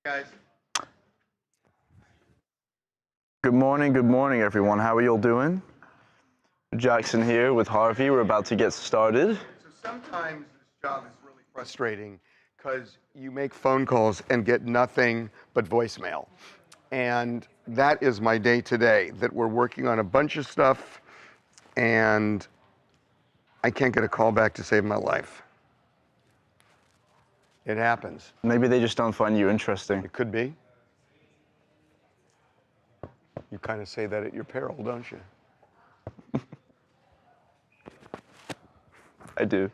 Guys. Good morning, everyone. How are you all doing? Jackson here with Harvey. We're about to get started. So sometimes this job is really frustrating because you make phone calls and get nothing but voicemail. And that is my day today, that we're working on a bunch of stuff and I can't get a call back to save my life. It happens. Maybe they just don't find you interesting. It could be. You kind of say that at your peril, don't you? I do.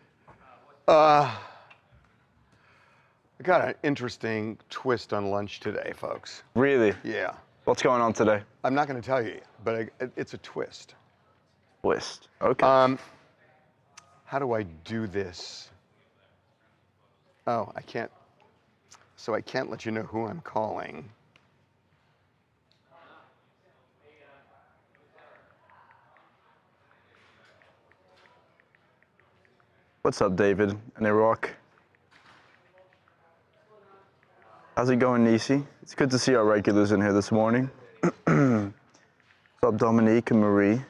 I got an interesting twist on lunch today, folks. Really? Yeah. What's going on today? I'm not going to tell you, but it's a twist. Twist. Okay. How do I do this? Oh, I can't. So I can't let you know who I'm calling. What's up, David in Iraq? How's it going, Nisi? It's good to see our regulars in here this morning. What's up, Dominique and Marie?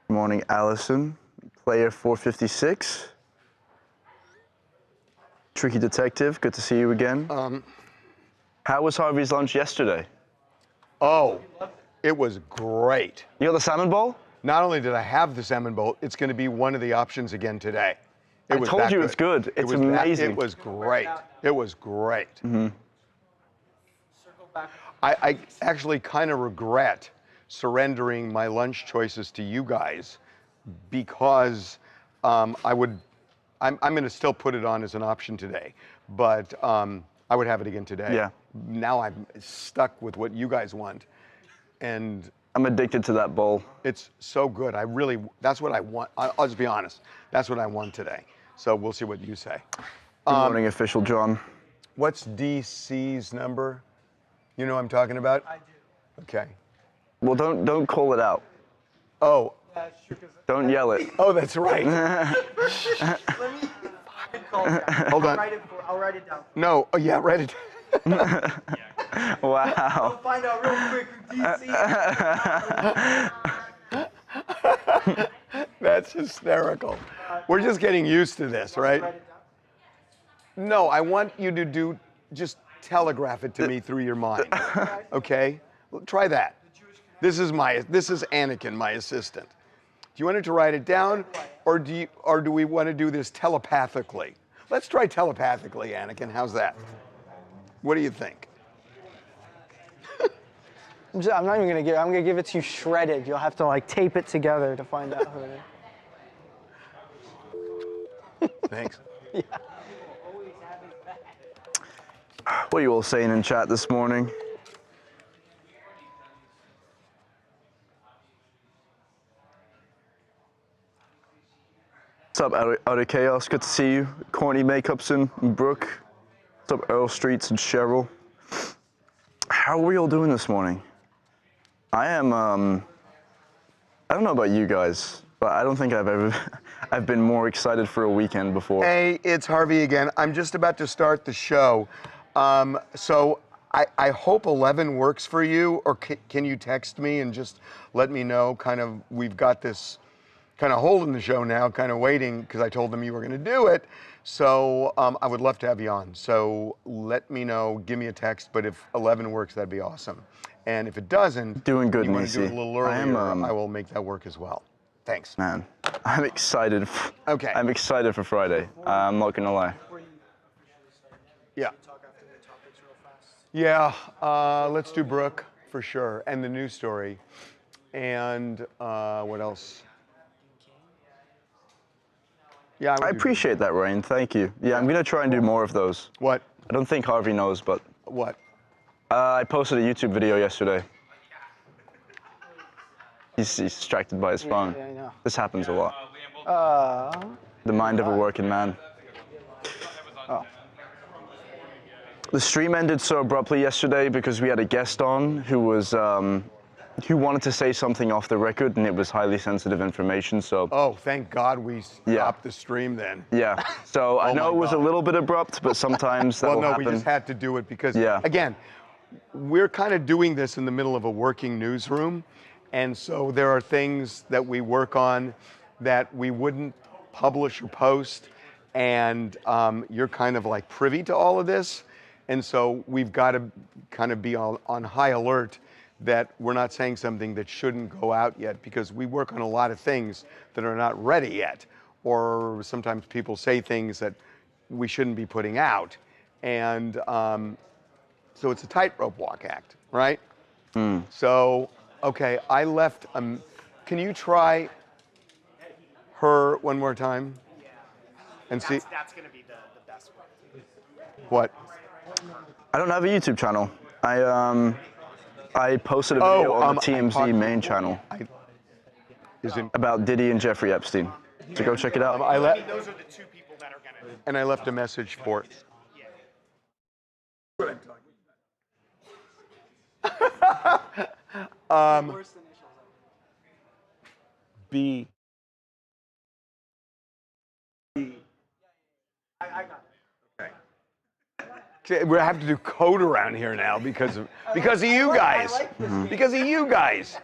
Good morning, Allison. Player 456. Tricky Detective, good to see you again. How was Harvey's lunch yesterday? Oh, it was great. You got the salmon bowl? Not only did I have the salmon bowl, it's going to be one of the options again today. I told you it's good. It's amazing. It was great. It was great. Mm-hmm. I actually kind of regret surrendering my lunch choices to you guys because I'm going to still put it on as an option today, but I would have it again today. Yeah. Now I'm stuck with what you guys want, and I'm addicted to that bowl. it's so good. That's what I want. I'll just be honest. That's what I want today. So we'll see what you say. Good morning, Official John. What's DC's number? You know what I'm talking about? I do. Okay. Well, don't call it out. Oh. Don't yell it. Oh, that's right. Let me call it down. Hold on. I'll write it down. No. Oh, yeah, write it. Wow. I'll find out real quick who DC. That's hysterical. We're just getting used to this, right? Write it down. No, I want you to just telegraph it to me through your mind. Okay? Try that. This is Anakin, my assistant. Do you want it to write it down, or do we want to do this telepathically? Let's try telepathically, Anakin. How's that? What do you think? I'm not even gonna give. I'm gonna give it to you shredded. You'll have to like tape it together to find out who it is. Thanks. Yeah. What are you all saying in chat this morning? What's up, Out of Chaos? Good to see you. Corny Makeups and Brooke. What's up, Earl Streets and Cheryl? How are we all doing this morning? I am, I don't know about you guys, but I don't think I've been more excited for a weekend before. Hey, it's Harvey again. I'm just about to start the show. So I hope 11 works for you, or can you text me and just let me know, we've got this kind of holding the show now, kind of waiting, because I told them you were going to do it. So I would love to have you on. So let me know, give me a text, but if 11 works, that'd be awesome. And if it doesn't, doing good, you want to do it Nisi. a little earlier, I will make that work as well. Thanks. Man, I'm excited. Okay. I'm excited for Friday. I'm not going to lie. Yeah. Talk after the topics real fast. Yeah, let's do Brooke for sure, and the news story. And what else? Yeah, I appreciate that, Rain. Thank you. Yeah, I'm going to try and do more of those. What? I don't think Harvey knows, but What? I posted a YouTube video yesterday. He's distracted by his phone. Yeah, I know. This happens a lot. Uh. The mind of a working man. Oh. The stream ended so abruptly yesterday because we had a guest on who was who wanted to say something off the record, and it was highly sensitive information. So. Oh, thank God we stopped the stream then. Yeah. So I know it was a little bit abrupt, but sometimes that will happen. We just had to do it because, Yeah. again, we're kind of doing this in the middle of a working newsroom, and so there are things that we work on that we wouldn't publish or post, and you're kind of like privy to all of this, and so we've got to kind of be on high alert that we're not saying something that shouldn't go out yet, because we work on a lot of things that are not ready yet, or sometimes people say things that we shouldn't be putting out, and so it's a tightrope walk act, right? So, okay, I left, can you try her one more time? And see. That's gonna be the best one. What? I don't have a YouTube channel. I posted a video on the TMZ main channel about Diddy and Jeffrey Epstein. So go check it out. Those are the two people that are gonna. And I left a message for it. B. I got it. Okay. We have to do code around here now because of you guys. Because of you guys.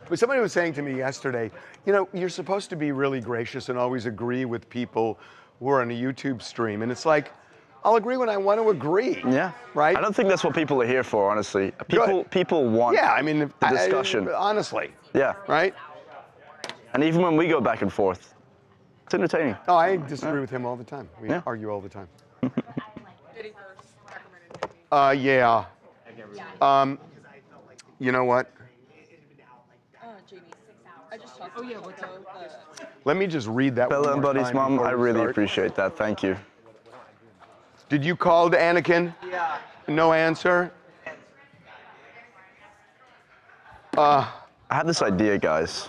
But somebody was saying to me yesterday, you know, you're supposed to be really gracious and always agree with people who are on a YouTube stream. And it's like, I'll agree when I want to agree. Yeah. Right? I don't think that's what people are here for, honestly. People want the discussion. Honestly. Yeah. Right? And even when we go back and forth, it's entertaining. Oh, I disagree with him all the time. We argue all the time. Diddy first, recommended Diddy. Yeah. You know what? Jamie, 6 hours. I just talked to what's up? Let me just read that Bella one and more Buddy's time mom, before I we really start. appreciate that. Thank you. Did you call to Anakin? Yeah. No answer? I had this idea, guys.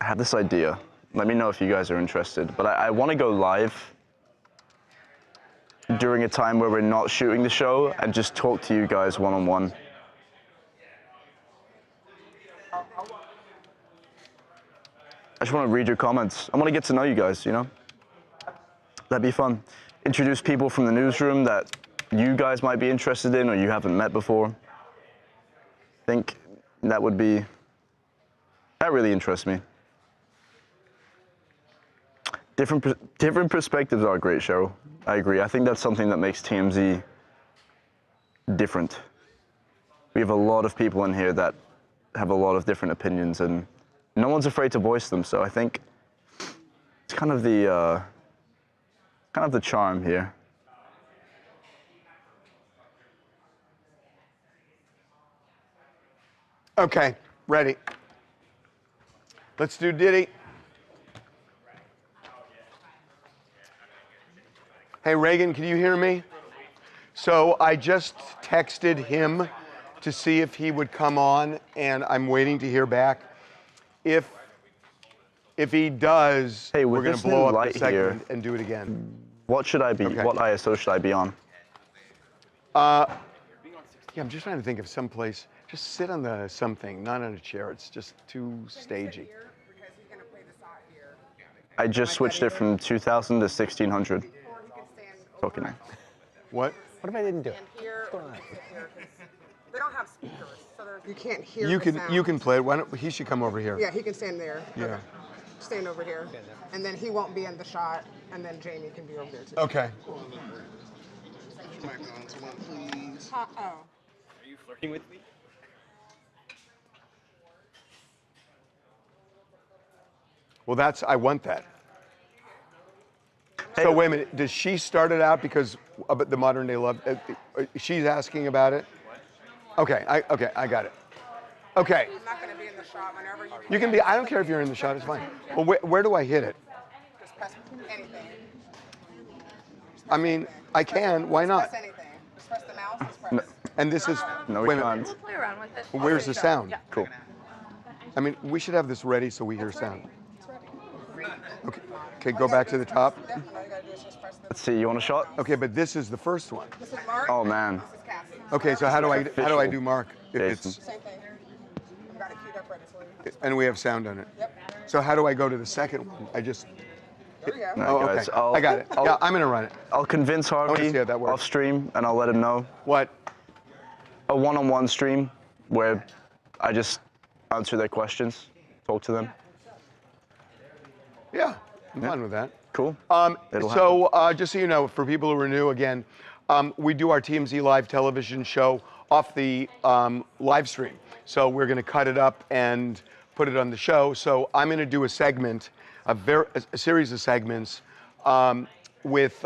I had this idea. Let me know if you guys are interested. But I want to go live during a time where we're not shooting the show and just talk to you guys one-on-one. I just want to read your comments. I want to get to know you guys, you know? That'd be fun. Introduce people from the newsroom that you guys might be interested in or you haven't met before. I think that really interests me. Different perspectives are great, Cheryl. I agree. I think that's something that makes TMZ different. We have a lot of people in here that have a lot of different opinions, and no one's afraid to voice them. So I think it's kind of the charm here. Okay, ready. Let's do Diddy. Hey, Reagan, can you hear me? So I just texted him to see if he would come on, and I'm waiting to hear back. If he does, Hey, with we're going this to blow new up the light here- segment and do it again. What should I be? Okay. What ISO should I be on? Yeah, I'm just trying to think of some place. Just sit on the something, not on a chair. It's just too stagey. Here, because he's gonna play the side here. I just switched it from 2000 to 1600. Or he can stand Talking now. What? What if I didn't do it? and here. Or he can sit here, 'cause they don't have speakers, so there's. You can't hear You the can sound. play it. Why don't he should come over here? Yeah, he can stand there. Yeah. Okay. Stand over here, and then he won't be in the shot, and then Jamie can be over there too. Okay. Oh. Are you flirting with me? Well, I want that. So wait a minute, does she start it out because of the modern day love? She's asking about it? Okay, I got it. Okay, I'm not gonna be in the shot whenever you. you can be, I don't care if you're in the shot, it's fine. Well, where do I hit it? Just press anything. I mean, I can, why not? Press anything. Just press the mouse. Just press. And this is, No, we wait a minute, can't. Play around with it. where's the sound? Cool. I mean, we should have this ready so we hear sound. Okay, go back to the top. All you gotta do is just press the. Let's see, you want a shot? Okay, but this is the first one. This is Mark. Oh man. This is Cassie. Okay, so how do I do Mark? Jason. Same thing. I've got it queued up ready for you. And we have sound on it. Yep. So how do I go to the second one? I just. There we go. No, Oh, guys, okay. I got it. Yeah, I'm gonna run it. I'll convince Harvey see how that works. off stream, and I'll let him know. What? A one-on-one stream where I just answer their questions, talk to them. Yeah, I'm fine with that. Cool. So just so you know, for people who are new again, we do our TMZ Live television show off the live stream. So we're going to cut it up and put it on the show. So I'm going to do a segment, a series of segments with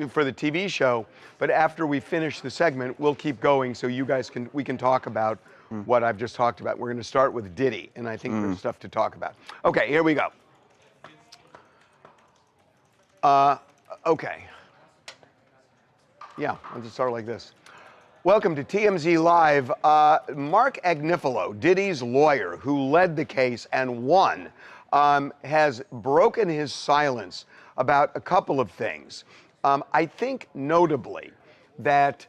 for the TV show. But after we finish the segment, we'll keep going so you guys we can talk about what I've just talked about. We're going to start with Diddy, and I think there's stuff to talk about. Okay, here we go. Okay. Yeah, I'll just start like this. Welcome to TMZ Live. Mark Agnifilo, Diddy's lawyer, who led the case and won, has broken his silence about a couple of things. I think notably that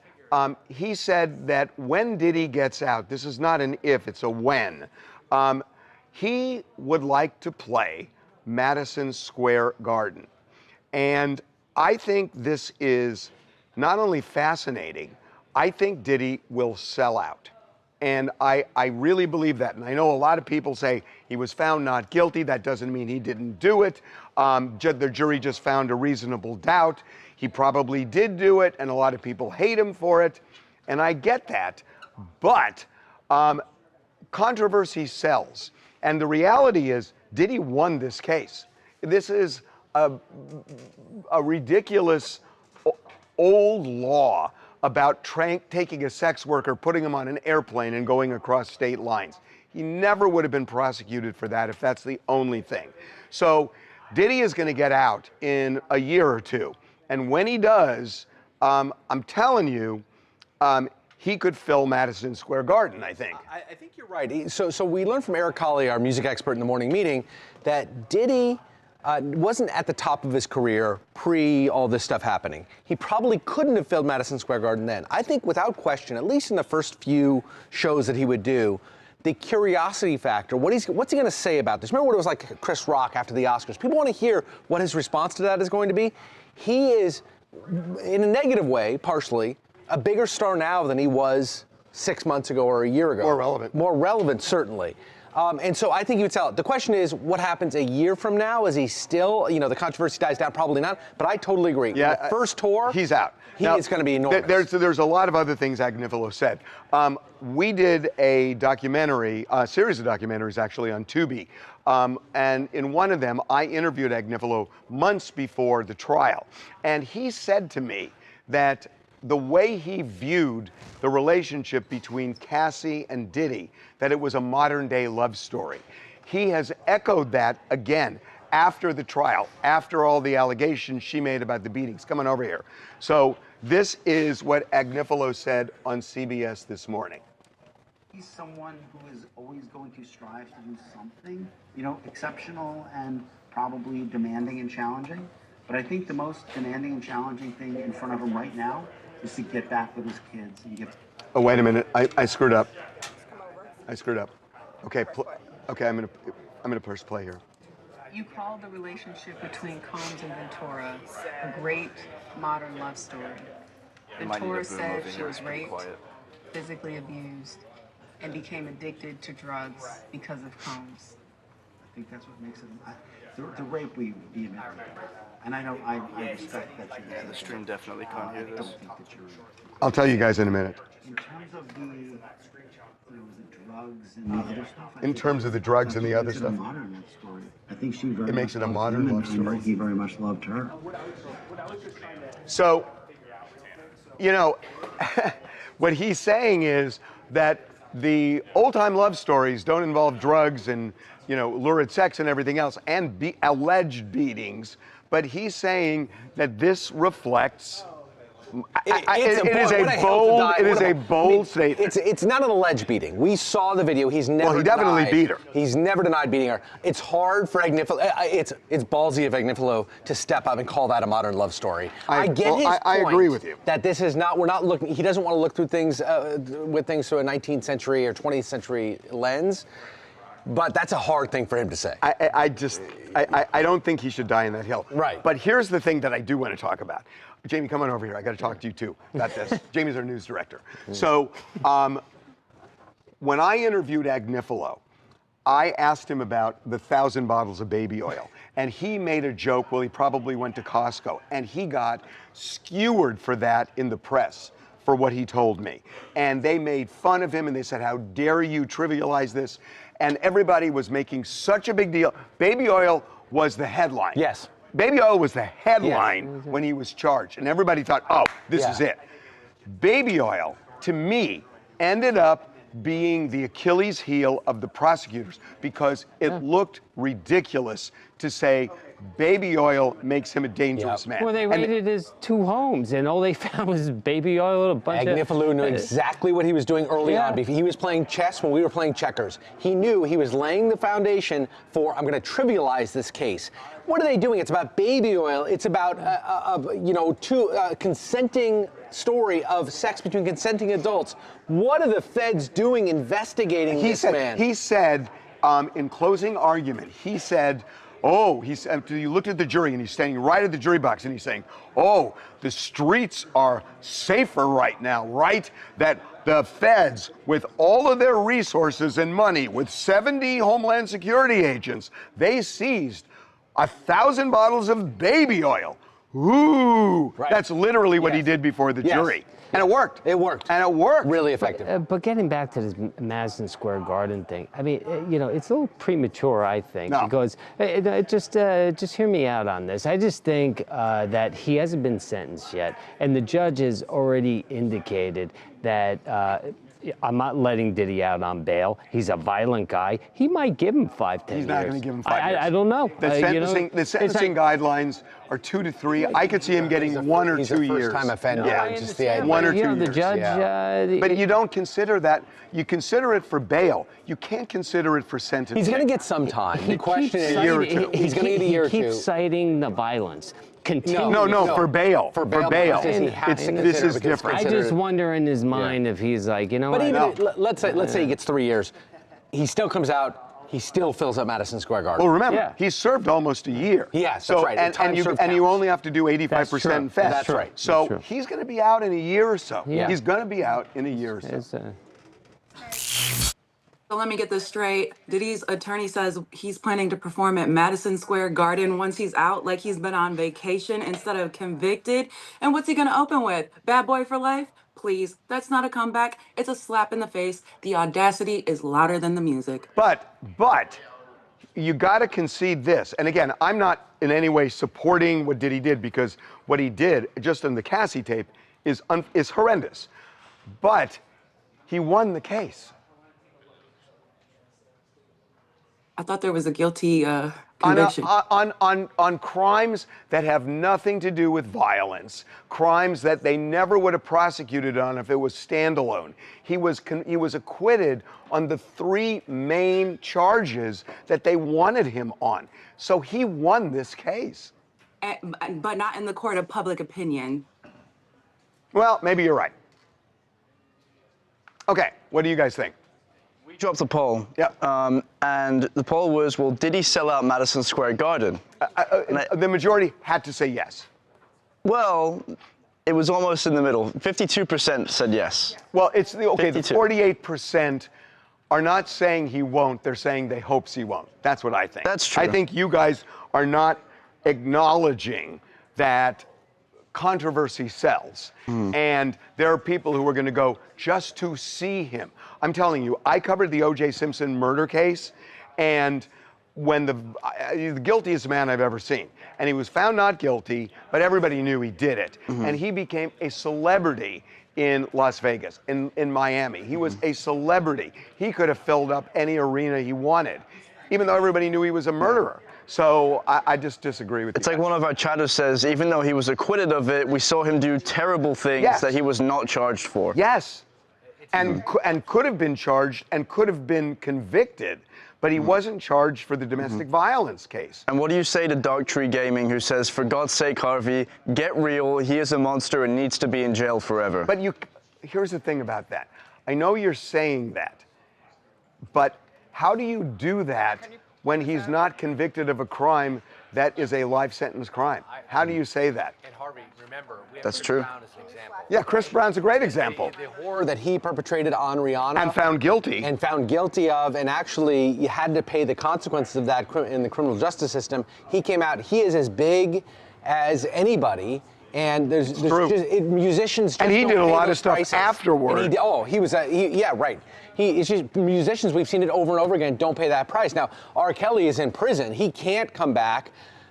he said that when Diddy gets out, this is not an if, it's a when, he would like to play Madison Square Garden. And I think this is not only fascinating, I think Diddy will sell out. And I really believe that. And I know a lot of people say he was found not guilty. That doesn't mean he didn't do it. The jury just found a reasonable doubt. He probably did do it, and a lot of people hate him for it. And I get that. But controversy sells. And the reality is, Diddy won this case. This is a ridiculous old law about taking a sex worker, putting him on an airplane, and going across state lines. He never would have been prosecuted for that if that's the only thing. So Diddy is going to get out in a year or two. And when he does, I'm telling you, he could fill Madison Square Garden, I think. I think you're right. So we learned from Eric Colley, our music expert in the morning meeting, that Diddy wasn't at the top of his career pre all this stuff happening. He probably couldn't have filled Madison Square Garden then. I think without question, at least in the first few shows that he would do, the curiosity factor, what's he going to say about this? Remember what it was like Chris Rock after the Oscars? People want to hear what his response to that is going to be. He is, in a negative way, partially, a bigger star now than he was 6 months ago or a year ago. More relevant. More relevant, certainly. And so I think he would sell it. The question is, what happens a year from now? Is he still, the controversy dies down? Probably not. But I totally agree. Yeah, the first tour, he's out. He Now, is going to be enormous. There's a lot of other things Agnifilo said. We did a documentary, a series of documentaries actually on Tubi. And in one of them, I interviewed Agnifilo months before the trial. And he said to me that the way he viewed the relationship between Cassie and Diddy, that it was a modern day love story. He has echoed that again after the trial, after all the allegations she made about the beatings. Come on over here. So this is what Agnifilo said on CBS this morning. He's someone who is always going to strive to do something, exceptional and probably demanding and challenging. But I think the most demanding and challenging thing in front of him right now is to get back with his kids and get. Oh, wait a minute. I screwed up. I screwed up. Okay, okay. I'm gonna push play here. You call the relationship between Combs and Ventura a great modern love story. Ventura said she was raped, physically abused, and became addicted to drugs because of Combs. I think that's what makes it. The rape we admit, and I know I respect that. Yeah, the stream definitely can't hear this. I'll tell you guys in a minute. In terms of the drugs and the other stuff. In terms of the drugs and the other stuff. It makes it a modern love story. I think she very. It makes it a modern love story. He very much loved her. So, what he's saying is that the old-time love stories don't involve drugs and, lurid sex and everything else, and alleged beatings. But he's saying that this reflects It is a bold statement. It's not an alleged beating. We saw the video. He's never. Well, he definitely beat her. He's never denied beating her. It's hard for Agnifilo. It's ballsy of Agnifilo to step up and call that a modern love story. I get his point. I agree with you. That this is not. We're not looking. He doesn't want to look through things with things through a 19th century or 20th century lens. But that's a hard thing for him to say. I don't think he should die in that hill. Right. But here's the thing that I do want to talk about. Jamie, come on over here. I got to talk to you too about this. Jamie's our news director. So when I interviewed Agnifilo, I asked him about the 1,000 bottles of baby oil. And he made a joke, well, he probably went to Costco. And he got skewered for that in the press for what he told me. And they made fun of him and they said, how dare you trivialize this? And everybody was making such a big deal. Baby oil was the headline. Yes. Baby oil was the headline when he was charged. And everybody thought, oh, this is it. Baby oil, to me, ended up being the Achilles heel of the prosecutors because it looked ridiculous to say baby oil makes him a dangerous man. Well, they raided his 2 homes, and all they found was baby oil and a bunch of... Agnifilo knew exactly what he was doing early on. He was playing chess when we were playing checkers. He knew he was laying the foundation for, I'm going to trivialize this case. What are they doing? It's about baby oil. It's about, consenting story of sex between consenting adults. What are the feds doing investigating this man? He said, in closing argument, he said, he looked at the jury and he's standing right at the jury box and he's saying, oh, the streets are safer right now, right? That the feds, with all of their resources and money, with 70 Homeland Security agents, they seized 1,000 bottles of baby oil. Ooh, that's literally what he did before the jury. And it worked. It worked. And it worked. Really effective. But getting back to this Madison Square Garden thing, I mean, it's a little premature, I think, because just hear me out on this. I just think that he hasn't been sentenced yet, and the judge has already indicated that I'm not letting Diddy out on bail. He's a violent guy. He might give him 5, 10 years. He's not going to give him 5 years. I don't know. The sentencing guidelines are 2 to 3. I could see him getting 1 or 2 years. He's a first-time offender. Yeah, just the idea. 1 or 2 years. The judge. But you don't consider that. You consider it for bail. You can't consider it for sentencing. He's going to get some time. The question is, a year or two. He's going to get a year or 2. He keeps citing the violence. No, for bail. For bail. This is different. I just wonder in his mind if he's like, But even let's say he gets 3 years, he still comes out. He still fills up Madison Square Garden. Well, remember, he served almost a year. Yes, so, that's right. And you only have to do 85% in feds. That's right. So he's going to be out in a year or so. Yeah. He's going to be out in a year or so. So let me get this straight. Diddy's attorney says he's planning to perform at Madison Square Garden once he's out, like he's been on vacation instead of convicted. And what's he going to open with? Bad Boy for Life? Please, that's not a comeback. It's a slap in the face. The audacity is louder than the music. But you got to concede this. And again, I'm not in any way supporting what Diddy did because what he did just in the Cassie tape is horrendous. But he won the case. I thought there was a guilty conviction. On crimes that have nothing to do with violence, crimes that they never would have prosecuted on if it was standalone. He was acquitted on the 3 main charges that they wanted him on. So he won this case. But not in the court of public opinion. Well, maybe you're right. Okay, what do you guys think? We dropped a poll. And the poll was, well, did he sell out Madison Square Garden? The majority had to say yes. Well, it was almost in the middle. 52% said yes. Well, the 48% are not saying he won't. They're saying they hopes he won't. That's what I think. That's true. I think you guys are not acknowledging that controversy sells. And there are people who are going to go just to see him. I'm telling you, I covered the O.J. Simpson murder case, and when the guiltiest man I've ever seen, and he was found not guilty, but everybody knew he did it. And he became a celebrity in Las Vegas, in Miami. He was a celebrity. He could have filled up any arena he wanted, even though everybody knew he was a murderer. So I just disagree with you. It's like one of our chatters says, even though he was acquitted of it, we saw him do terrible things Yes. that he was not charged for. Yes. And could have been charged and could have been convicted, but he wasn't charged for the domestic violence case. And what do you say to Dark Tree Gaming, who says, for God's sake, Harvey, get real, he is a monster and needs to be in jail forever? But here's the thing about that. I know you're saying that, but how do you do that when he's not convicted of a crime that is a life sentence crime? How do you say that? And Harvey, remember, we have That's Chris true. Brown as an example. Yeah, Chris Brown's a great example. The horror that he perpetrated on Rihanna. And found guilty. And found guilty of, and actually you had to pay the consequences of that in the criminal justice system. He came out, he is as big as anybody. And there's musicians just and he don't did a pay lot those of stuff prices. afterward. And yeah, right. It's just musicians, we've seen it over and over again, don't pay that price. Now, R. Kelly is in prison. He can't come back.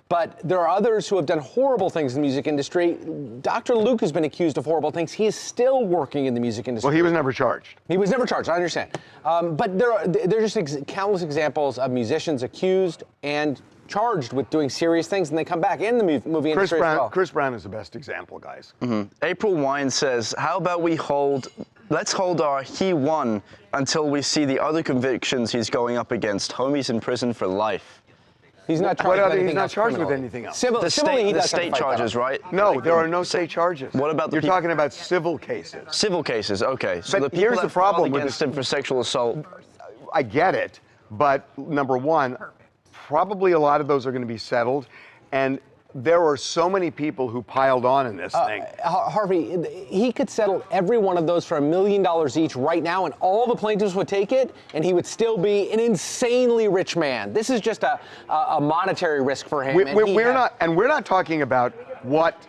But there are others who have done horrible things in the music industry. Dr. Luke has been accused of horrible things. He is still working in the music industry. Well, he was never charged. He was never charged, I understand. But there are just countless examples of musicians accused and charged with doing serious things, and they come back in the movie industry as well. Chris Brown is the best example, guys. April Wine says, how about let's hold our he won until we see the other convictions he's going up against. Homie's in prison for life. He's not charged with anything He's not else charged with criminally. anything else. The state charges, right? No, there are no state charges. What about the You're talking about civil cases. Civil cases, okay. So But the people here's that the problem with against him for sexual assault. I get it, but number one, probably a lot of those are going to be settled, and there are so many people who piled on in this thing. Harvey, he could settle every one of those for $1 million each right now, and all the plaintiffs would take it, and he would still be an insanely rich man. This is just a monetary risk for him. We're not talking about what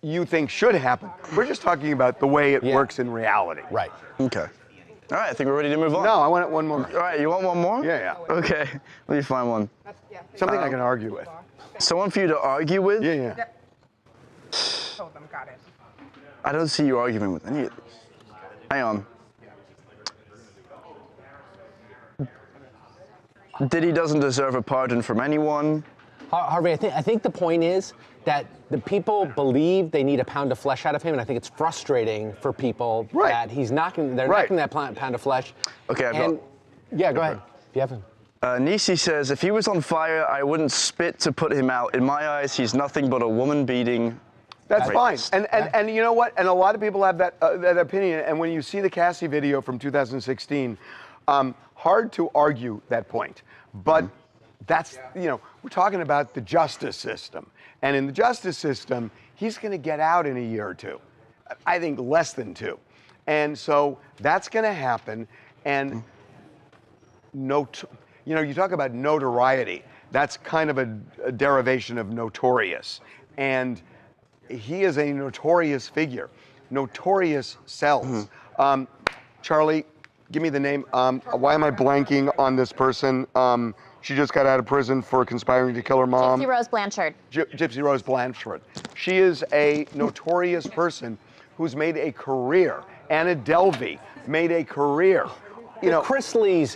you think should happen. We're just talking about the way it works in reality. Right. Okay. All right, I think we're ready to move on. No, I want one more. All right, you want one more? Yeah. Okay, let me find one. Something I can argue with. Someone for you to argue with? Yeah. Told them, got it. I don't see you arguing with any of these. Hang on. Diddy doesn't deserve a pardon from anyone. Harvey, I think the point is that the people believe they need a pound of flesh out of him, and I think it's frustrating for people that they're knocking that pound of flesh. Okay, yeah, go ahead. If you have him. Nisi says, if he was on fire, I wouldn't spit to put him out. In my eyes, he's nothing but a woman-beating That's rapist. fine. And you know what? And a lot of people have that opinion. And when you see the Cassie video from 2016, hard to argue that point. But that's, we're talking about the justice system. And in the justice system, he's going to get out in a year or two. I think less than 2. And so that's going to happen. And you talk about notoriety. That's kind of a derivation of notorious. And he is a notorious figure. Notorious sells. Charlie, give me the name. Why am I blanking on this person? She just got out of prison for conspiring to kill her mom. Gypsy Rose Blanchard. Gypsy Rose Blanchard. She is a notorious person who's made a career. Anna Delvey made a career. Chrisleys,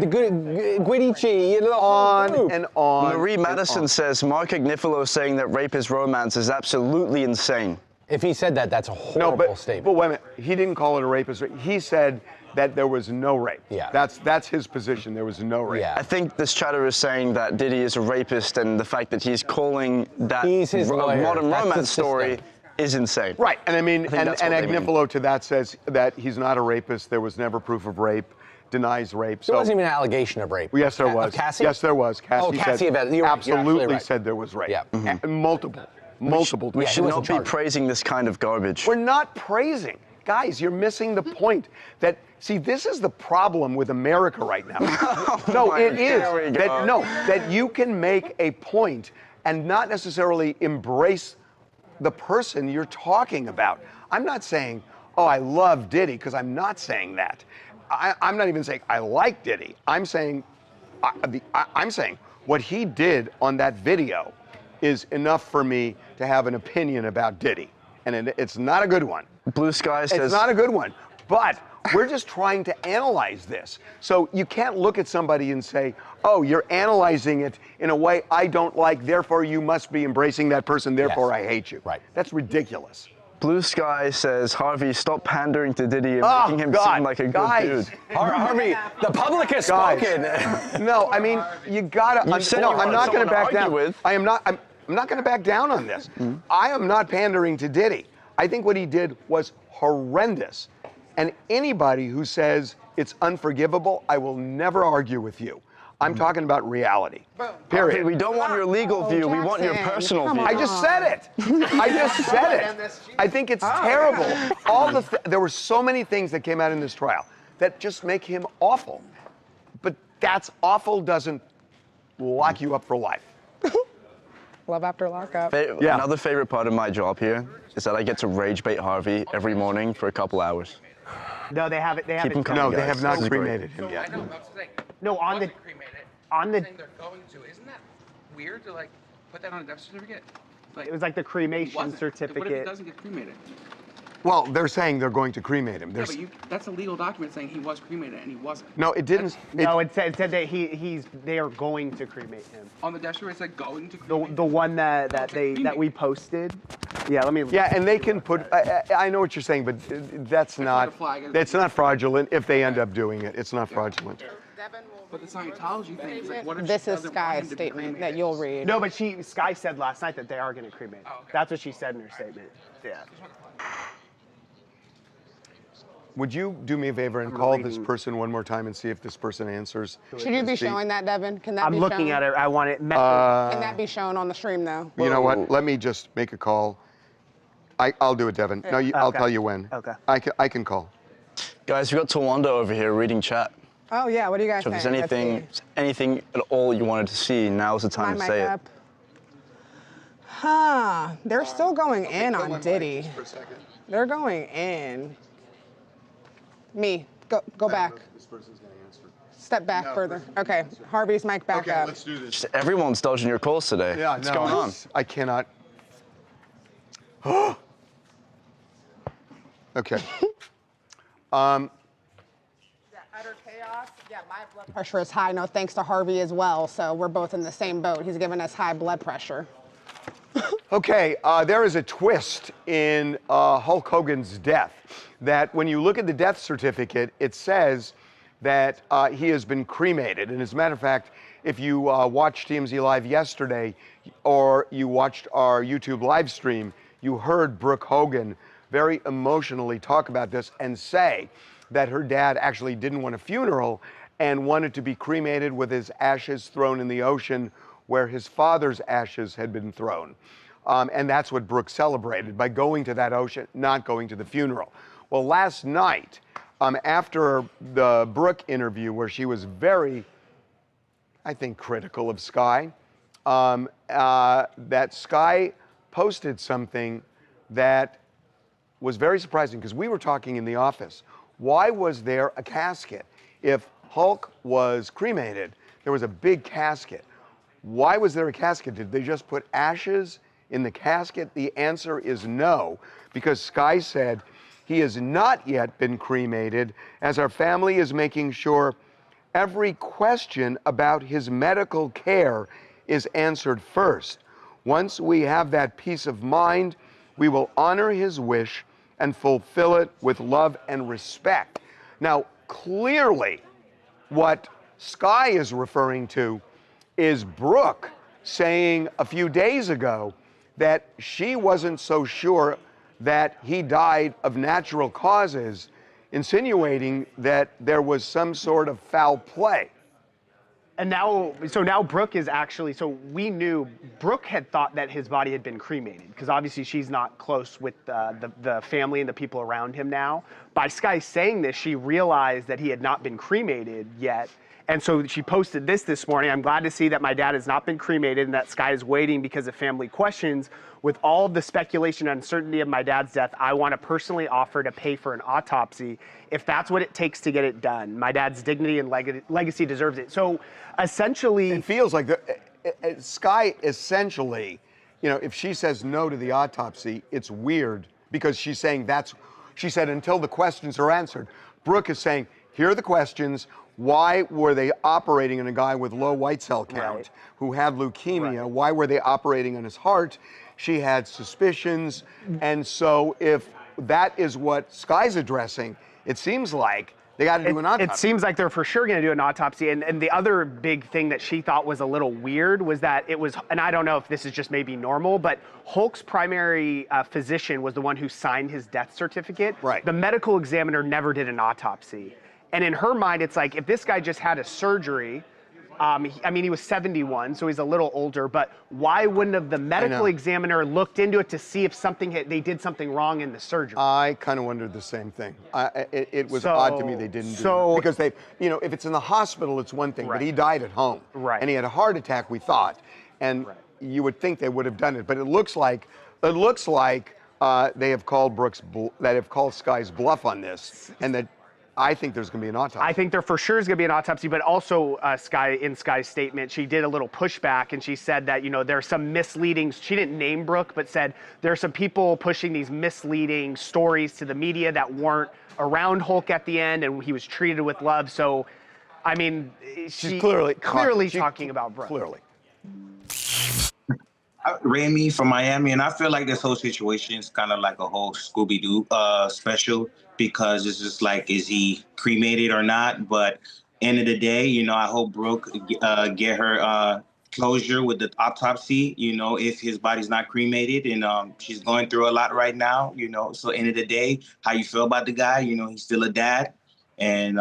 the Guidici, on and on. Marie Madison says, Mark Agnifilo saying that rape is romance is absolutely insane. If he said that, that's a horrible statement. But wait a minute, he didn't call it a rapist. He said that there was no rape. Yeah. That's his position. There was no rape. Yeah. I think this chatter is saying that Diddy is a rapist, and the fact that he's calling that a modern romance story is insane. Right, and I mean, and Agnifilo to that says that he's not a rapist. There was never proof of rape. Denies rape. There wasn't even an allegation of rape. Yes, there was. Of Cassie? Yes, there was. Cassie absolutely said there was rape. Yeah. Multiple. We should not be praising this kind of garbage. We're not praising. Guys, you're missing the point. See, this is the problem with America right now. That you can make a point and not necessarily embrace the person you're talking about. I'm not saying, oh, I love Diddy, because I'm not saying that. I'm not even saying I like Diddy. I'm saying what he did on that video is enough for me to have an opinion about Diddy. And it's not a good one. Blue Sky says... It's not a good one. But We're just trying to analyze this. So you can't look at somebody and say, oh, you're analyzing it in a way I don't like, therefore you must be embracing that person, therefore I hate you. Right. That's ridiculous. Blue Sky says, Harvey, stop pandering to Diddy and making him seem like a good dude. Harvey, the public has spoken. No, I mean, you gotta. You said no, you I'm wanted not going someone to to back argue down. with. I'm not going to back down on this. I am not pandering to Diddy. I think what he did was horrendous. And anybody who says it's unforgivable, I will never argue with you. I'm talking about reality. Period. We don't want your legal view. We want your personal view. I just said it. I just said it. I think it's terrible. There were so many things that came out in this trial that just make him awful. But that's awful doesn't lock you up for life. Love after lockup. Another favorite part of my job here is that I get to rage bait Harvey every morning for a couple hours. No, they haven't. They Keep him haven't. coming, No, they guys. have not This is great. cremated him yet. I know, I'm saying. No, on the Saying they're going to. Isn't that weird to like put that on a death certificate? Like, it was like the cremation What if it certificate. doesn't get cremated? Well, they're saying they're going to cremate him. Yeah, but that's a legal document saying he was cremated and he wasn't. No, it didn't. No, it said that they are going to cremate him. On the death certificate, it said going to cremate. The one that we posted. Yeah, let me. Yeah, and they can put. I know what you're saying, but that's not fraudulent. If they end up doing it, it's not fraudulent. But the Scientology thing is like, what if This she is doesn't want Sky's him to be statement cremated? that you'll read. No, but Sky said last night that they are going to cremate. Oh, okay. That's what she said in her statement. Yeah. Would you do me a favor and call this person one more time and see if this person answers? Should you be showing that, Devin? Can that I'm be looking shown? at it. I want it. Can that be shown on the stream, though? You know what? Let me just make a call. I'll do it, Devin. No, I'll tell you when. Okay. I can call. Guys, we've got Tiwanda over here reading chat. Oh, yeah. What do you guys So think? if there's anything at all you wanted to see, now's the time to say it. Huh. They're still going in on Diddy. They're going in. Me. Go back. This person's going to answer. Step back further. Okay. Harvey's mic back up. Let's do this. Just everyone's dodging your calls today. Yeah, What's going on? I cannot. Okay. Utter chaos. Yeah, my blood pressure is high. No thanks to Harvey as well. So we're both in the same boat. He's giving us high blood pressure. Okay, there is a twist in Hulk Hogan's death. That when you look at the death certificate, it says that he has been cremated. And as a matter of fact, if you watched TMZ Live yesterday or you watched our YouTube live stream, you heard Brooke Hogan very emotionally talk about this and say that her dad actually didn't want a funeral and wanted to be cremated with his ashes thrown in the ocean where his father's ashes had been thrown. And that's what Brooke celebrated by going to that ocean, not going to the funeral. Well, last night, after the Brooke interview where she was very, I think, critical of Sky, that Sky posted something that was very surprising because we were talking in the office. Why was there a casket? If Hulk was cremated, there was a big casket. Why was there a casket? Did they just put ashes in the casket? The answer is no, because Sky said he has not yet been cremated as our family is making sure every question about his medical care is answered first. Once we have that peace of mind, we will honor his wish and fulfill it with love and respect. Now, clearly, what Sky is referring to is Brooke saying a few days ago that she wasn't so sure that he died of natural causes, insinuating that there was some sort of foul play. And now Brooke is actually, so we knew Brooke had thought that his body had been cremated because obviously she's not close with the family and the people around him now. By Sky saying this, she realized that he had not been cremated yet. And so she posted this morning. I'm glad to see that my dad has not been cremated and that Sky is waiting because of family questions. With all of the speculation and uncertainty of my dad's death, I want to personally offer to pay for an autopsy if that's what it takes to get it done. My dad's dignity and legacy deserves it. So essentially, it feels like Sky essentially, you know, if she says no to the autopsy, it's weird because she's saying She said, until the questions are answered. Brooke is saying, here are the questions. Why were they operating on a guy with low white cell count who had leukemia? Why were they operating on his heart? She had suspicions. And so if that is what Sky's addressing, it seems like they got to do an autopsy. It seems like they're for sure going to do an autopsy. And the other big thing that she thought was a little weird was that it was, and I don't know if this is just maybe normal, but Hulk's primary physician was the one who signed his death certificate. Right. The medical examiner never did an autopsy. And in her mind, it's like, if this guy just had a surgery, he was 71, so he's a little older, but why wouldn't have the medical examiner looked into it to see if they did something wrong in the surgery? I kind of wondered the same thing. It was odd to me they didn't do it. Because they, if it's in the hospital, it's one thing, but he died at home. Right. And he had a heart attack, we thought. And you would think they would have done it, but it looks like they have called Sky's bluff on this, and that I think there's going to be an autopsy. I think there for sure is going to be an autopsy, but also in Sky's statement, she did a little pushback, and she said that, there are some misleading, she didn't name Brooke, but said there are some people pushing these misleading stories to the media that weren't around Hulk at the end, and he was treated with love. So, she's clearly talking about Brooke. Clearly. Rami from Miami, and I feel like this whole situation is kind of like a whole Scooby-Doo special, because it's just like, is he cremated or not? But end of the day, I hope Brooke get her closure with the autopsy, if his body's not cremated, and she's going through a lot right now, so end of the day, how you feel about the guy, he's still a dad, and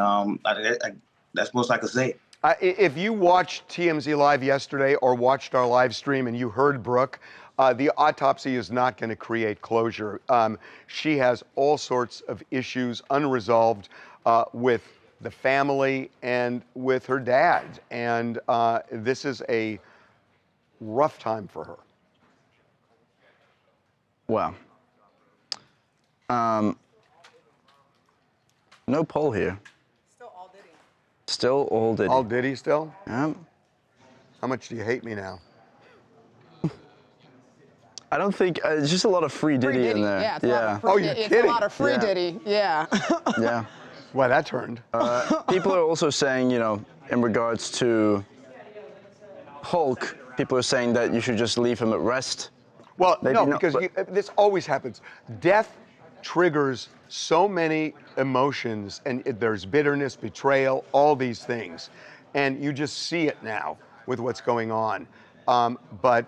that's most I could say. If you watched TMZ Live yesterday or watched our live stream and you heard Brooke, the autopsy is not going to create closure. She has all sorts of issues unresolved with the family and with her dad. And this is a rough time for her. Wow. No poll here. Still all Diddy. All Diddy still? Yeah. How much do you hate me now? I don't think, it's just a lot of free Diddy in there. Yeah, it's a lot of free, Oh, you're it's kidding. a lot of free Diddy, yeah. Yeah. Well, that turned. People are also saying, in regards to Hulk, people are saying that you should just leave him at rest. Well, because this always happens. Death triggers so many emotions, and there's bitterness, betrayal, all these things. And you just see it now with what's going on. But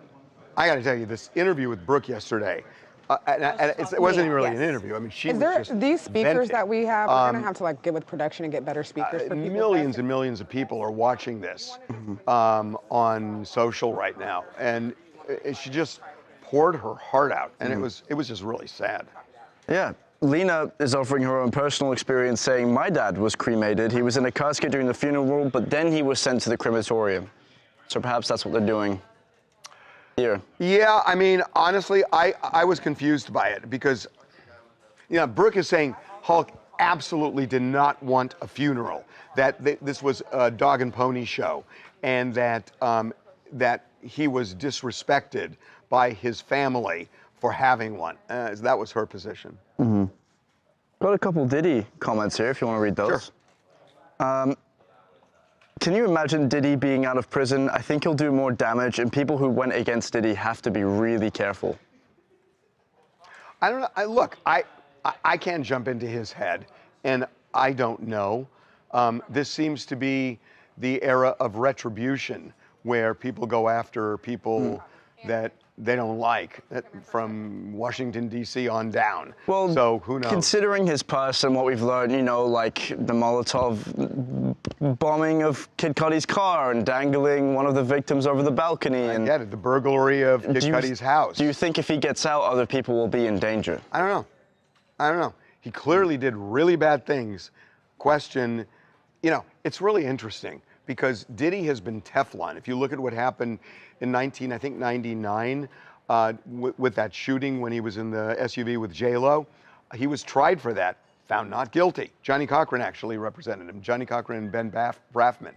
I got to tell you, this interview with Brooke yesterday, it wasn't even really an interview. She was just these speakers venting. that we have, we're going to have to get with production and get better speakers for people. Millions and millions of people are watching this on social right now. And she just poured her heart out. And it was just really sad. Yeah. Lena is offering her own personal experience, saying, my dad was cremated. He was in a casket during the funeral, but then he was sent to the crematorium. So perhaps that's what they're doing here. Yeah, honestly, I was confused by it because, Brooke is saying Hulk absolutely did not want a funeral, that this was a dog and pony show, and that he was disrespected by his family for having one. That was her position. Mm-hmm. Got a couple Diddy comments here, if you want to read those. Sure. Can you imagine Diddy being out of prison? I think he'll do more damage, and people who went against Diddy have to be really careful. I don't know. Look, I can't jump into his head, and I don't know. This seems to be the era of retribution, where people go after people that they don't like, from Washington, D.C. on down. Well, so who knows? Considering his past and what we've learned, like the Molotov bombing of Kid Cudi's car and dangling one of the victims over the balcony. I get it, the burglary of Kid Cudi's house. Do you think if he gets out, other people will be in danger? I don't know. He clearly did really bad things. Question, it's really interesting because Diddy has been Teflon. If you look at what happened in 1999, with that shooting when he was in the SUV with J-Lo, he was tried for that, found not guilty. Johnny Cochran actually represented him, Johnny Cochran and Ben Braffman.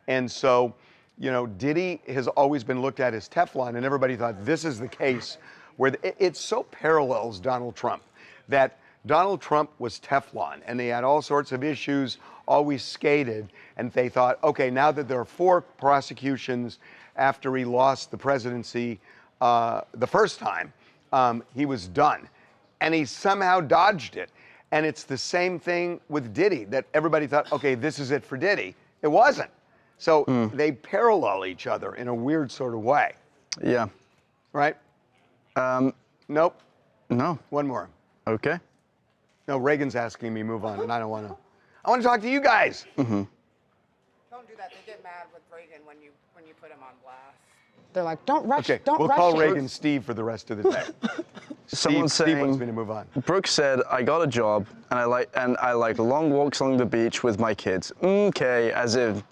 And so, Diddy has always been looked at as Teflon, and everybody thought this is the case where it so parallels Donald Trump that Donald Trump was Teflon, and they had all sorts of issues, always skated, and they thought, okay, now that there are 4 prosecutions after he lost the presidency the first time, he was done. And he somehow dodged it. And it's the same thing with Diddy, that everybody thought, okay, this is it for Diddy. It wasn't. So they parallel each other in a weird sort of way. Yeah. Right? Nope. No. One more. Okay. No, Reagan's asking me move on, and I don't want to. I want to talk to you guys. Don't do that. They get mad with Reagan when you put him on blast. They're like, don't rush. Okay, Don't we'll rush call him. Reagan Steve for the rest of the day. Someone's Steve saying, wants me to move on. Brooke said, I got a job and I like long walks along the beach with my kids. Okay, as if.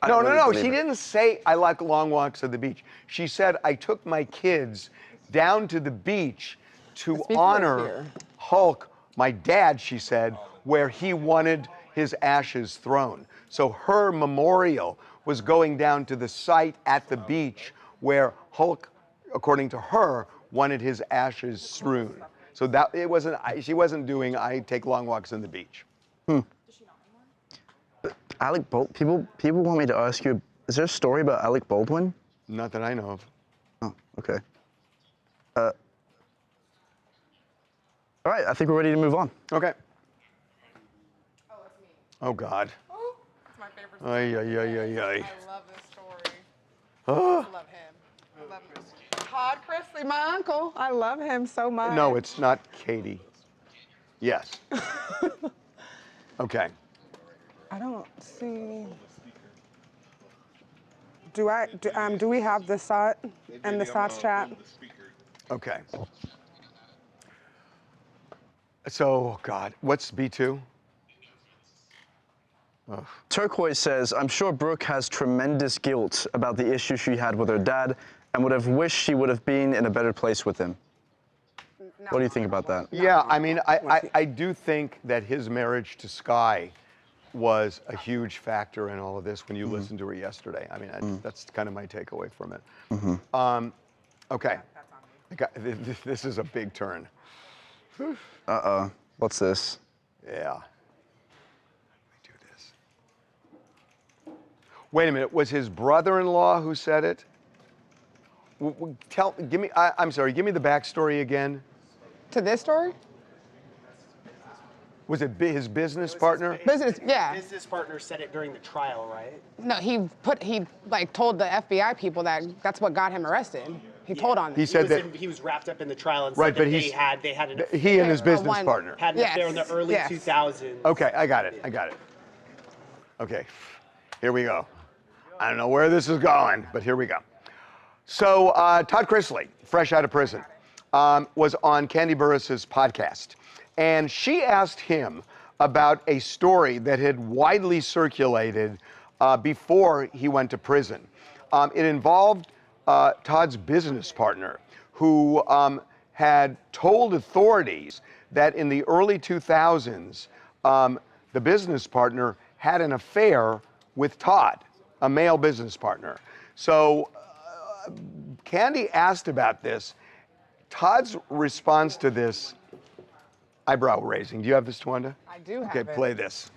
No. She didn't say I like long walks at the beach. She said I took my kids down to the beach to honor Hulk, my dad, she said, where he wanted his ashes thrown. So her memorial was going down to the site at the beach where Hulk, according to her, wanted his ashes strewn. So that it wasn't. She wasn't doing. I take long walks on the beach. Alec Baldwin. People want me to ask you. Is there a story about Alec Baldwin? Not that I know of. Oh, okay. All right, I think we're ready to move on. Okay. Oh God. Oh, it's my favorite Ay, ay, ay, ay, ay. I love this story. I love him. I love him. Todd Chrisley, my uncle. I love him so much. No, it's not Katie. Yes. Okay. I don't see. Do we have the SOT and the SOT's chat? Okay. So, God, what's B2? Ugh. Turquoise says, I'm sure Brooke has tremendous guilt about the issue she had with her dad and would have wished she would have been in a better place with him. What do you think about that? Yeah, I mean, I do think that his marriage to Sky was a huge factor in all of this when you listened to her yesterday. I mean, that's kind of my takeaway from it. Okay. This is a big turn. Uh-oh. What's this? Yeah. Let me do this. Wait a minute. Was his brother-in-law who said it? Give me. I'm sorry. Give me the backstory again. To this story? Was it his business partner? Business, yeah. Business partner said it during the trial, right? No, he told the FBI people that that's what got him arrested. He told on them. He said that he was wrapped up in the trial and right, said but that they had an affair. He and his business partner had an affair in the early 2000s. Okay, I got it. Okay, here we go. I don't know where this is going, but here we go. So Todd Chrisley, fresh out of prison, was on Candy Burris's podcast, and she asked him about a story that had widely circulated before he went to prison. It involved Todd's business partner, who had told authorities that in the early 2000s, the business partner had an affair with Todd, a male business partner. So Candy asked about this. Todd's response to this, eyebrow raising. Do you have this, Tiwanda? I do have it. Okay, play this.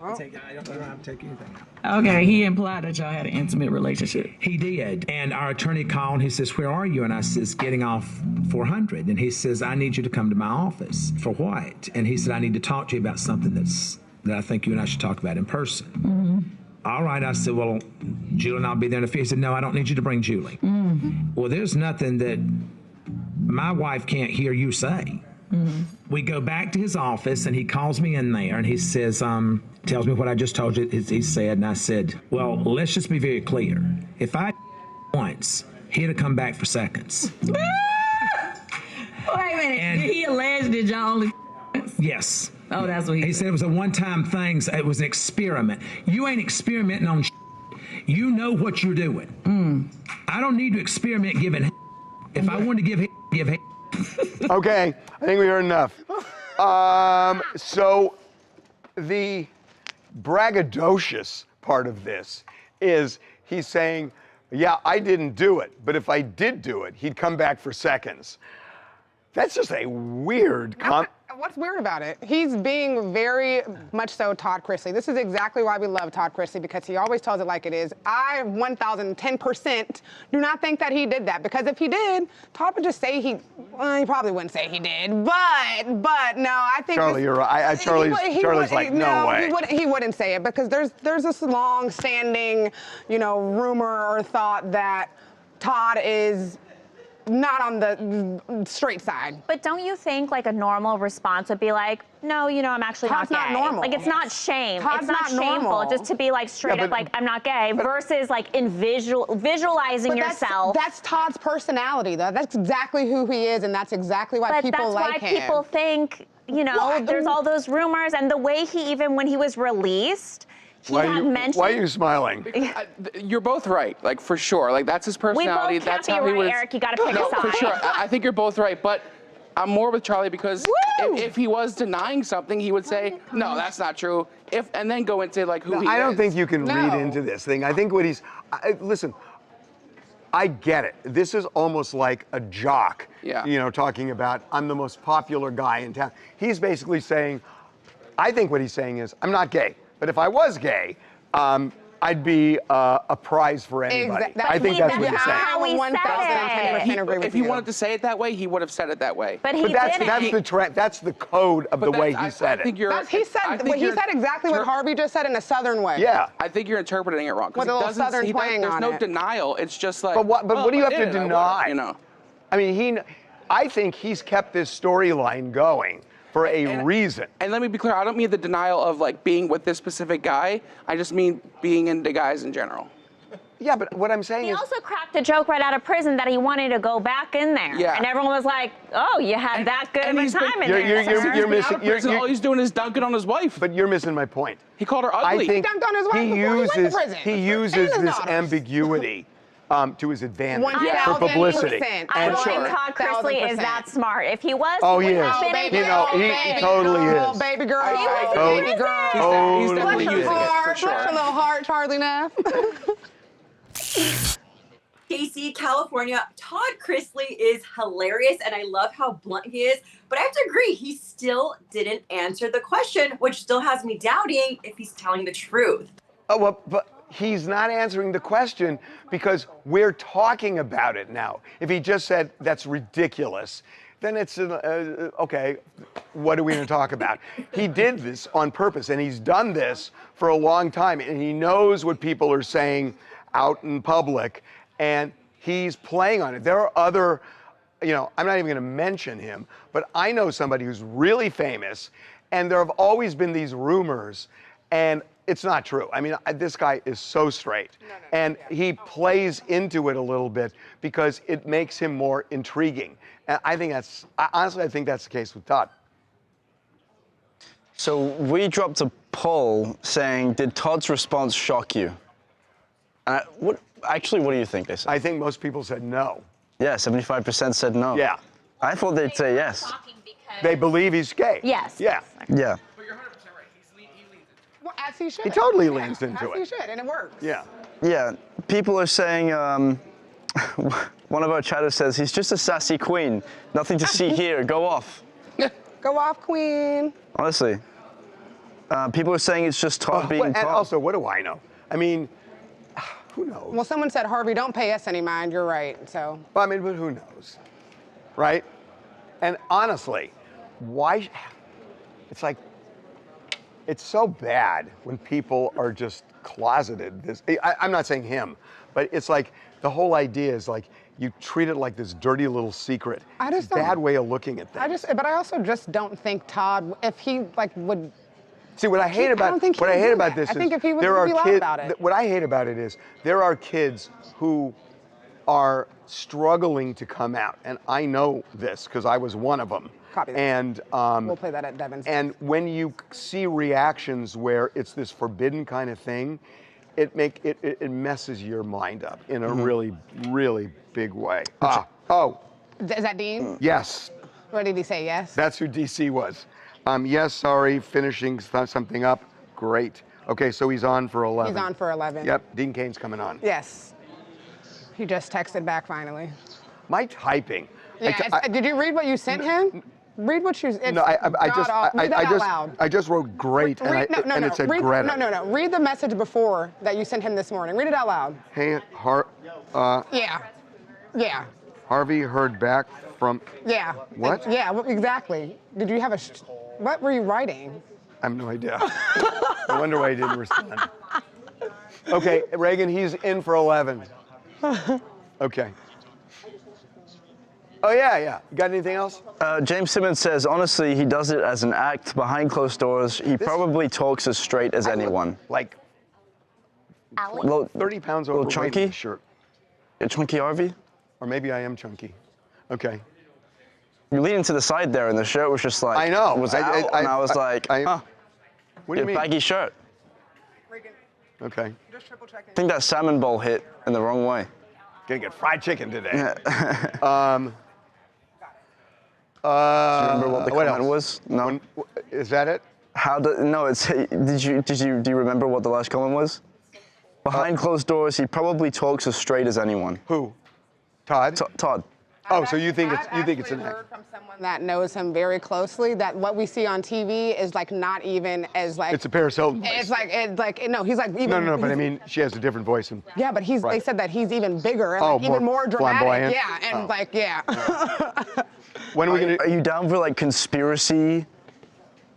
I'm taking anything. Okay, he implied that y'all had an intimate relationship. He did. And our attorney called and he says, where are you? And I says, getting off 400. And he says, I need you to come to my office. For what? And he said, I need to talk to you about something that I think you and I should talk about in person. Mm-hmm. All right. I said, well, Julie and I'll be there in a few. He said, no, I don't need you to bring Julie. Mm-hmm. Well, there's nothing that my wife can't hear you say. Mm-hmm. We go back to his office and he calls me in there and he says, tells me what I just told you he said. And I said, well, let's just be very clear. If I once, he'd have come back for seconds. Wait a minute. And did he allege that y'all only Yes. Oh, that's what he said. It was a one-time thing. It was an experiment. You ain't experimenting on You know what you're doing. I don't need to experiment giving If I want to give Okay, I think we heard enough. So the braggadocious part of this is he's saying, yeah, I didn't do it, but if I did do it, he'd come back for seconds. That's just a weird What's weird about it? He's being very much so Todd Chrisley. This is exactly why we love Todd Chrisley, because he always tells it like it is. I 1,010% do not think that he did that, because if he did, Todd would just say he probably wouldn't say he did, but no, I think Charlie, you're right. Charlie's like, no way. He wouldn't say it, because there's this long-standing, rumor or thought that Todd is not on the straight side. But don't you think like a normal response would be like, no, I'm actually Todd's not gay. not normal. Like it's not shame. Todd's it's not not shameful normal. just to be like straight up like I'm not gay versus like visualizing yourself. That's Todd's personality though. That's exactly who he is, and that's exactly why people like him. But that's why people think, there's all those rumors, and the way he even when he was released, Why are you smiling? You're both right, like for sure. Like that's his personality. We both That's can't how be he right, was. Eric. You gotta pick a side. For sure. I think you're both right, but I'm more with Charlie because if he was denying something, he would say, no, that's not true. And then go into like who he is. I don't think you can read into this thing. I think what listen, I get it. This is almost like a jock, talking about, I'm the most popular guy in town. He's basically saying, I think what he's saying is, I'm not gay. But if I was gay, I'd be a prize for anybody. I think that's what he's saying. If he wanted to say it that way, he would have said it that way. But that's the code of the way he said it. He said exactly what Harvey just said in a Southern way. Yeah. I think you're interpreting it wrong. With a little Southern twang on it. There's no denial. It's just like. But what do you have to deny? I mean, I think he's kept this storyline going for a reason. And let me be clear, I don't mean the denial of like being with this specific guy. I just mean being into guys in general. Yeah, but what I'm saying He is... also cracked a joke right out of prison that he wanted to go back in there. Yeah. And everyone was like, oh, you had that good of a time in there. You're missing... all he's doing is dunking on his wife. But you're missing my point. He called her ugly. I think he dunked on his wife before he went to prison. He uses this ambiguity to his advantage for 1000%. publicity. I don't think Todd Chrisley is that smart. If he was, oh, he he would is. have been He totally is. Baby girl. Baby girl. He's definitely using it for sure. Bless your little heart, Charlie Neff. KC, California. Todd Chrisley is hilarious, and I love how blunt he is. But I have to agree, he still didn't answer the question, which still has me doubting if he's telling the truth. Oh, well, but he's not answering the question because we're talking about it now. If he just said, that's ridiculous, then it's, okay, what are we going to talk about? He did this on purpose, and he's done this for a long time, and he knows what people are saying out in public, and he's playing on it. There are other, I'm not even going to mention him, but I know somebody who's really famous, and there have always been these rumors, and it's not true. I mean, this guy is so straight. And he plays into it a little bit because it makes him more intriguing. And honestly, I think that's the case with Todd. So we dropped a poll saying, did Todd's response shock you? What do you think they said? I think most people said no. Yeah, 75% said no. Yeah. I thought they'd say yes. They believe he's gay. Yes. Yeah. Yeah. Well, as he should. He totally leans into As he should, and it works. Yeah. Yeah. People are saying, one of our chatters says, he's just a sassy queen. Nothing to see here. Go off. Go off, queen. Honestly. People are saying it's just Todd being Todd. And also, what do I know? I mean, who knows? Well, someone said, Harvey, don't pay us any mind. You're right, so. Well, I mean, but who knows, right? And honestly, why? It's like, it's so bad when people are just closeted. I'm not saying him, but it's like the whole idea is like you treat it like this dirty little secret. It's a bad way of looking at things. But I also just don't think Todd, if he would. See, what I hate about this is I think if he would there are be loud kids. about it. What I hate about it is there are kids who are struggling to come out, and I know this because I was one of them. Copy that. And we'll play that at Devin's. And when you see reactions where it's this forbidden kind of thing, it messes your mind up in a really, really big way. Is that Dean? Yes. What did he say? Yes. That's who DC was. Yes, sorry, finishing something up. Great. Okay, so he's on for 11. He's on for 11. Yep, Dean Cain's coming on. Yes. He just texted back finally. My typing. Yeah, did you read what you sent him? Read what you. No, I just wrote great, and it said Greta. No. Read the message before that you sent him this morning. Read it out loud. Hey, Yeah. Harvey heard back from. Yeah. What? Yeah, exactly. Did you have a? What were you writing? I have no idea. I wonder why he didn't respond. Okay, Reagan, he's in for 11. Okay. Oh, yeah. You got anything else? James Simmons says, honestly, he does it as an act behind closed doors. He probably talks as straight as anyone. Like, 30 pounds little overweight chunky? in the shirt. You're chunky, Harvey? Or maybe I am chunky. Okay. You're leaning to the side there, and the shirt was just like, I know. was out, and I was like, huh. What do you mean? Baggy shirt. Okay. Just triple checking. I think that salmon bowl hit in the wrong way. Gonna get fried chicken today. Yeah. Do you remember what the comment was? No. Is that it? No, it's. Do you remember what the last comment was? Behind closed doors, he probably talks as straight as anyone. Who? Todd? Todd. Oh, so you think it's an heard act? from someone that knows him very closely that what we see on TV is like not even as like. It's a Paris Hilton voice. He's like even. No, but I mean, she has a different voice. Yeah, but they said that he's even bigger and like even more dramatic. Flamboyant? Yeah, and When are we gonna? Are you down for like conspiracy?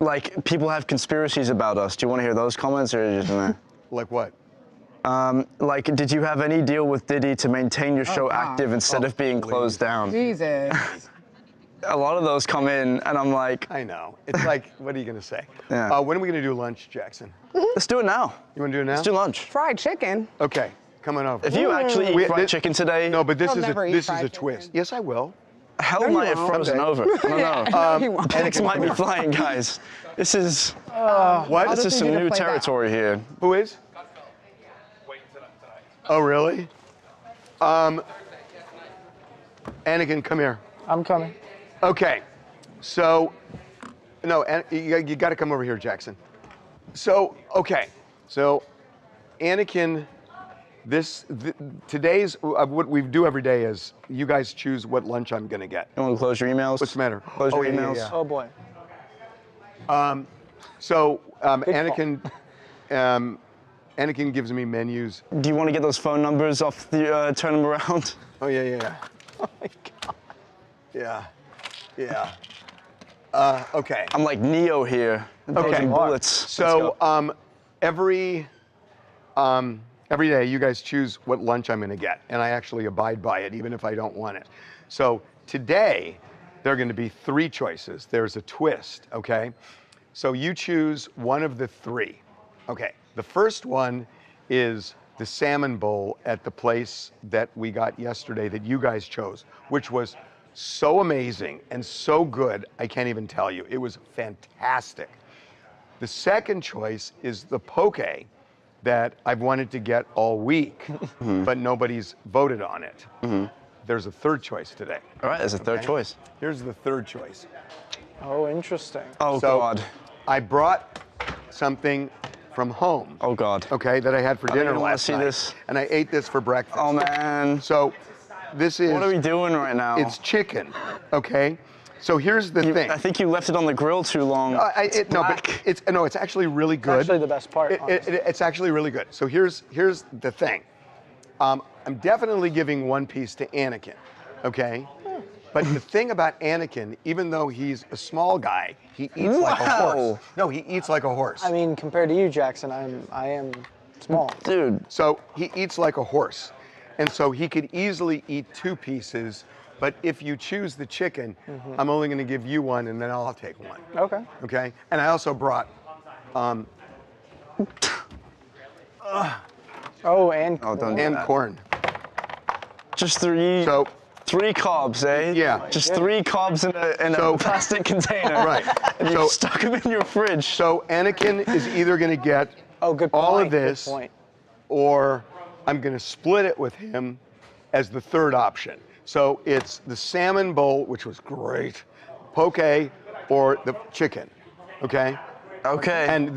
Like people have conspiracies about us. Do you want to hear those comments or just? Like what? Like, did you have any deal with Diddy to maintain your show active instead of being closed down? Jesus. A lot of those come in, and I'm like, I know. It's like, what are you gonna say? Yeah. When are we gonna do lunch, Jackson? Let's do it now. You wanna do it now? Let's do lunch. Fried chicken. Okay, coming over. If you actually eat fried chicken today, no, but this He'll is never eat a fried twist. Yes, I will. Hell No, you might have won't. frozen over. I don't know. No, he won't. Bullets might be flying, guys. This is What? This is some new territory here. Who is? Oh, really? Anakin, come here. I'm coming. Okay, so, no, you got to come over here, Jackson. So, okay, so, Anakin, today's, what we do every day is you guys choose what lunch I'm gonna get. You want to close your emails? What's the matter? Close your emails. Yeah. Oh boy. Anakin gives me menus. Do you want to get those phone numbers off the, turn them around? Oh, yeah. Oh my God. Yeah. Okay. I'm like Neo here. Okay. Bullets. So, every day you guys choose what lunch I'm gonna get, and I actually abide by it, even if I don't want it. So today, there are gonna be 3 choices. There's a twist, okay? So you choose one of the 3. Okay, the first one is the salmon bowl at the place that we got yesterday that you guys chose, which was so amazing and so good, I can't even tell you. It was fantastic. The second choice is the poke that I've wanted to get all week, but nobody's voted on it. There's a third choice today. All right, there's a third choice. Here's the third choice. Oh, interesting. Oh, So, God. I brought something from home. Oh, God. Okay, that I had for dinner last see night. this. And I ate this for breakfast. Oh, man. So this is. What are we doing right now? It's chicken. Okay. So here's the thing. I think you left it on the grill too long. It's actually really good. It's actually the best part. It's actually really good. So here's the thing. I'm definitely giving one piece to Anakin. Okay. But the thing about Anakin, even though he's a small guy, he eats like a horse. No, he eats like a horse. I mean, compared to you, Jackson, I am small. Dude. So he eats like a horse. And so he could easily eat 2 pieces, but if you choose the chicken, I'm only gonna give you one and then I'll take one. Okay. Okay? And I also brought, and corn. Just 3. So 3 carbs, eh? Yeah. Just 3 carbs in a plastic container. Right. And you stuck them in your fridge. So Anakin is either gonna get all of this, or I'm gonna split it with him as the third option. So it's the salmon bowl, which was great, poke, or the chicken. Okay? Okay. And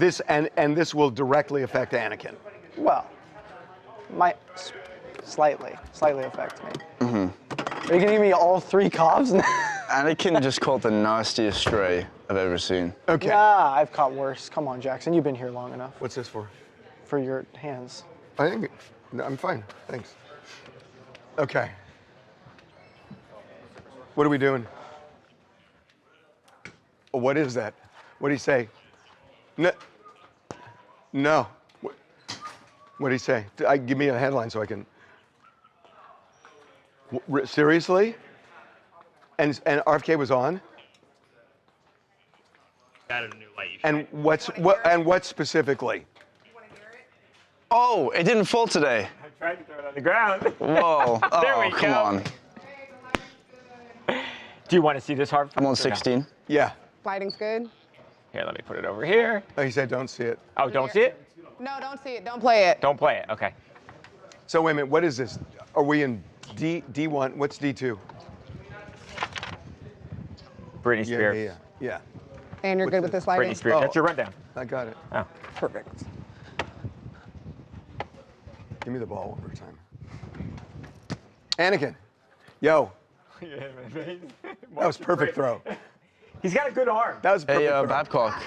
this will directly affect Anakin. Well, might slightly affect me. Are you gonna give me all 3 Cobbs? Anakin just caught the nastiest stray I've ever seen. Okay. Nah, I've caught worse. Come on, Jackson. You've been here long enough. What's this for? For your hands. I think no, I'm fine. Thanks. Okay. What are we doing? What is that? What did he say? No. No. What did he say? Give me a headline so I can. Seriously? And RFK was on? Got a new light. And what specifically? Oh, it didn't fall today. I tried to throw it on the ground. Whoa. There Oh, we come go. on. Do you want to see this, Harv? I'm on 16. Yeah. Lighting's good. Here, let me put it over here. Oh, he said don't see it. Oh, don't see it? No, don't see it. Don't play it. Don't play it. Okay. So wait a minute, what is this? Are we in D1? What's D2? Britney Spears. Yeah. And you're good with this lighting? Britney Spears. That's your rundown. I got it. Oh. Perfect. Give me the ball one more time. Anakin, yo. That was perfect throw. He's got a good arm. That was a perfect Hey, throw. Babcock.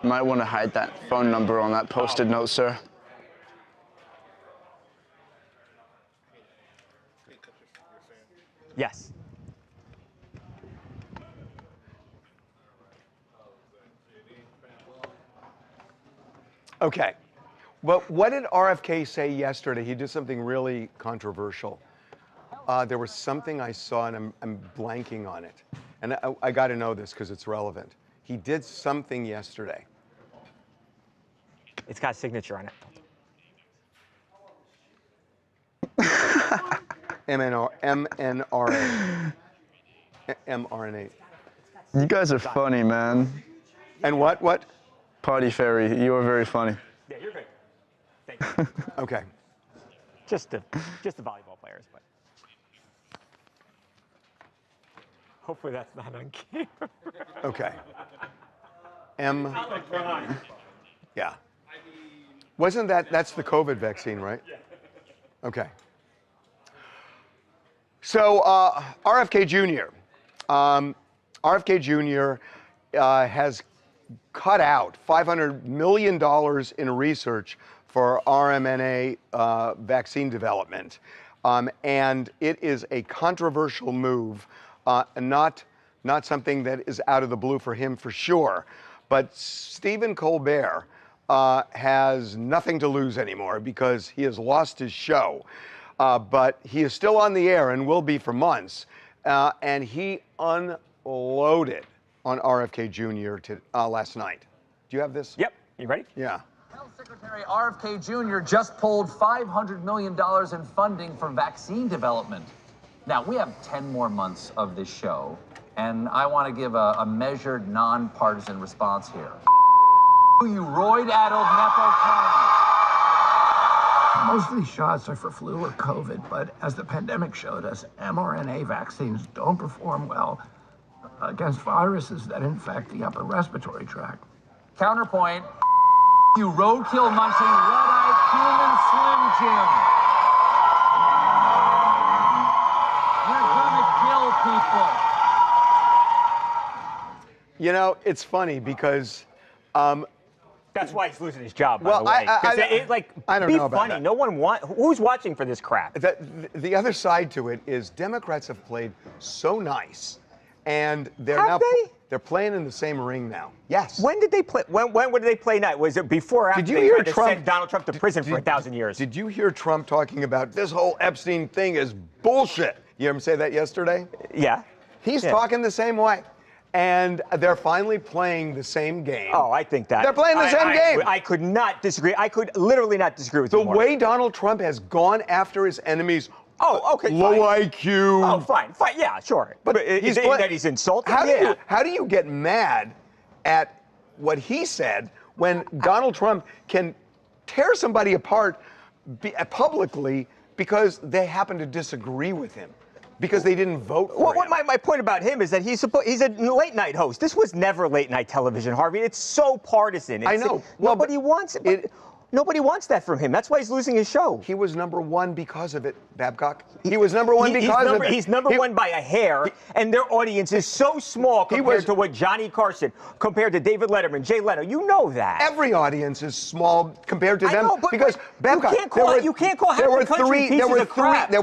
You might want to hide that phone number on that post-it note, sir. Yes. Okay. Well, what did RFK say yesterday? He did something really controversial. There was something I saw, and I'm blanking on it. And I got to know this because it's relevant. He did something yesterday. It's got a signature on it. mRNA. mRNA. You guys are funny, man. And what? Party Fairy, you are very funny. Yeah, you're good. Thank you. Okay. Just the volleyball players, but hopefully that's not on camera. Okay. Yeah. Wasn't that's the COVID vaccine, right? Yeah. Okay. So RFK Jr. RFK Jr. Has cut out $500 million in research for RMNA vaccine development. And it is a controversial move, not something that is out of the blue for him for sure. But Stephen Colbert has nothing to lose anymore because he has lost his show. But he is still on the air and will be for months. And he unloaded on RFK Jr. Last night. Do you have this? Yep. You ready? Yeah. Health Secretary RFK Jr. just pulled $500 million in funding for vaccine development. Now, we have 10 more months of this show, and I want to give a measured, nonpartisan response here. You roid-addled Nepo Most of these shots are for flu or COVID, but as the pandemic showed us, mRNA vaccines don't perform well against viruses that infect the upper respiratory tract. Counterpoint, you roadkill munching, red-eyed human Slim Jim. You're gonna kill people. You know, it's funny because that's why he's losing his job, by well, the way. I don't be know about funny. that. No one who's watching for this crap? The other side to it is Democrats have played so nice, and they're playing in the same ring now. Yes. When did they play? When did they play night? Was it before or after Did you they hear tried to Trump send Donald Trump to prison for 1,000 years? Did you hear Trump talking about this whole Epstein thing is bullshit? You hear him say that yesterday? Yeah. He's talking the same way. And they're finally playing the same game. Oh, I think that. They're playing the same game. I could not disagree. I could literally not disagree with you The more. way Donald Trump has gone after his enemies. Oh, okay. Low fine. IQ. Oh, fine. Yeah, sure. But he's that he's insulting. How do you get mad at what he said when Donald Trump can tear somebody apart publicly because they happen to disagree with him? Because they didn't vote for him. My point about him is that he's a late night host. This was never late night television, Harvey. It's so partisan. I know. Nobody wants it. Nobody wants that from him. That's why he's losing his show. He was number one because of it, Babcock. He was number one because of it. He's number one by a hair, and their audience is so small compared to what Johnny Carson, compared to David Letterman, Jay Leno. You know that. Every audience is small compared to them. I know, but because Babcock, you can't call half the country pieces of crap. There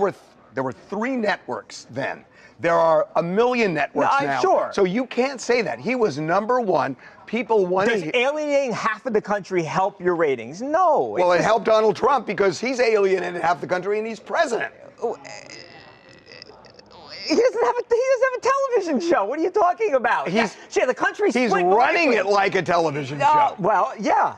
were three networks then. There are a million networks now. Sure. So you can't say that. He was number one. People wanted. Does alienating half of the country help your ratings? No. Well, it helped Donald Trump because he's alienated half the country and he's president. He doesn't have a television show. What are you talking about? The country's He's running it like a television show. Well, yeah.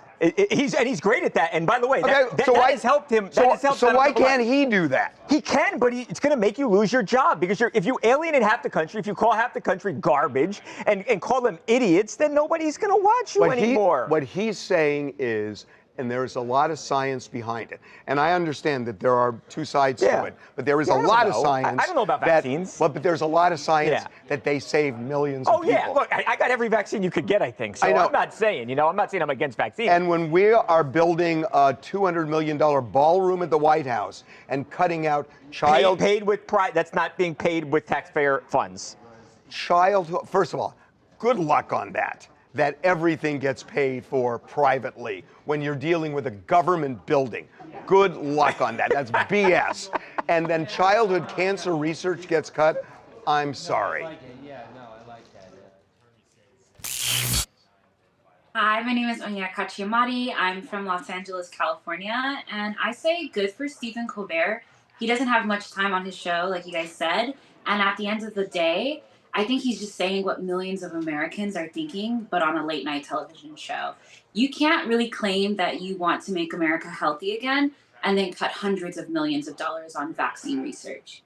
He's great at that. And by the way, that has helped him. So why can't he do that? He can, but it's going to make you lose your job because if you alienate half the country, if you call half the country garbage and call them idiots, then nobody's going to watch you anymore. What he's saying is, and there's a lot of science behind it. And I understand that there are two sides to it, but there is a lot of science. I don't know about vaccines. But there's a lot of science that they save millions of people. Oh, yeah. Look, I got every vaccine you could get, I think. So I'm not saying, I'm against vaccines. And when we are building a $200 million ballroom at the White House and cutting out paid with pride, that's not being paid with taxpayer funds. First of all, good luck on that everything gets paid for privately when you're dealing with a government building. Good luck on that. That's BS. And then childhood cancer research gets cut. I'm sorry. Hi, my name is Onya Kachiyamari. I'm from Los Angeles, California, and I say good for Stephen Colbert. He doesn't have much time on his show, like you guys said, and at the end of the day, I think he's just saying what millions of Americans are thinking, but on a late night television show. You can't really claim that you want to make America healthy again and then cut hundreds of millions of dollars on vaccine research.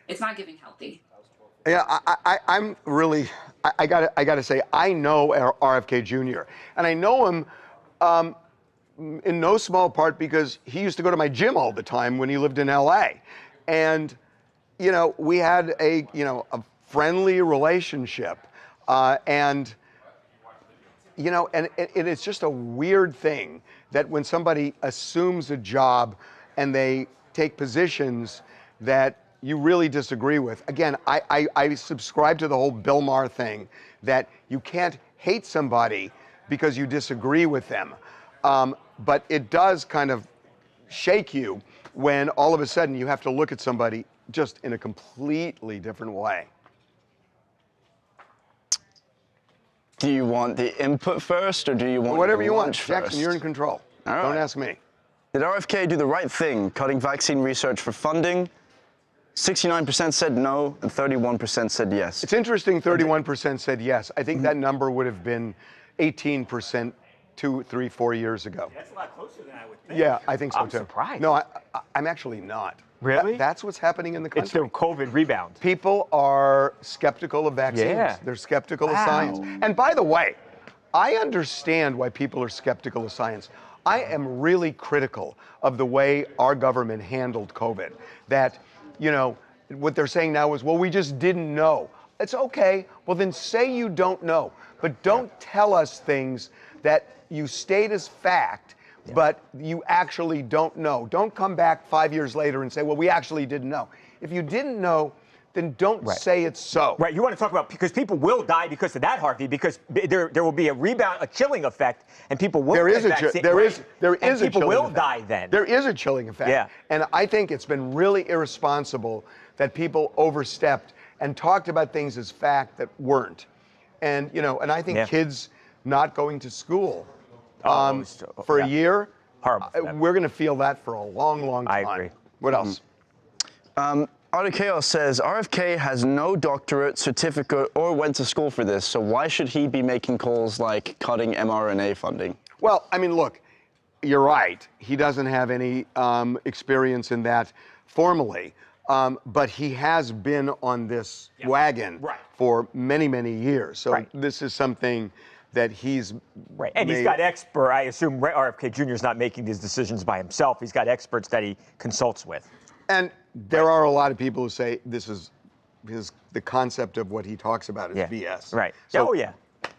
It's not giving healthy. Yeah, I'm really, I gotta say, I know RFK Jr. And I know him in no small part because he used to go to my gym all the time when he lived in LA. And, we had a friendly relationship. And it's just a weird thing that when somebody assumes a job and they take positions that you really disagree with. Again, I subscribe to the whole Bill Maher thing that you can't hate somebody because you disagree with them. But it does kind of shake you when all of a sudden you have to look at somebody just in a completely different way. Do you want the input first, or do you want whatever you want? First? Jackson, you're in control. All right. Don't ask me. Did RFK do the right thing, cutting vaccine research for funding? 69% said no, and 31% said yes. It's interesting, 31% said yes. I think that number would have been 18% 2, 3, 4 years ago. That's a lot closer than I would think. Yeah, I think so I'm too. surprised. No, I'm actually not. Really? That's what's happening in the country. It's the COVID rebound. People are skeptical of vaccines. Yeah. They're skeptical of science. And by the way, I understand why people are skeptical of science. I am really critical of the way our government handled COVID. That, what they're saying now is, well, we just didn't know. It's okay. Well, then say you don't know. But don't tell us things that you state as fact, but you actually don't know. Don't come back 5 years later and say, well, we actually didn't know. If you didn't know, then don't say it's so. Right, you want to talk about, because people will die because of that, Harvey, because there will be a rebound, a chilling effect, and people will There is a people chilling will effect. Die then. There is a chilling effect. Yeah. And I think it's been really irresponsible that people overstepped and talked about things as fact that weren't. And, and I think kids not going to school for a year, we're going to feel that for a long, long time. I agree. What else? Art of Chaos says, RFK has no doctorate, certificate, or went to school for this, so why should he be making calls like cutting mRNA funding? Well, I mean, look, you're right. He doesn't have any experience in that formally, but he has been on this wagon for many, many years. So this is something that he's and he's got expert. I assume RFK Jr. is not making these decisions by himself. He's got experts that he consults with. And there are a lot of people who say this is the concept of what he talks about is BS. Right. So, Oh yeah.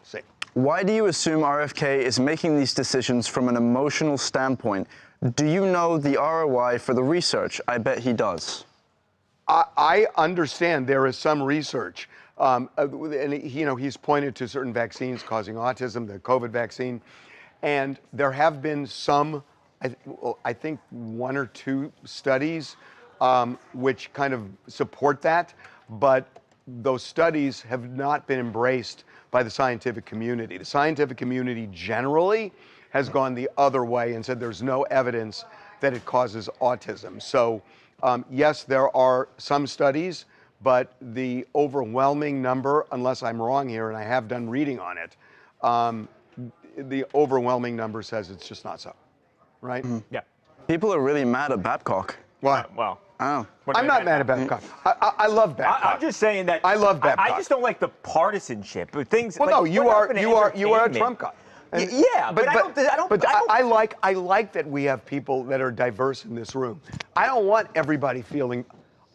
See. Why do you assume RFK is making these decisions from an emotional standpoint? Do you know the ROI for the research? I bet he does. I understand there is some research, and he's pointed to certain vaccines causing autism, the COVID vaccine, and there have been some, I think 1 or 2 studies which kind of support that, but those studies have not been embraced by the scientific community. The scientific community generally has gone the other way and said there's no evidence that it causes autism. So yes, there are some studies, but the overwhelming number, unless I'm wrong here, and I have done reading on it, the overwhelming number says it's just not so, right? Mm-hmm. Yeah. People are really mad at Babcock. Why? Well, Oh. I'm not mad at Babcock. I love Babcock. I'm just saying that I love Babcock. I just don't like the partisanship. Things. Well, like, no, you are a Trump guy. And- Yeah, but I don't. But I like that we have people that are diverse in this room. I don't want everybody feeling.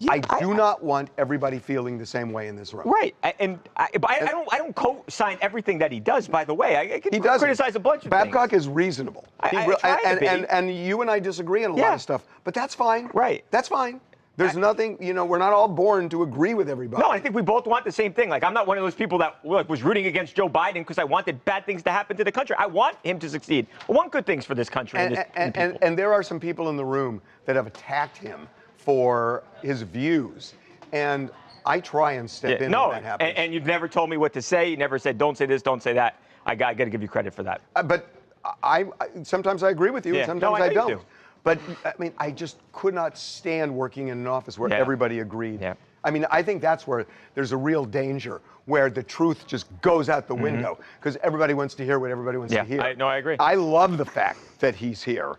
I do not want everybody feeling the same way in this room. Right, but I don't co-sign everything that he does. By the way, I can He doesn't. criticize a bunch of Babcock things. is reasonable. I try to be. And you and I disagree on a lot of stuff, but that's fine. Right. That's fine. There's nothing, we're not all born to agree with everybody. No, I think we both want the same thing. Like, I'm not one of those people that was rooting against Joe Biden because I wanted bad things to happen to the country. I want him to succeed. I want good things for this country. And there are some people in the room that have attacked him for his views. And I try and step in when that happens. And you've never told me what to say. You never said, don't say this, don't say that. I got to give you credit for that. But I sometimes I agree with you, and sometimes I don't. But I mean, I just could not stand working in an office where everybody agreed. Yeah. I mean, I think that's where there's a real danger, where the truth just goes out the window because everybody wants to hear what everybody wants to hear. I agree. I love the fact that he's here.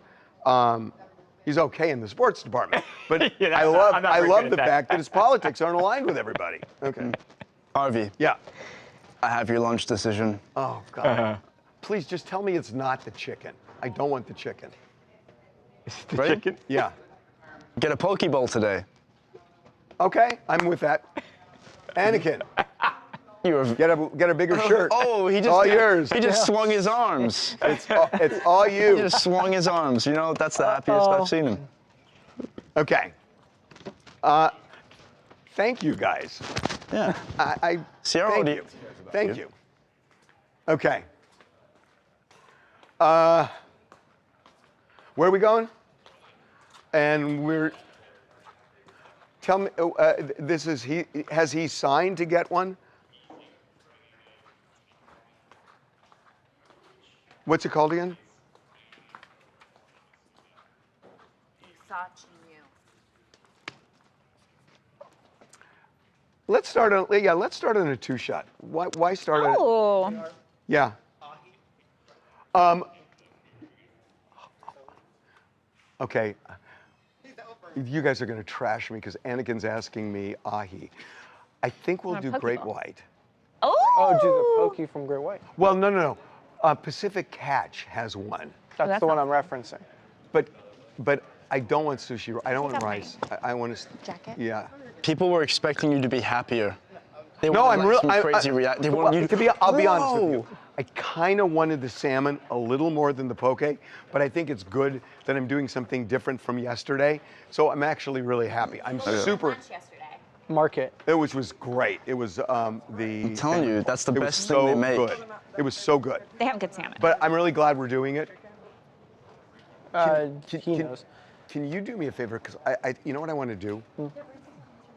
He's okay in the sports department, but I love the fact that his politics aren't aligned with everybody. Okay. Harvey. Yeah. I have your lunch decision. Oh, God. Please just tell me it's not the chicken. I don't want the chicken. The chicken? Yeah. Get a poke bowl today. Okay, I'm with that. Anakin. Get a bigger shirt. Oh, it's all yours. He just swung his arms. It's all you. He just swung his arms. You know, that's the happiest I've seen him. Okay. Thank you, guys. Yeah. Thank you. Thank you. Okay. Where are we going? And tell me, has he signed to get one? What's it called again? Let's start on a 2-shot. Why start on? Oh. Yeah. Okay. You guys are going to trash me because Anakin's asking me ahi. I think we'll do Great White. Oh, do the pokey from Great White. Well, no. Pacific Catch has one. That's the one I'm referencing. But I don't want sushi. I don't want rice. I want to. Jacket? Yeah. People were expecting you to be happier. They No, I'm real. Crazy reaction. They want you I'll be honest with you. I kind of wanted the salmon a little more than the poke, but I think it's good that I'm doing something different from yesterday. So I'm actually really happy. I'm super. Market. It was great. It was I'm telling you, that's the best thing so they make. Good. It was so good. They have good salmon. But I'm really glad we're doing it. He knows. Can you do me a favor? Because you know what I want to do?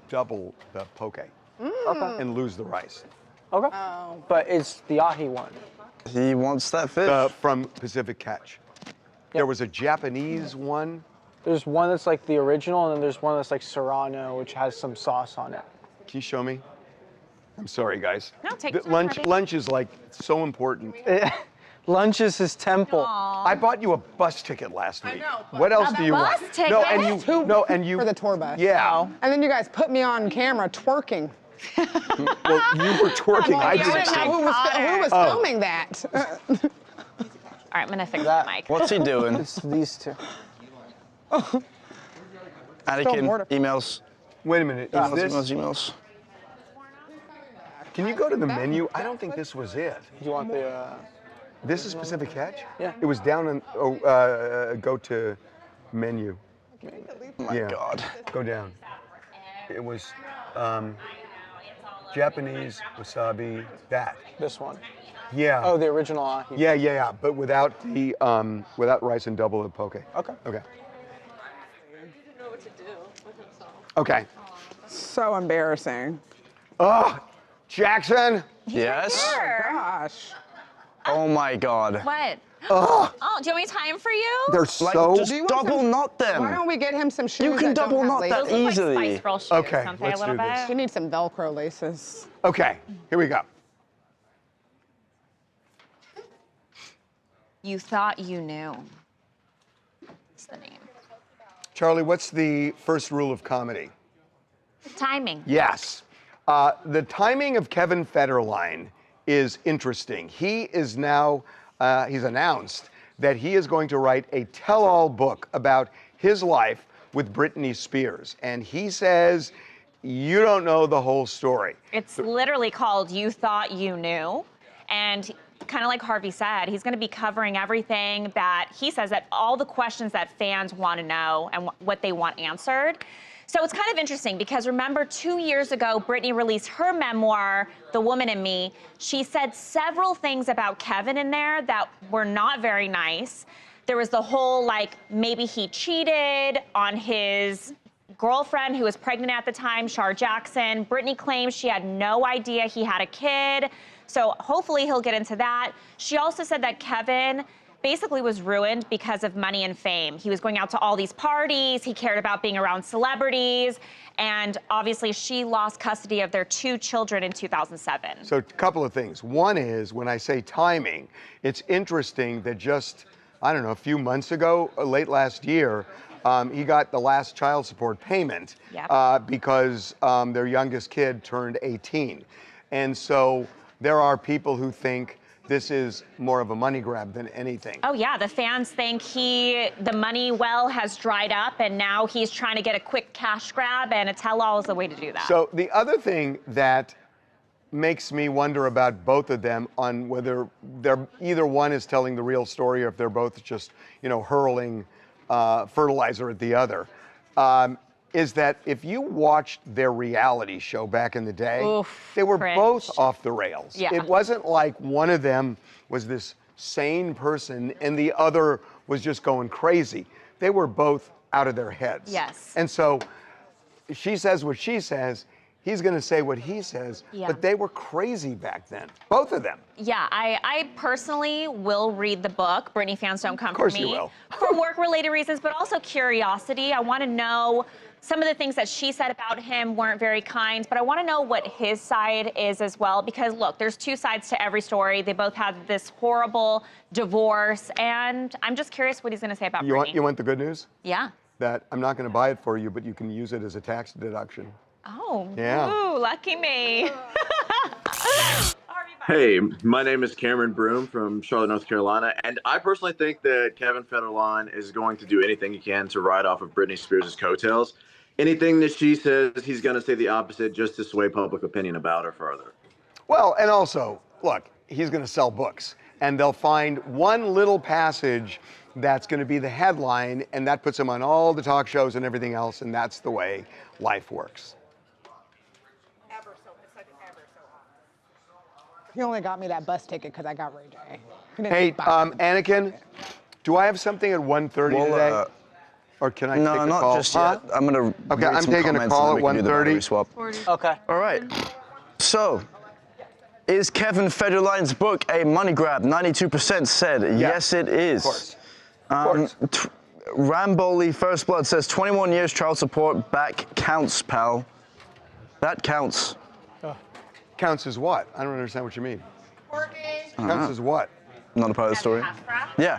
Double the poke and lose the rice. Okay. But it's the ahi one. He wants that fish. From Pacific Catch. There was a Japanese one. There's one that's like the original, and then there's one that's like Serrano, which has some sauce on it. Can you show me? I'm sorry, guys. No, take your time, Harvey. Lunch is like so important. Lunch is his temple. Aww. I bought you a bus ticket last week. What else do you bus want? ticket? No, and you For the tour bus. Yeah. And then you guys put me on camera twerking. Well, you were twerking. I didn't know who was filming that. All right, I'm gonna fix the mic. What's he doing? It's these two. Anakin, emails. Wait a minute. Is this? Emails. Can you go to the menu? I don't think this was it. Do you want the? This is Pacific Catch? Yeah. It was down in, go to menu. Oh my God. Go down. It was Japanese, wasabi, that. This one. Yeah. Oh, the original ahi. Yeah, but without the, without rice and double the poke. Okay. Okay. Okay. So embarrassing. Oh, Jackson. Yes? Sure. Gosh. Oh my God. What? Oh, Oh, do you want me to tie him for you? they're Like, so. just double knot them. Why don't we get him some shoes? You can that don't double have knot that laces? Those look easily. like Spice Girl shoes, Okay, don't they, let's a little do this. bit? We need some Velcro laces. Okay, here we go. You thought you knew. That's the name. Charlie, what's the first rule of comedy? Timing. Yes. The timing of Kevin Federline is interesting. He is now, he's announced that he is going to write a tell-all book about his life with Britney Spears. And he says, you don't know the whole story. It's literally called You Thought You Knew. And kind of like Harvey said, he's going to be covering everything that he says, that all the questions that fans want to know and what they want answered. So it's kind of interesting because remember 2 years ago, Britney released her memoir, The Woman in Me. She said several things about Kevin in there that were not very nice. There was the whole, like, maybe he cheated on his girlfriend who was pregnant at the time, Shar Jackson. Britney claims she had no idea he had a kid. So hopefully he'll get into that. She also said that Kevin basically was ruined because of money and fame. He was going out to all these parties. He cared about being around celebrities. And obviously she lost custody of their 2 children in 2007. So a couple of things. One is, when I say timing, it's interesting that just, I don't know, a few months ago, late last year, he got the last child support payment because their youngest kid turned 18. And so there are people who think this is more of a money grab than anything. Oh yeah, the fans think the money well has dried up and now he's trying to get a quick cash grab, and a tell-all is the way to do that. So the other thing that makes me wonder about both of them, on whether either one is telling the real story or if they're both just, hurling fertilizer at the other, is that if you watched their reality show back in the day, they were both off the rails. Yeah. It wasn't like one of them was this sane person and the other was just going crazy. They were both out of their heads. Yes. And so she says what she says, he's going to say what he says, but they were crazy back then, both of them. Yeah, I personally will read the book. Britney fans don't come Of course for me. you will. For work-related reasons, but also curiosity. I want to know some of the things that she said about him weren't very kind, but I want to know what his side is as well, because look, there's 2 sides to every story. They both had this horrible divorce, and I'm just curious what he's going to say about Britney. You want the good news? Yeah. That I'm not going to buy it for you, but you can use it as a tax deduction. Oh, Yeah. ooh, lucky me. Hey, my name is Cameron Broom from Charlotte, North Carolina, and I personally think that Kevin Federline is going to do anything he can to ride off of Britney Spears' coattails. Anything that she says, he's going to say the opposite just to sway public opinion about her further. Well, and also, look, he's going to sell books, and they'll find one little passage that's going to be the headline, and that puts him on all the talk shows and everything else, and that's the way life works. He only got me that bus ticket because I got Ray J. He didn't Hey, buy me. Anakin, do I have something at 1:30 today? Or can I take a call? No, not just yet. I'm going to Okay, I'm taking a call at 1:30. Okay. All right. So, is Kevin Federline's book a money grab? 92% said yes, it is. Of course. Ramboli First Blood says 21 years child support back counts, pal. That counts. Counts as what? I don't understand what you mean. Counts as what? Not a part of the story. Yeah.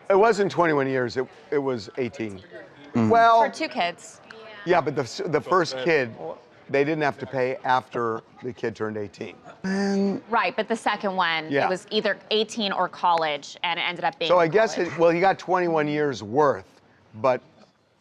It wasn't 21 years. It was 18. Mm. Well, For 2 kids. yeah, but the first kid, they didn't have to pay after the kid turned 18. Right, but the second one, Yeah. it was either 18 or college, and it ended up being So I guess, college. he got 21 years worth, but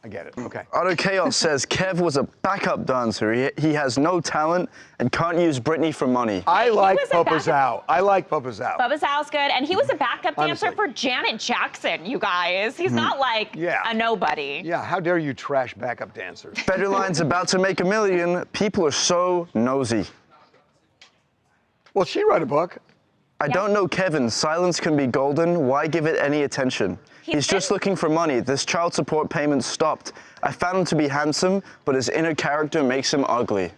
I get it. Okay. Auto Chaos says Kev was a backup dancer. He has no talent and can't use Britney for money. I like was a Papa backup- Zao. I like Papa Zao. Bubba Zhao's good, and he was a backup dancer Honestly. for Janet Jackson, you guys. He's not like a nobody. Yeah, how dare you trash backup dancers? Federline's about to make $1 million. People are so nosy. Well, she wrote a book. I don't know Kevin. Silence can be golden. Why give it any attention? He's just looking for money. This child support payment stopped. I found him to be handsome, but his inner character makes him ugly.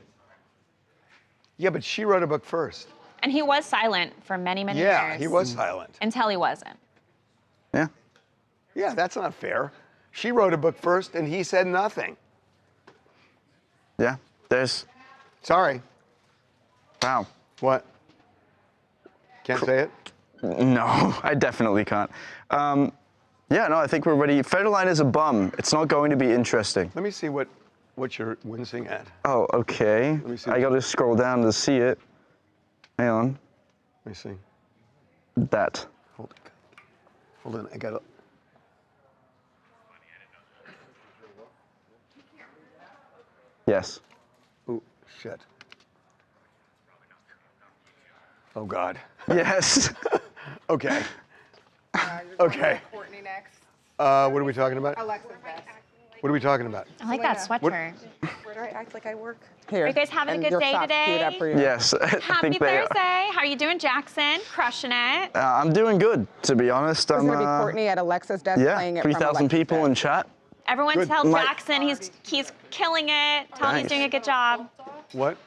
Yeah, but she wrote a book first. And he was silent for many, many years. Yeah, he was silent. Until he wasn't. Yeah. Yeah, that's not fair. She wrote a book first, and he said nothing. Yeah, there's... Sorry. Wow. What? Can't say it? No, I definitely can't. Yeah, no, I think we're ready. Federline is a bum. It's not going to be interesting. Let me see what you're wincing at. Oh, okay. Let me see. I gotta scroll down to see it. Hang on. Let me see. That. Hold on, I gotta... Yes. Oh, shit. Oh, God. Yes. Okay. Okay. Courtney next. What are we talking about? Alexa's best. What are we talking about? I like that sweatshirt. Where do I act like I work? Are you guys having a good day today? Yes. I Happy think they are. Thursday. How are you doing, Jackson? Crushing it. I'm doing good, to be honest. It's going to be Courtney at Alexa's desk playing Yeah, it from 3,000 Alexa's people desk. in chat. Everyone Good. tell Might- Jackson he's killing it. Tell him he's Thanks. doing a good job. What?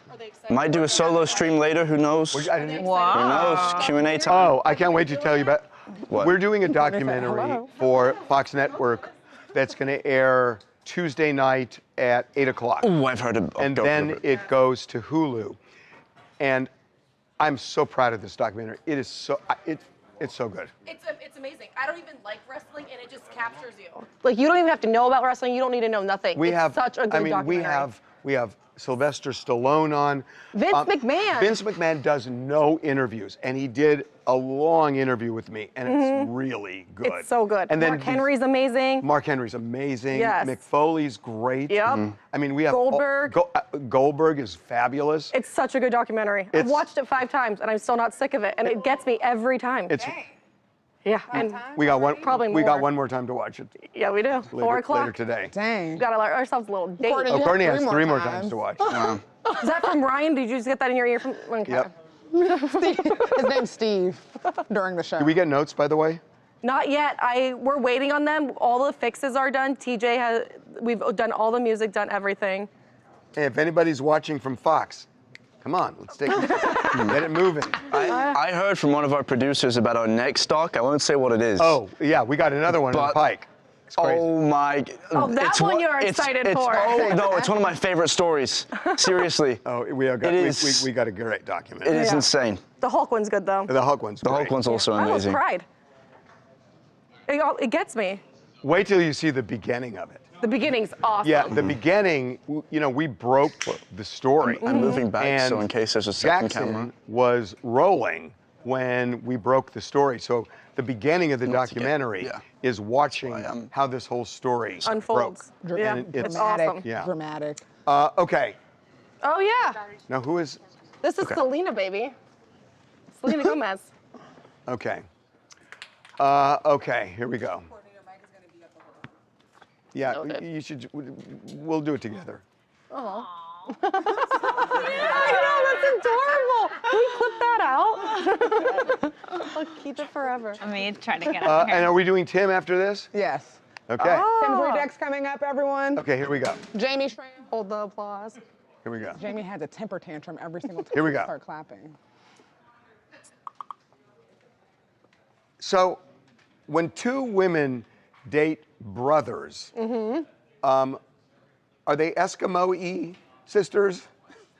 Might do a solo stream later, who knows? Who knows? Q&A time. Oh, I can't wait to tell you about... What? We're doing a Courtney said documentary hello. for Fox Network that's going to air Tuesday night at 8 o'clock. Oh, I've heard of And then it goes to Hulu. And I'm so proud of this documentary. It is so... It's so good. It's amazing. I don't even like wrestling, and it just captures you. Like, you don't even have to know about wrestling. You don't need to know nothing. We it's have such a good documentary. we have Sylvester Stallone on. Vince McMahon. Vince McMahon does no interviews, and he did a long interview with me, and it's really good. It's so good. And then Mark Henry's amazing. Mark Henry's amazing. Yes. Mick Foley's great. Yep. I mean, we have Goldberg. Goldberg is fabulous. It's such a good documentary. I've watched it 5 times, and I'm still not sick of it, and it gets me every time. Yeah, and We got one. Probably We got more. one more time to watch it. Yeah, we do. 4 o'clock. Later today. Dang. Got to let ourselves a little date. Oh, Courtney has 3 more times to watch. Is that from Ryan? Did you just get that in your ear from? Okay. Yep. His name's Steve during the show. Do we get notes, by the way? Not yet. We're waiting on them. All the fixes are done. TJ has. We've done all the music, done everything. Hey, if anybody's watching from Fox, come on, let's take it. Get it moving. I heard from one of our producers about our next doc. I won't say what it is. Oh, yeah, we got another one in the pike. It's crazy. Oh my! Oh, that one you're excited for. Oh no, it's one of my favorite stories. Seriously. Oh, we got a great documentary. It is insane. The Hulk one's good though. The Hulk one's The Hulk one's also I almost amazing. cried. It gets me. Wait till you see the beginning of it. The beginning's awesome. Yeah, the beginning, we broke the story. I'm moving back, so And in case there's a second Jackson camera. was rolling when we broke the story. So the beginning of the documentary is watching how this whole story Unfolds. broke. Yeah, And it's awesome. Yeah. Dramatic. Okay, Oh yeah. now who is, This is Okay. Selena, baby. Selena Gomez. okay. Okay, here we go. Yeah, you should, we'll do it together. Oh. I know, that's adorable. Can we clip that out? I'll keep it forever. I mean, trying to get up here. And are we doing Tim after this? Yes. Okay. Tim's Redux coming up, everyone. Okay, here we go. Jamie Schramm. Hold the applause. Here we go. Jamie has a temper tantrum every single time Here we go. start clapping. So, when 2 women date brothers, are they Eskimo-y sisters?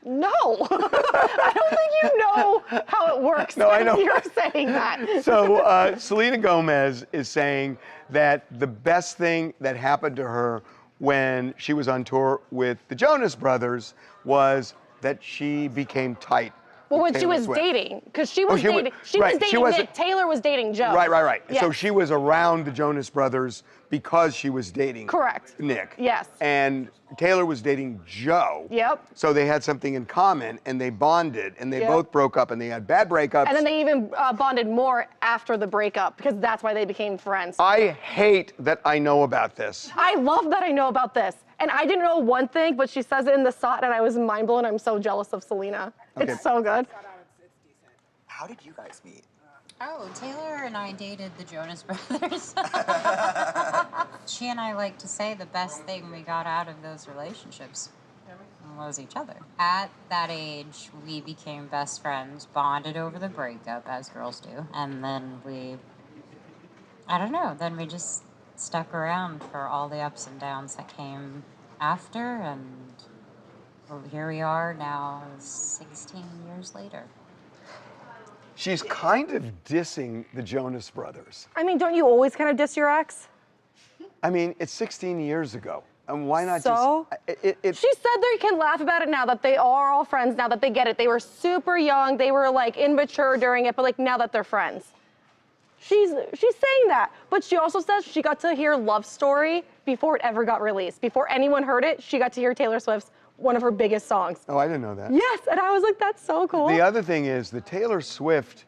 No. I don't think you know how it works No, I when know. you're saying that. So, Selena Gomez is saying that the best thing that happened to her when she was on tour with the Jonas Brothers was that she became tight Well, when she Taylor was Swift. dating, because she was she wa- dating, she right, was she dating wasn't- Nick. Taylor was dating Joe. Right. Yes. So she was around the Jonas Brothers because she was dating Correct. Nick. Yes. And Taylor was dating Joe. Yep. So they had something in common and they bonded and they Yep. both broke up and they had bad breakups. And then they even bonded more after the breakup because that's why they became friends. I hate that I know about this. I love that I know about this. And I didn't know one thing, but she says it in the SOT and I was mind blown. I'm so jealous of Selena. Okay. It's so good. How did you guys meet? Oh, Taylor and I dated the Jonas Brothers. She and I like to say the best thing we got out of those relationships was each other. At that age, we became best friends, bonded over the breakup, as girls do. And then I don't know, then we just stuck around for all the ups and downs that came after. And well, here we are now, 16 years later. She's kind of dissing the Jonas Brothers. I mean, don't you always kind of diss your ex? I mean, it's 16 years ago. And why not So? just... She said they can laugh about it now that they are all friends, now that they get it. They were super young, they were like immature during it, but like now that they're friends. She's saying that, but she also says she got to hear Love Story before it ever got released. Before anyone heard it, she got to hear Taylor Swift's one of her biggest songs. Oh, I didn't know that. Yes, and I was like, that's so cool. The other thing is the Taylor Swift,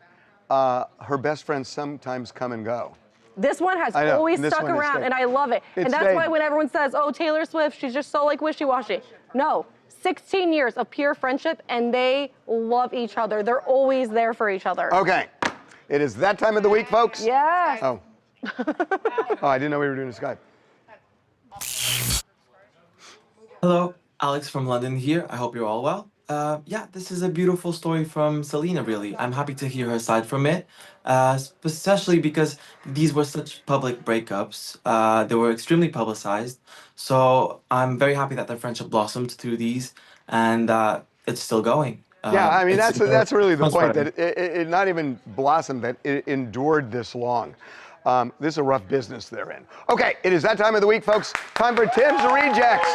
her best friends sometimes come and go. This one has I know, always and this stuck one has around, stayed. and I love it. It And that's stayed. why when everyone says, oh, Taylor Swift, she's just so like wishy-washy. No, 16 years of pure friendship, and they love each other. They're always there for each other. Okay, it is that time of the week, folks. Yes. Oh. Oh, I didn't know we were doing Skype. Hello, Alex from London here. I hope you're all well. Yeah, this is a beautiful story from Selena, really. I'm happy to hear her side from it, especially because these were such public breakups. They were extremely publicized. So I'm very happy that their friendship blossomed through these and it's still going. Yeah, I mean, that's really the point, transparent. that it not even blossomed, that it endured this long. This is a rough business they're in. Okay, it is that time of the week, folks. Time for Tim's Rejects.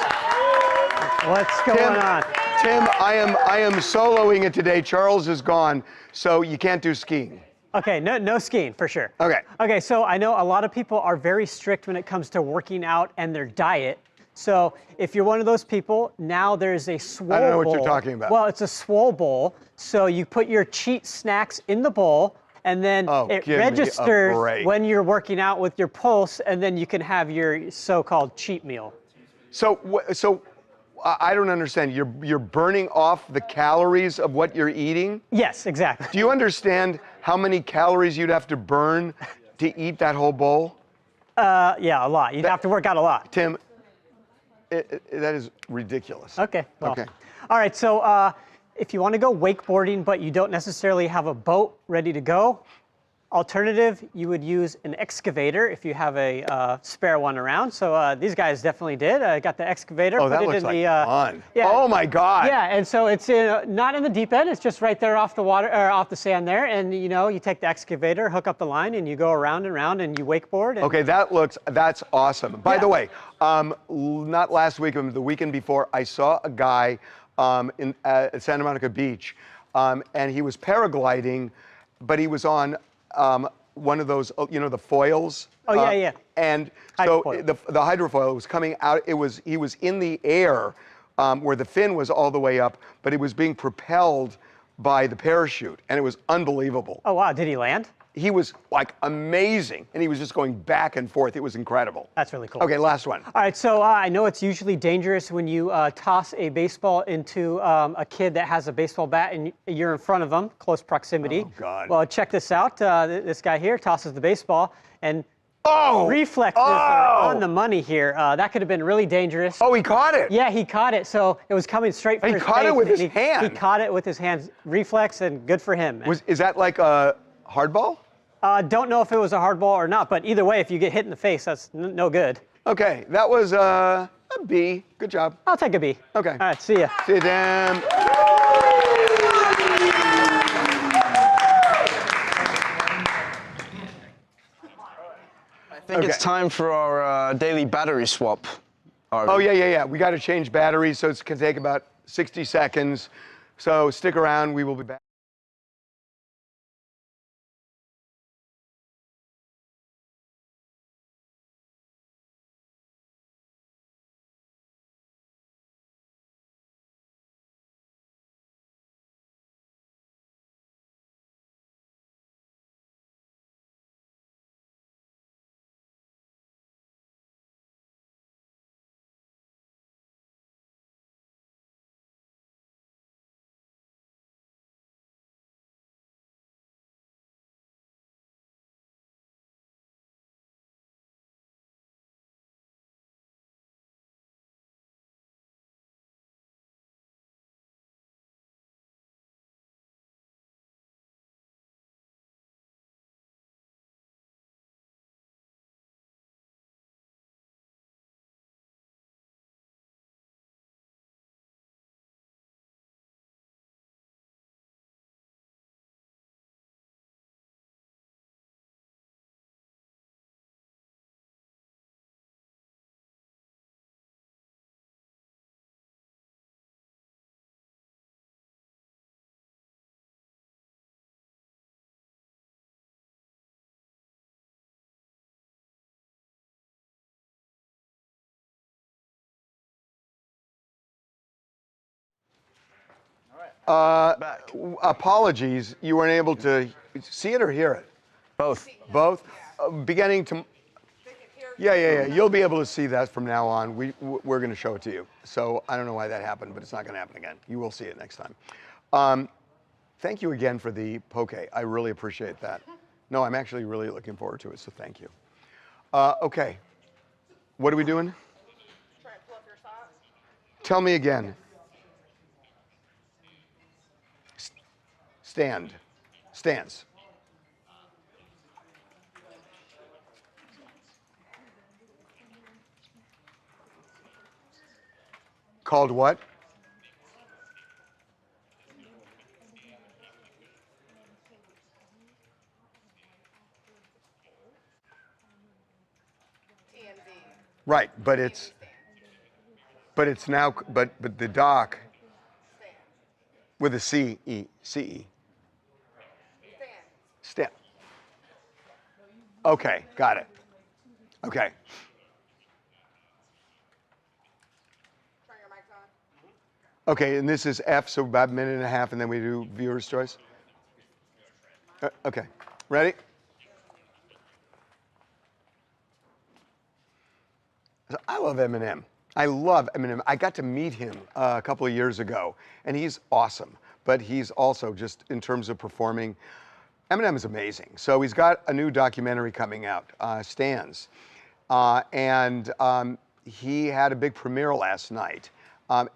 What's going on? Tim, I am soloing it today. Charles is gone, so you can't do skiing. Okay, no skiing for sure. Okay. Okay, so I know a lot of people are very strict when it comes to working out and their diet. So if you're one of those people, now there's a swole bowl. I don't know what you're talking about. Well, it's a swole bowl. So you put your cheat snacks in the bowl, and then it give me a registers break. when you're working out with your pulse, and then you can have your so-called cheat meal. So I don't understand. You're burning off the calories of what you're eating? Yes, exactly. Do you understand how many calories you'd have to burn to eat that whole bowl? Yeah, a lot. You'd have to work out a lot. Tim, that is ridiculous. Okay. Well, Okay. All right. So if you want to go wakeboarding, but you don't necessarily have a boat ready to go, alternative, you would use an excavator if you have a spare one around. So these guys definitely did. Got the excavator. Oh, put that it looks in like the, fun. Yeah. Oh my God. Yeah, and so it's not in the deep end. It's just right there off the water or off the sand there. And you take the excavator, hook up the line, and you go around and around, and you wakeboard. And Okay, that's awesome. By the way, not last week, the weekend before, I saw a guy at Santa Monica Beach, and he was paragliding, but he was on one of those, the foils. Oh, yeah. And so Hydrofoil. the hydrofoil was coming out. He was in the air where the fin was all the way up, but it was being propelled by the parachute, and it was unbelievable. Oh, wow. Did he land? He was like amazing, and he was just going back and forth. It was incredible. That's really cool. Okay, last one. All right, so I know it's usually dangerous when you toss a baseball into a kid that has a baseball bat and you're in front of them, close proximity. Oh, God. Well, check this out. This guy here tosses the baseball, and reflexes Oh! are on the money here. That could have been really dangerous. Oh, he caught it. Yeah, he caught it. So it was coming straight for He his caught it face, with and his hand. He caught it with his hands. Reflex, and good for him. Is that like a hardball? Don't know if it was a hard ball or not, but either way, if you get hit in the face, that's no good. Okay, that was a B. Good job. I'll take a B. Okay. All right, see ya. See you, Dan. I think it's time for our daily battery swap. Oh, yeah. We got to change batteries, so it's going to take about 60 seconds. So stick around. We will be back. Apologies, you weren't able to see it or hear it? Both. Both? Beginning to... Yeah. You'll be able to see that from now on. We're going to show it to you. So I don't know why that happened, but it's not going to happen again. You will see it next time. Thank you again for the poke. I really appreciate that. No, I'm actually really looking forward to it, so thank you. Okay. What are we doing? Tell me again. Stands. Called what? Right, but it's now, but the doc with a C-E. Stamp. Okay, got it. Okay. Okay, and this is F, so about a minute and a half, and then we do viewer's choice. Okay, ready? So I love Eminem. I love Eminem. I got to meet him a couple of years ago, and he's awesome. But he's also just, in terms of performing, Eminem is amazing. So he's got a new documentary coming out, Stands. And he had a big premiere last night.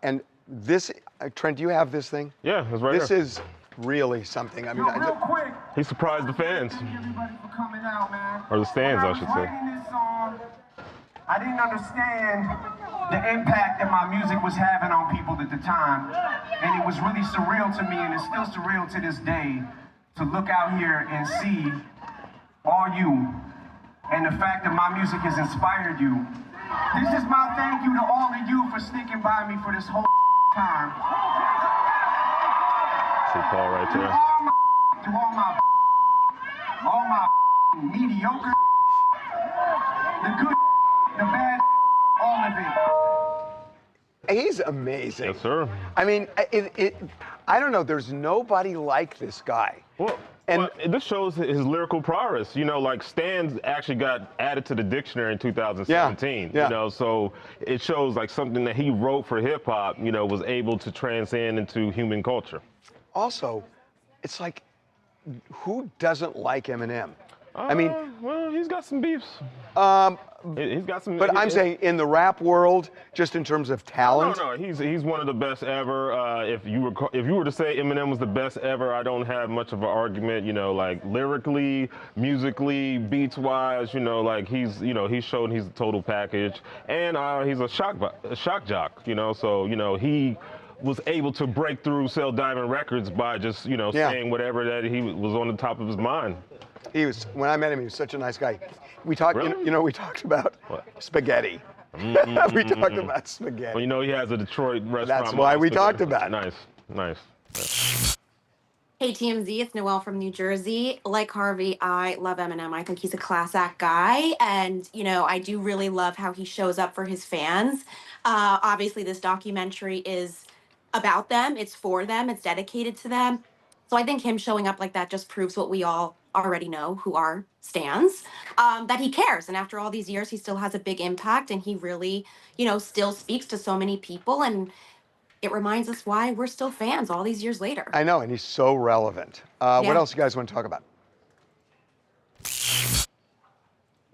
And this, Trent, do you have this thing? Yeah, it's right here. This is really something. I mean, real quick. He surprised the fans. Thank everybody for coming out, man. Or the stands, I should say. Writing this song, I didn't understand the impact that my music was having on people at the time. And it was really surreal to me, and it's still surreal to this day, to look out here and see all you, and the fact that my music has inspired you. This is my thank you to all of you for sticking by me for this whole time. See Paul right there. To all my mediocre, the good, the bad, all of it. He's amazing. Yes, sir. I mean, I don't know. There's nobody like this guy. Well, this shows his lyrical prowess. You know, like Stands actually got added to the dictionary in 2017. Yeah. You know, so it shows like something that he wrote for hip hop, you know, was able to transcend into human culture. Also, it's like, who doesn't like Eminem? I mean, well, he's got some beefs. He's got some. But I'm saying in the rap world, just in terms of talent. No, he's one of the best ever. If you were to say Eminem was the best ever, I don't have much of an argument. You know, like lyrically, musically, beats wise. You know, like he's shown he's a total package, and he's a shock jock. You know, so he was able to break through, sell diamond records by just saying whatever that he was on the top of his mind. He was, when I met him, he was such a nice guy. We talked, Really? we talked about spaghetti. We talked about spaghetti. Well, you know, he has a Detroit restaurant. That's why we talked about it. Nice. Hey TMZ, it's Noelle from New Jersey. Like Harvey, I love Eminem. I think he's a class act guy. And, I do really love how he shows up for his fans. Obviously, this documentary is about them. It's for them. It's dedicated to them. So I think him showing up like that just proves what we all already know, who are stans, that he cares. And after all these years, he still has a big impact, and he really, still speaks to so many people. And it reminds us why we're still fans all these years later. I know, and he's so relevant. What else you guys want to talk about?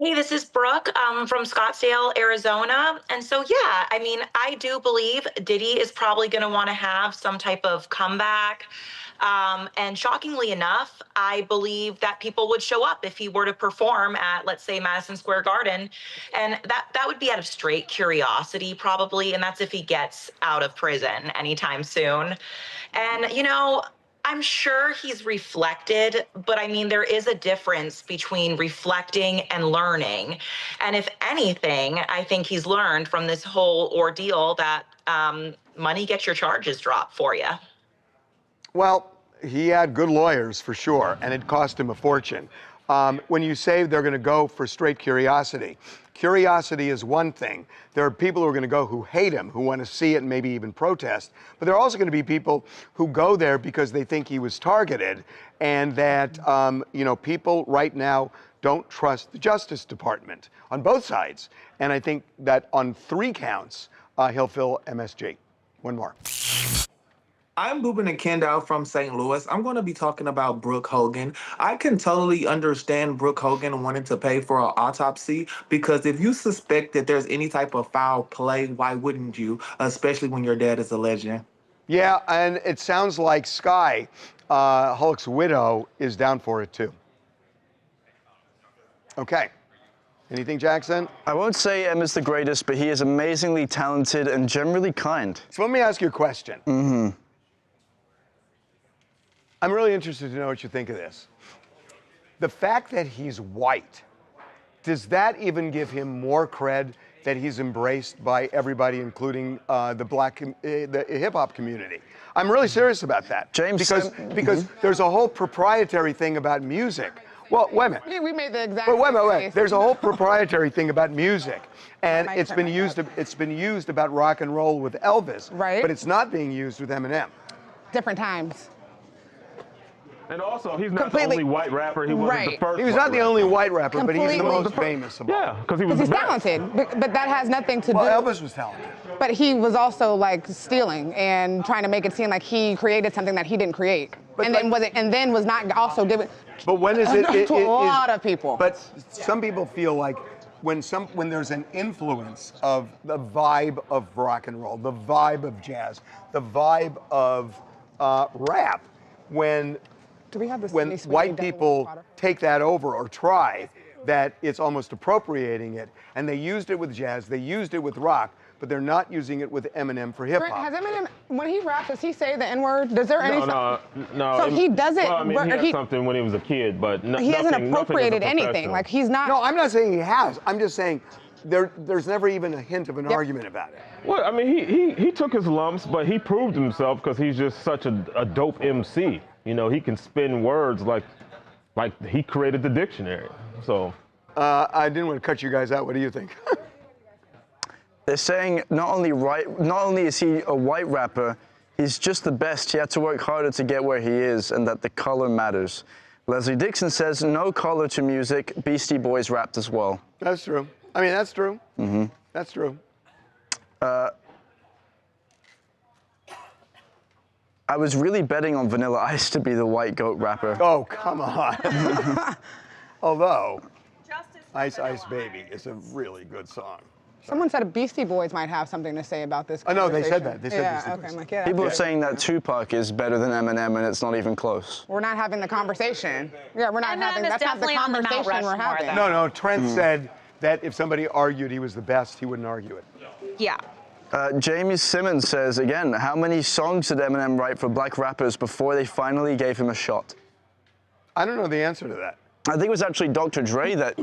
Hey, this is Brooke from Scottsdale, Arizona. And so, I do believe Diddy is probably going to want to have some type of comeback. And shockingly enough, I believe that people would show up if he were to perform at, let's say, Madison Square Garden. And that would be out of straight curiosity, probably. And that's if he gets out of prison anytime soon. And, I'm sure he's reflected, but there is a difference between reflecting and learning. And if anything, I think he's learned from this whole ordeal that money gets your charges dropped for you. Well, he had good lawyers for sure, and it cost him a fortune. when you say they're going to go for straight curiosity. Curiosity is one thing. There are people who are going to go who hate him, who want to see it and maybe even protest. But there are also going to be people who go there because they think he was targeted, and that people right now don't trust the Justice Department on both sides. And I think that on 3 counts, he'll fill MSG. One more. I'm Boobin and Kendall from St. Louis. I'm going to be talking about Brooke Hogan. I can totally understand Brooke Hogan wanting to pay for an autopsy, because if you suspect that there's any type of foul play, why wouldn't you? Especially when your dad is a legend. Yeah, and it sounds like Sky, Hulk's widow, is down for it too. Okay. Anything, Jackson? I won't say Emma's the greatest, but he is amazingly talented and generally kind. So let me ask you a question. Mm-hmm. I'm really interested to know what you think of this. The fact that he's white, does that even give him more cred that he's embraced by everybody, including the hip-hop community? I'm really serious about that. James, because there's a whole proprietary thing about music. Well, wait a minute. We made the exact. But wait. case. There's a whole proprietary thing about music, and it's been used about rock and roll with Elvis, right? But it's not being used with Eminem. Different times. And also, he's not the only white rapper. He wasn't the first. He was not the only white rapper, but he's the Completely. most famous of all. Yeah, because he was Because the he's best. talented, but that has nothing to do. Well, Elvis was talented. But he was also like stealing and trying to make it seem like he created something that he didn't create, then was not also given. But when is it? To a lot of people. But some people feel like when there's an influence of the vibe of rock and roll, the vibe of jazz, the vibe of rap, when white people take that over or try, that it's almost appropriating it, and they used it with jazz, they used it with rock, but they're not using it with Eminem for hip hop. Has Eminem, when he raps, does he say the N-word? Does there any? No. So he doesn't. Well, I mean, he had something when he was a kid, but he hasn't appropriated anything. Like he's not. No, I'm not saying he has. I'm just saying there's never even a hint of an argument about it. Well, I mean, he took his lumps, but he proved himself because he's just such a dope MC. You know, he can spin words like he created the dictionary. So. I didn't want to cut you guys out. What do you think? They're saying not only is he a white rapper, he's just the best. He had to work harder to get where he is, and that the color matters. Leslie Dixon says no color to music. Beastie Boys rapped as well. That's true. I mean, that's true. Mm-hmm. That's true. I was really betting on Vanilla Ice to be the white goat rapper. Oh, come on. Although, Ice Ice Baby is a really good song. Someone said Beastie Boys might have something to say about this. I know, they said conversation. that. They said yeah, Beastie okay, Boys. I'm like, yeah, People are that's saying that Tupac is better than Eminem, and it's not even close. We're not having the conversation. Yeah, we're not Eminem having. is That's not the definitely on the Mount conversation we're Rushmore, having. No, Trent said that if somebody argued he was the best, he wouldn't argue it. Yeah. Jamie Simmons says, again, how many songs did Eminem write for black rappers before they finally gave him a shot? I don't know the answer to that. I think it was actually Dr. Dre that...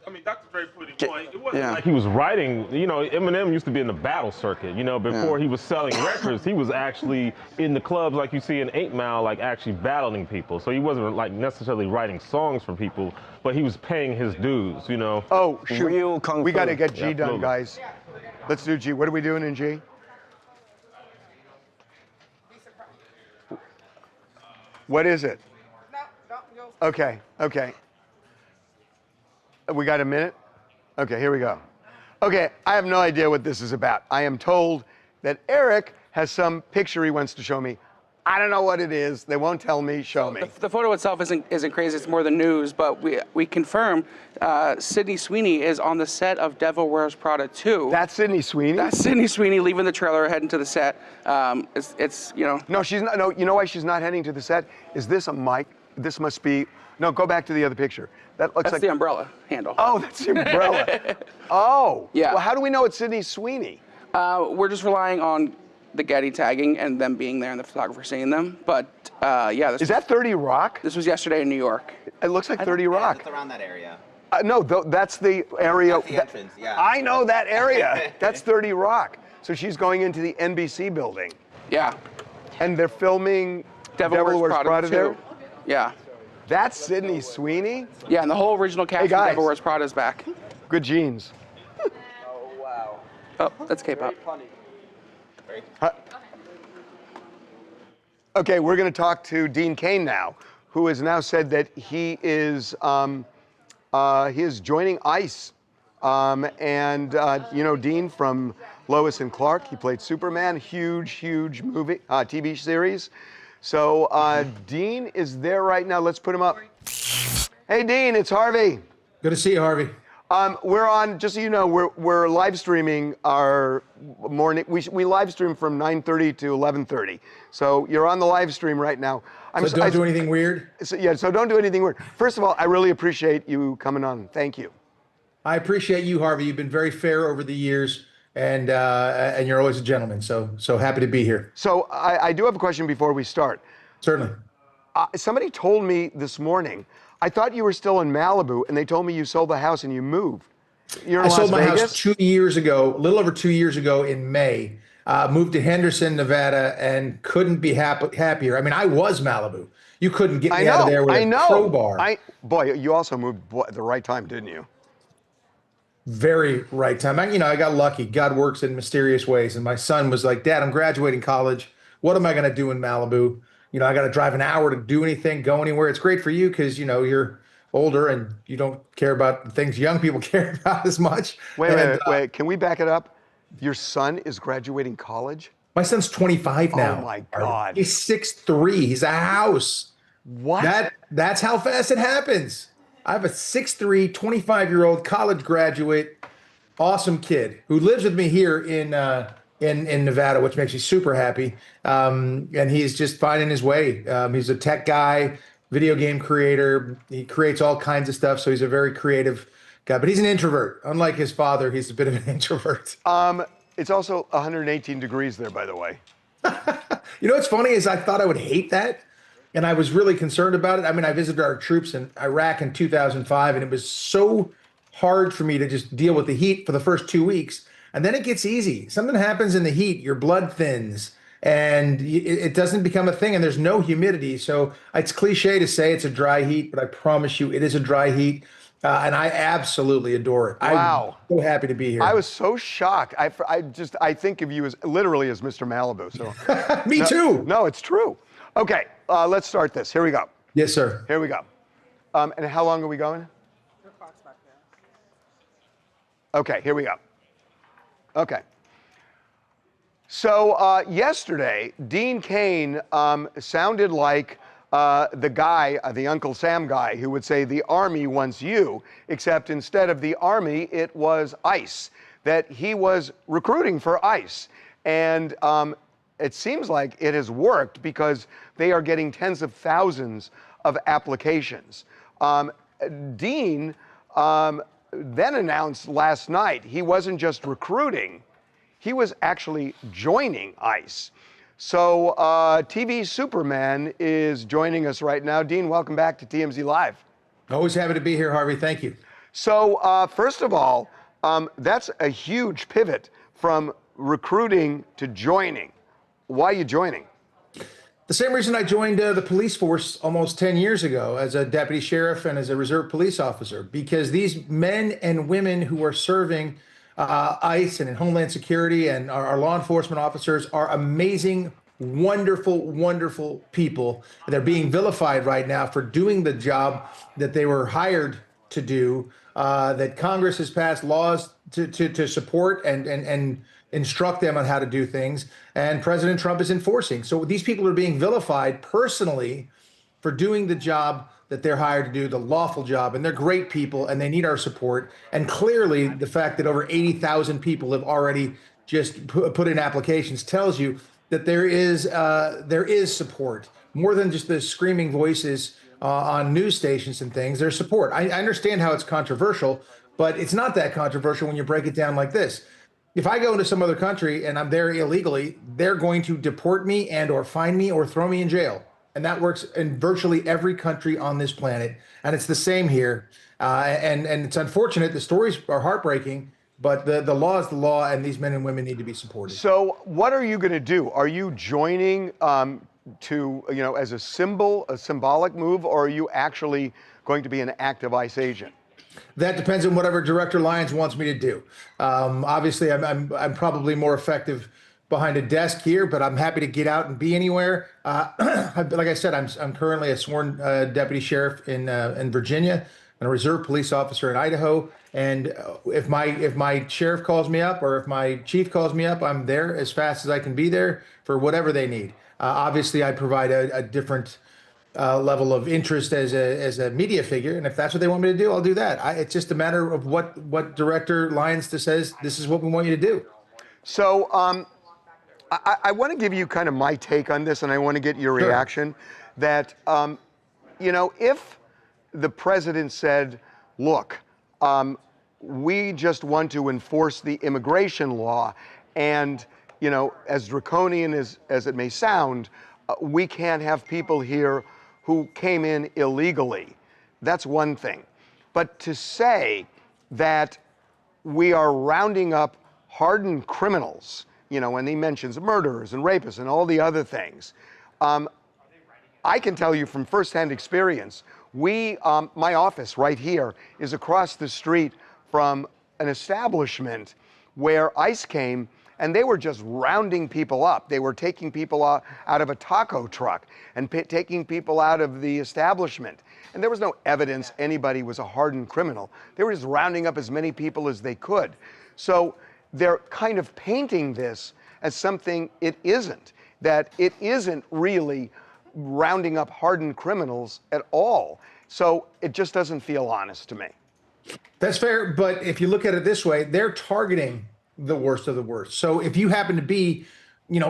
I mean, Dr. Dre put it on. It wasn't like he was writing. You know, Eminem used to be in the battle circuit. You know, before he was selling records, he was actually in the clubs like you see in 8 Mile, like actually battling people. So he wasn't like necessarily writing songs for people, but he was paying his dues, you know. Oh, shoot. Real kung We fu. got to get G Yeah, done, absolutely. guys. Let's do G. What are we doing in G? What is it? Okay. We got a minute? Okay, here we go. Okay, I have no idea what this is about. I am told that Eric has some picture he wants to show me. I don't know what it is. They won't tell me. Show me. The photo itself isn't crazy. It's more the news, but we confirm Sydney Sweeney is on the set of Devil Wears Prada 2. That's Sydney Sweeney? That's Sydney Sweeney leaving the trailer, heading to the set. It's you know. No, she's not. No, you know why she's not heading to the set? Is this a mic? This must be. No, go back to the other picture. That looks That's like the umbrella handle. Oh, that's the umbrella. Oh. Yeah. Well, how do we know it's Sydney Sweeney? We're just relying on the Getty tagging and them being there and the photographer seeing them. But yeah. Is that 30 Rock? This was yesterday in New York. It looks like 30 Rock. It's around that area. No, that's the area. That's the entrance, yeah. I know that area. That's 30 Rock. So she's going into the NBC building. Yeah. And they're filming Devil Wears Prada there? 2. Yeah. That's Sydney Sweeney? Yeah, and the whole original cast from Devil Wears Prada's back. Good genes. Oh, that's K-pop. Okay, we're going to talk to Dean Cain now, who has now said that he is joining ICE. You know Dean from Lois and Clark. He played Superman, huge movie, TV series. So Dean is there right now. Let's put him up. Hey, Dean, it's Harvey. Good to see you, Harvey. We're on, just so you know, we're live streaming our morning. We live stream from 9:30 to 11:30. So you're on the live stream right now. So don't do anything weird? So don't do anything weird. First of all, I really appreciate you coming on. Thank you. I appreciate you, Harvey. You've been very fair over the years, and you're always a gentleman. So happy to be here. So I do have a question before we start. Certainly. Somebody told me this morning, I thought you were still in Malibu, and they told me you sold the house and you moved. You're in I sold Las my Vegas? house 2 years ago, a little over 2 years ago in May. Moved to Henderson, Nevada, and couldn't be happier. I mean, I was Malibu. You couldn't get me out of there with a crowbar. Boy, you also moved at the right time, didn't you? Very right time. I got lucky. God works in mysterious ways. And my son was like, Dad, I'm graduating college. What am I going to do in Malibu? I got to drive an hour to do anything, go anywhere. It's great for you because, you're older and you don't care about the things young people care about as much. Wait. Can we back it up? Your son is graduating college? My son's 25 now. Oh, my God. He's 6'3". He's a house. What? That's how fast it happens. I have a 6'3", 25-year-old college graduate, awesome kid who lives with me here in Nevada, which makes me super happy. And he's just finding his way. He's a tech guy, video game creator. He creates all kinds of stuff. So he's a very creative guy, but he's an introvert. Unlike his father, he's a bit of an introvert. It's also 118 degrees there, by the way. What's funny is I thought I would hate that. And I was really concerned about it. I mean, I visited our troops in Iraq in 2005, and it was so hard for me to just deal with the heat for the first 2 weeks. And then it gets easy. Something happens in the heat, your blood thins, and it doesn't become a thing, and there's no humidity. So it's cliche to say it's a dry heat, but I promise you it is a dry heat. And I absolutely adore it. Wow. I'm so happy to be here. I was so shocked. I think of you as literally as Mr. Malibu. So Me too. No, it's true. Okay, let's start this. Here we go. Yes, sir. Here we go. And how long are we going? Your clock's back there. Okay, here we go. Okay. So yesterday, Dean Cain sounded like the guy, the Uncle Sam guy, who would say the Army wants you, except instead of the Army, it was ICE, that he was recruiting for ICE. And it seems like it has worked because they are getting tens of thousands of applications. Dean then announced last night he wasn't just recruiting, he was actually joining ICE. So TV Superman is joining us right now. Dean, welcome back to TMZ Live. Always happy to be here, Harvey. Thank you. So first of all, that's a huge pivot from recruiting to joining. Why are you joining? The same reason I joined the police force almost 10 years ago as a deputy sheriff and as a reserve police officer, because these men and women who are serving ICE and in Homeland Security and our law enforcement officers are amazing, wonderful, wonderful people. They're being vilified right now for doing the job that they were hired to do, that Congress has passed laws to support and instruct them on how to do things, and President Trump is enforcing. So these people are being vilified personally for doing the job that they're hired to do, the lawful job, and they're great people and they need our support. And clearly the fact that over 80,000 people have already just put in applications tells you that there is support, more than just the screaming voices on news stations and things. There's support. I understand how it's controversial, but it's not that controversial when you break it down like this. If I go into some other country and I'm there illegally, they're going to deport me and or fine me or throw me in jail. And that works in virtually every country on this planet. And it's the same here. And it's unfortunate. The stories are heartbreaking, but the law is the law, and these men and women need to be supported. So what are you going to do? Are you joining to, as a symbol, a symbolic move, or are you actually going to be an active ICE agent? That depends on whatever Director Lyons wants me to do. Obviously, I'm probably more effective behind a desk here, but I'm happy to get out and be anywhere. Like I said, I'm currently a sworn deputy sheriff in Virginia and a reserve police officer in Idaho. And if my sheriff calls me up or if my chief calls me up, I'm there as fast as I can be there for whatever they need. Obviously, I provide a different level of interest as a media figure, and if that's what they want me to do, I'll do that. It's just a matter of what Director Lyons says. This is what we want you to do. So I want to give you kind of my take on this, and I want to get your reaction. That if the president said, "Look, we just want to enforce the immigration law, and as draconian as it may sound, we can't have people here who came in illegally." That's one thing. But to say that we are rounding up hardened criminals, and he mentions murderers and rapists and all the other things, I can tell you from firsthand experience, my office right here is across the street from an establishment where ICE came, and they were just rounding people up. They were taking people out of a taco truck and taking people out of the establishment. And there was no evidence anybody was a hardened criminal. They were just rounding up as many people as they could. So they're kind of painting this as something it isn't, that it isn't really rounding up hardened criminals at all. So it just doesn't feel honest to me. That's fair, but if you look at it this way, they're targeting the worst of the worst. So if you happen to be,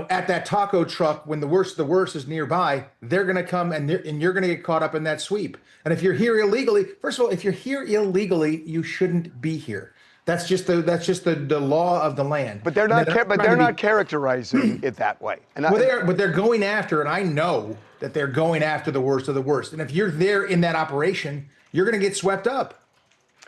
at that taco truck when the worst of the worst is nearby, they're going to come and you're going to get caught up in that sweep. And if you're here illegally, first of all, if you're here illegally, you shouldn't be here. That's just the law of the land. But they're not characterizing it that way. And but they're going after, and I know that they're going after the worst of the worst. And if you're there in that operation, you're going to get swept up.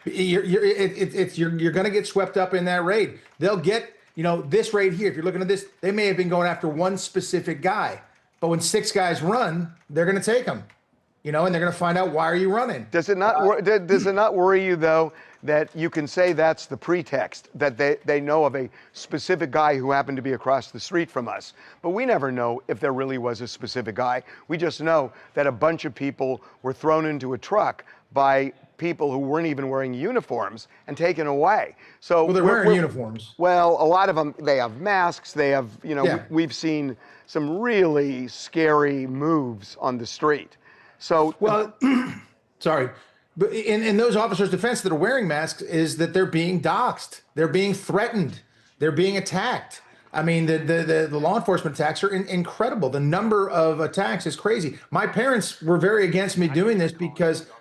You're going to get swept up in that raid. They'll get, this raid here. If you're looking at this, they may have been going after one specific guy, but when 6 guys run, they're going to take them, and they're going to find out, why are you running? Does it not worry you though that you can say that's the pretext, that they know of a specific guy who happened to be across the street from us, but we never know if there really was a specific guy. We just know that a bunch of people were thrown into a truck by people who weren't even wearing uniforms and taken away. So they're wearing uniforms. Well, a lot of them, they have masks. They have, we've seen some really scary moves on the street. So, sorry, but in those officers' defense that are wearing masks is that they're being doxxed, they're being threatened, they're being attacked. I mean, the law enforcement attacks are incredible. The number of attacks is crazy. My parents were very against me doing this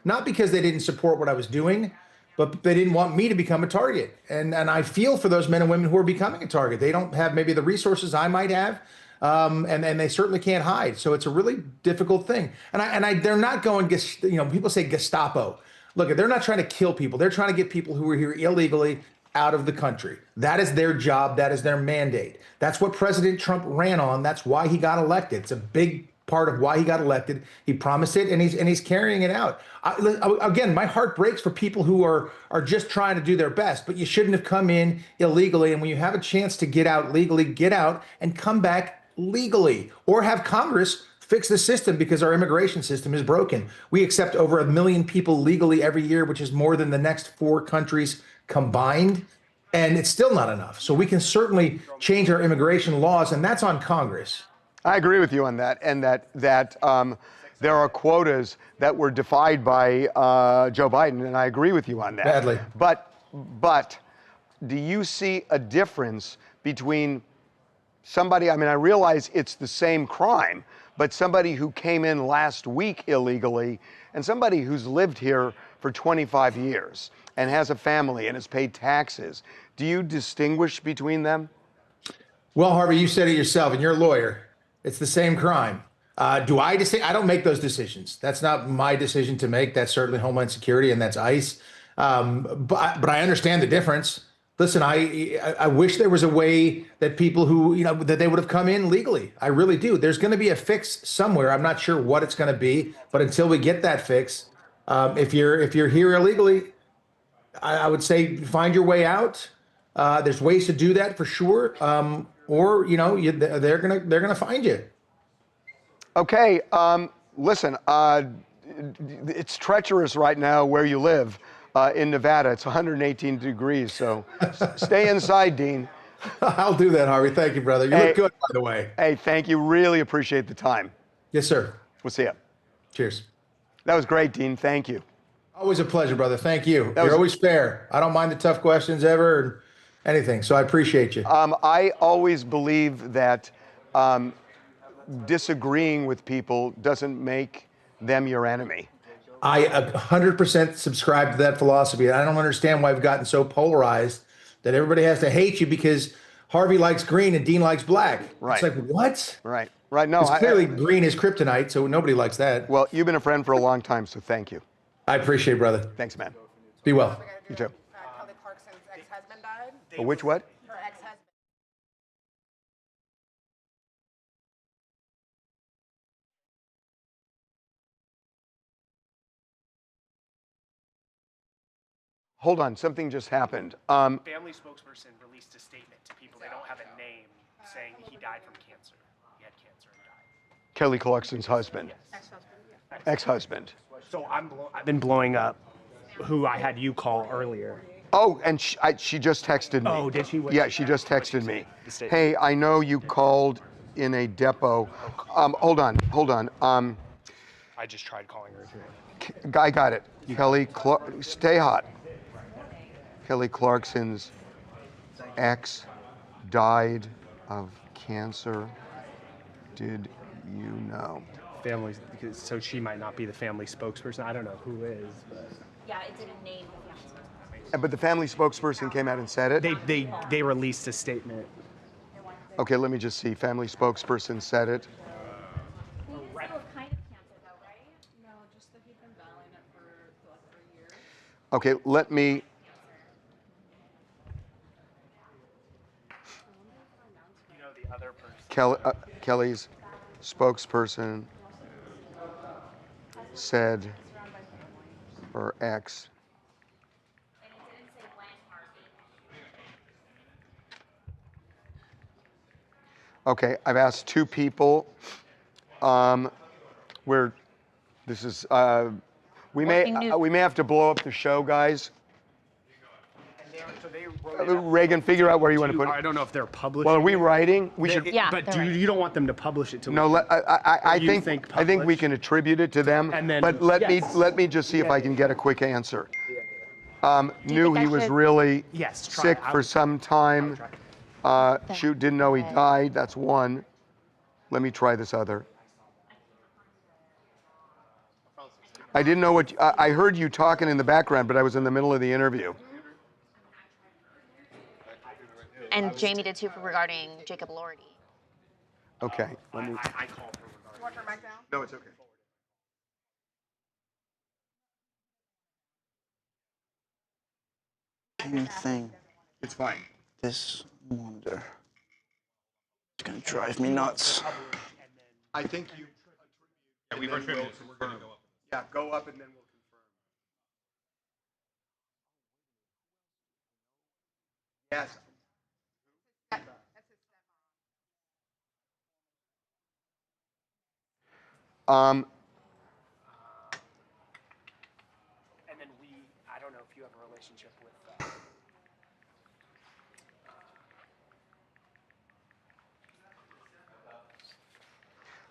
not because they didn't support what I was doing, but they didn't want me to become a target. And I feel for those men and women who are becoming a target. They don't have maybe the resources I might have, and they certainly can't hide. So it's a really difficult thing. And they're not going, people say Gestapo. Look, they're not trying to kill people. They're trying to get people who are here illegally out of the country. That is their job. That is their mandate. That's what President Trump ran on. That's why he got elected. It's a big part of why he got elected. He promised it, and he's carrying it out. Again, my heart breaks for people who are just trying to do their best, but you shouldn't have come in illegally. And when you have a chance to get out legally, get out and come back legally, or have Congress fix the system, because our immigration system is broken. We accept over 1 million people legally every year, which is more than the next 4 countries combined, and it's still not enough. So we can certainly change our immigration laws, and that's on Congress. I agree with you on that, and that there are quotas that were defied by Joe Biden, and I agree with you on that. Badly. But do you see a difference between somebody, I realize it's the same crime, but somebody who came in last week illegally and somebody who's lived here for 25 years and has a family and has paid taxes? Do you distinguish between them? Well, Harvey, you said it yourself, and you're a lawyer. It's the same crime. Do I I don't make those decisions. That's not my decision to make. That's certainly Homeland Security, and that's ICE. But I understand the difference. Listen, I wish there was a way that people who, you know, that they would have come in legally. I really do. There's going to be a fix somewhere. I'm not sure what it's going to be, but until we get that fix, if you're here illegally, I would say find your way out. There's ways to do that for sure. Or you know, they're gonna find you. Okay, listen, it's treacherous right now where you live in Nevada. It's 118 degrees, so stay inside, Dean. I'll do that, Harvey. Thank you, brother. You look good, by the way. Hey, thank you. Really appreciate the time. Yes, sir. We'll see you. Cheers. That was great, Dean. Thank you. Always a pleasure, brother. Thank you. You're always fair. I don't mind the tough questions ever or anything, so I appreciate you. I always believe that disagreeing with people doesn't make them your enemy. I 100% subscribe to that philosophy. I don't understand why we've gotten so polarized that everybody has to hate you because Harvey likes green and Dean likes black. Right. It's like, what? Right. Right. No, it's clearly green is kryptonite, so nobody likes that. Well, you've been a friend for a long time, so thank you. I appreciate it, brother. Thanks, man. Be well. You too. Kelly Clarkson's ex-husband died. Which what? Her ex-husband. Hold on, something just happened. Family spokesperson released a statement to people. They don't have a name, saying he died from cancer. He had cancer and died. Kelly Clarkson's husband. Ex-husband. So I've been blowing up who I had you call earlier. Oh, and she just texted me. Oh, did she? Yeah, she just texted me. Hey, I know you called in a depot. Hold on. I just tried calling her too. I got it. Kelly, stay hot. Kelly Clarkson's ex died of cancer. Did you know? Family, so she might not be the family spokesperson. I don't know who is, but yeah, it didn't name the family spokesperson. But the family spokesperson came out and said it? They released a statement. Okay, let me just see. Family spokesperson said it. Okay, let me. You know the other person. Kelly's spokesperson said her ex. Okay, I've asked two people where this is. We may have to blow up the show, guys. Reagan, figure out where you want to put it. I don't know if they're publishing. Well, are we writing? We should. Yeah, but you don't want them to publish it to. No, I think we can attribute it to them. And then, but let me just see if I can get a quick answer. Knew he was really sick for some time. Didn't know he died. That's one. Let me try this other. I didn't know what. I heard you talking in the background, but I was in the middle of the interview. And Jamie did too regarding Jacob Lordy. Okay. I called her regarding. Want her back down? No, it's okay. Anything. It's fine. This wonder. It's gonna drive me nuts. I think you. Yeah, we've attributed, so we're going to go up. Yeah, go up and then we'll confirm. Yes. And then I don't know if you have a relationship with.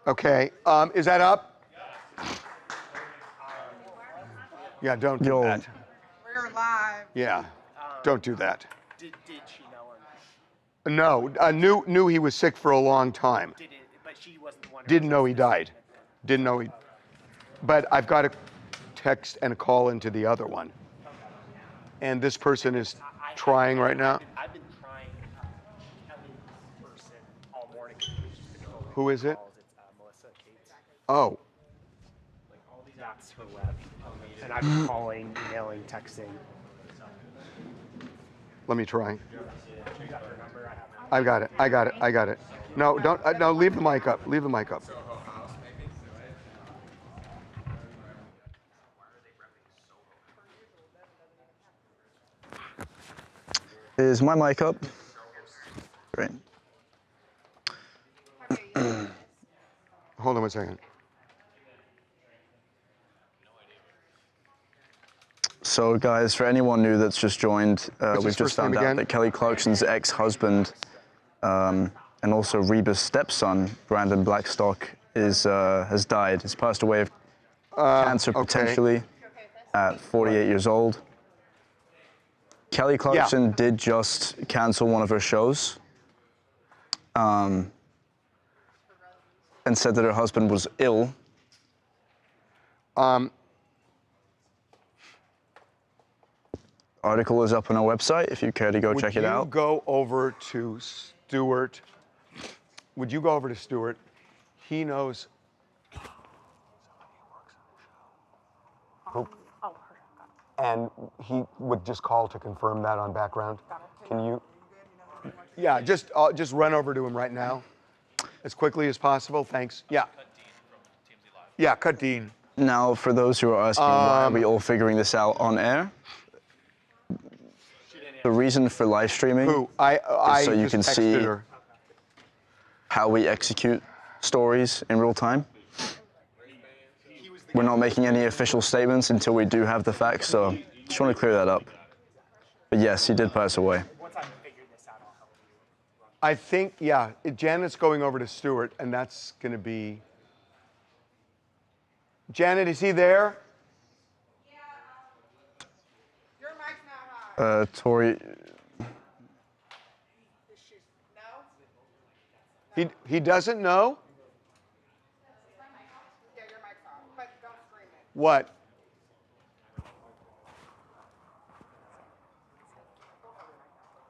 Okay. Is that up? Yeah, don't do that. We're live. Yeah, don't do that. Did she know or not? No, knew he was sick for a long time. But she wasn't the one. Didn't know he died. Didn't know he. But I've got a text and a call into the other one. And this person is trying right now. I've been trying Kelly person all morning. Who is it? It's Melissa Cates. Oh. That's her web. And I've been calling, emailing, texting. Let me try. I got it. I got it. I got it. No, don't. No, leave the mic up. Leave the mic up. Is my mic up? Great. Hold on one second. So, guys, for anyone new that's just joined, What's we've his just first name found out again? that Kelly Clarkson's ex-husband and also Reba's stepson, Brandon Blackstock, has died. He's passed away of cancer okay. potentially at 48 years old. Kelly Clarkson did just cancel one of her shows and said that her husband was ill. Article is up on our website if you care to go check it out. Would you go over to Stuart? Would you go over to Stuart? He knows. And he would just call to confirm that on background. Can you? Yeah, just run over to him right now, as quickly as possible. Thanks. Yeah. Yeah, cut Dean. Now, for those who are asking why are we all figuring this out on air, the reason for live streaming is so you can see how we execute stories in real time. We're not making any official statements until we do have the facts, so just want to clear that up. But yes, he did pass away. I think, yeah, Janet's going over to Stuart, and that's going to be. Janet, is he there? Tori. He doesn't know? What?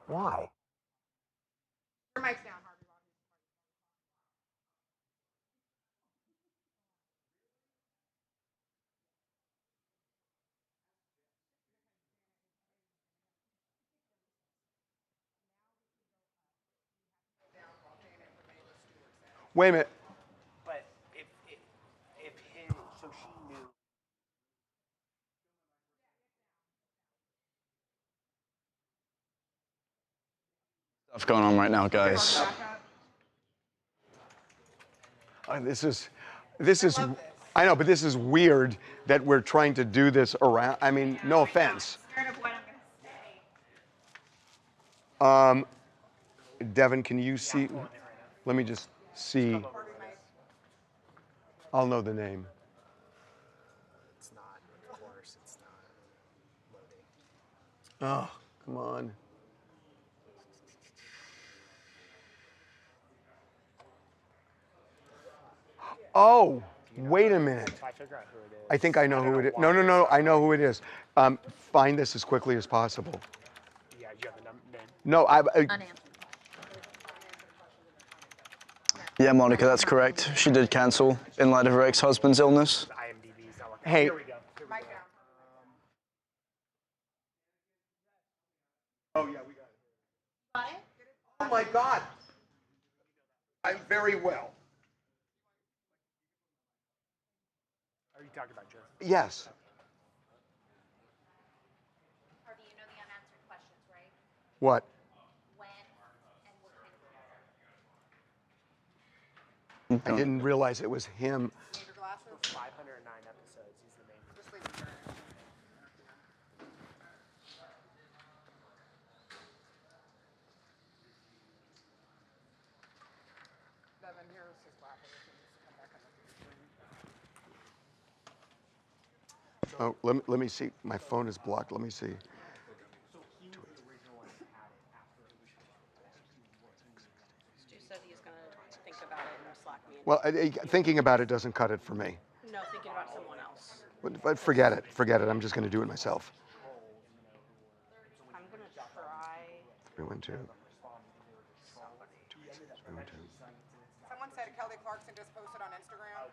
Why? Your mic's down, Harvey. Wait a minute. But if his, so she knew. Stuff going on right now, guys. This is, I know, but this is weird that we're trying to do this around. I mean, no offense. Devin, can you see? Let me just see. I'll know the name. It's not, of course, it's not loading. Oh, come on. Oh, wait a minute. I think I know who it is. No, no, no, I know who it is. Find this as quickly as possible. Yeah, do you have the name? No, Yeah, Monica, that's correct. She did cancel in light of her ex-husband's illness. Hey. Here we go. Oh, yeah, we got it. Oh, my God. I'm very well. Are you talking about Jersey? Yes. Harvey, you know the unanswered questions, right? What? When and what kind of I didn't realize it was him. 509 episodes. He's the main. Just leave it. Devin, here's his graphic. Oh, let me see. My phone is blocked. Let me see. Stu said he's going to think about it and Slack me. Well, thinking about it doesn't cut it for me. No, thinking about someone else. But forget it. Forget it. I'm just going to do it myself. I'm going to try. 312. 312. Someone said Kelly Clarkson just posted on Instagram.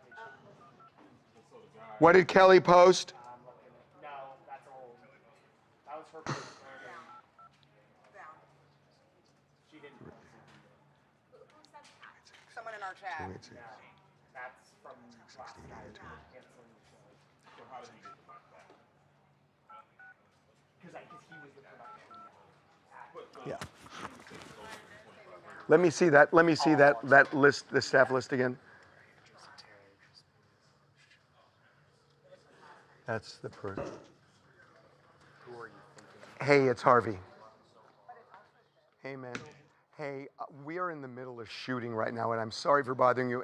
What did Kelly post? No, that's old. That was her post. 286. That's from Blackstock canceling the show. So how did he get the money back? Because he was the production. Yeah. Let me see that. Let me see that list, the staff list again. That's the person. Who are you thinking? Hey, it's Harvey. Hey, man. Hey, we are in the middle of shooting right now, and I'm sorry for bothering you.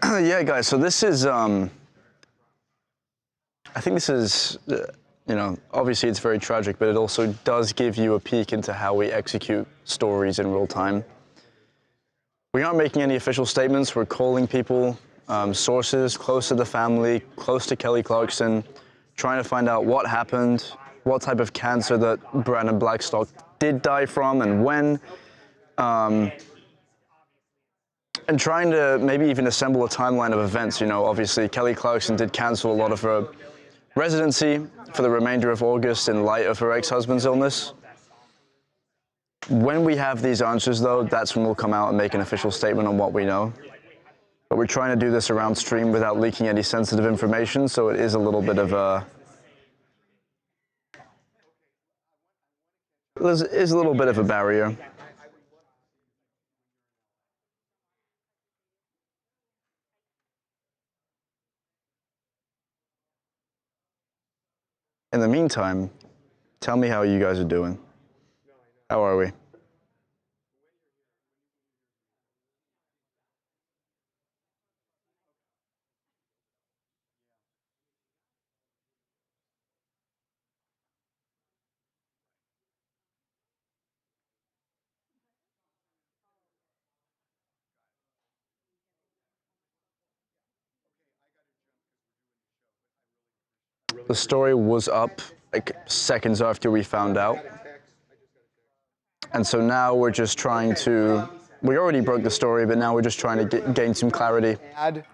Yeah, guys. So this is, I think this is, you know, obviously it's very tragic, but it also does give you a peek into how we execute stories in real time. We aren't making any official statements. We're calling people, sources close to the family, close to Kelly Clarkson, trying to find out what happened, what type of cancer that Brandon Blackstock did die from, and when. And trying to maybe even assemble a timeline of events. You know, obviously Kelly Clarkson did cancel a lot of her residency for the remainder of August in light of her ex-husband's illness. When we have these answers, though, that's when we'll come out and make an official statement on what we know. But we're trying to do this around stream without leaking any sensitive information, so it is a little bit of a... is a little bit of a barrier. In the meantime, tell me how you guys are doing. How are we? The story was up like seconds after we found out. And so now we're just trying to, we already broke the story, but now we're just trying to gain some clarity. Add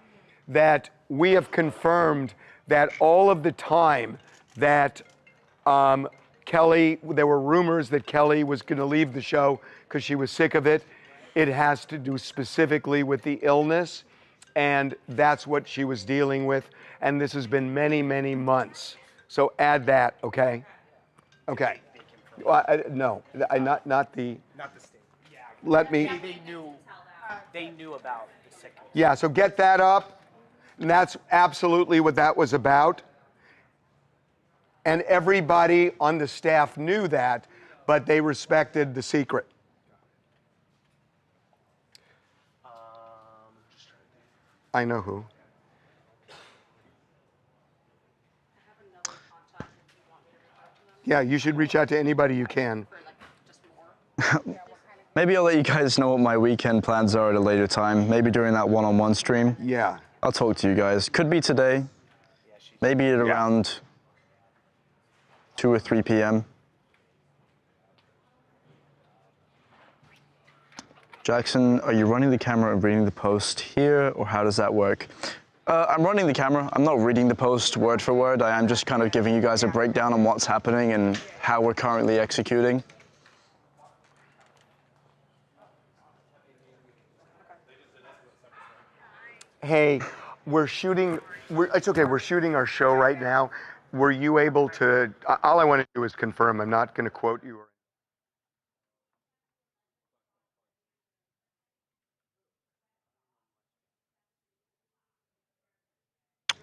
that we have confirmed that all of the time that Kelly, there were rumors that Kelly was going to leave the show because she was sick of it. It has to do specifically with the illness, and that's what she was dealing with. And this has been many, many months. So add that, okay? Okay. No, not the. Not the state. Yeah. Let me. They knew about the sickness. Yeah, so get that up. And that's absolutely what that was about. And everybody on the staff knew that, but they respected the secret. I know who. Yeah, you should reach out to anybody you can. Maybe I'll let you guys know what my weekend plans are at a later time. Maybe during that one-on-one stream. Yeah. I'll talk to you guys. Could be today. Maybe at around 2 or 3 p.m. Jackson, are you running the camera and reading the post here, or how does that work? I'm running the camera. I'm not reading the post word for word. I am just kind of giving you guys a breakdown on what's happening and how we're currently executing. Hey, we're shooting, it's okay, we're shooting our show right now. Were you able to, all I want to do is confirm, I'm not going to quote you.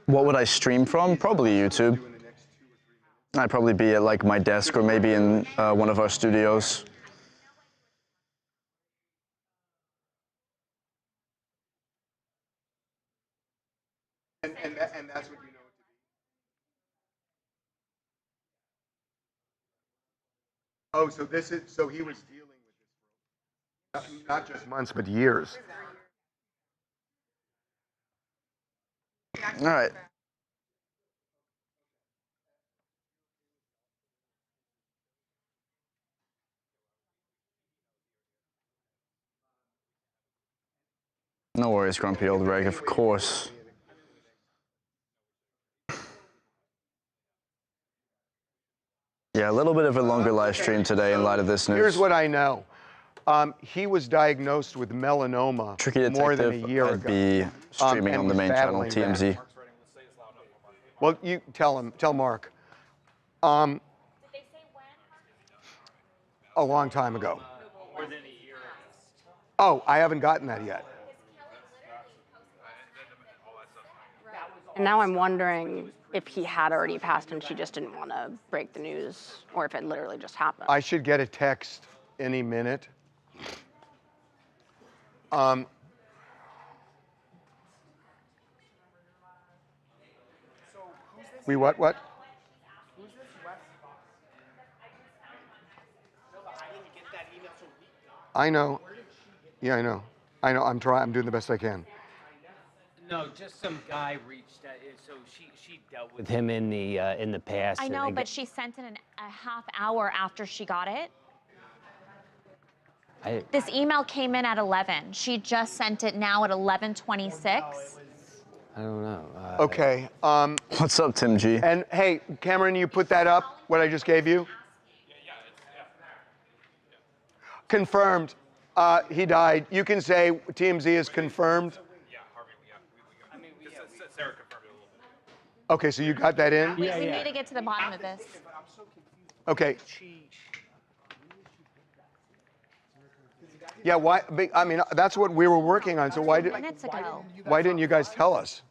What would I stream from? Probably YouTube. I'd probably be at like my desk or maybe in one of our studios. And that's what you know it to be. Oh, so this is, so he was dealing with this for not just months, but years. All right. No worries, grumpy old reg, of course. Yeah, a little bit of a longer live stream today in light of this news. Here's what I know. He was diagnosed with melanoma more than a year I'd ago. be streaming and on the was main channel, battling TMZ. that. Well, you tell Mark. A long time ago. More than a year. Oh, I haven't gotten that yet. And now I'm wondering if he had already passed and she just didn't want to break the news, or if it literally just happened. I should get a text any minute. We what? Who's this? Wes? I didn't get that email till week ago. I know. Yeah, I know. I know. I'm trying. I'm doing the best I can. No, just some guy reached out. So she dealt with him in the past. I know, but she sent it a half hour after she got it. This email came in at 11. She just sent it now at 11:26. I don't know. Okay. What's up, Tim G? And hey, Cameron, you put that up, what I just gave you? Confirmed. He died. You can say TMZ is confirmed. Yeah, Harvey, I mean, Sarah confirmed it a little bit. Okay, so you got that in? We need to get to the bottom of this. Okay. Yeah, why? I mean, that's what we were working on. So why didn't you guys tell us?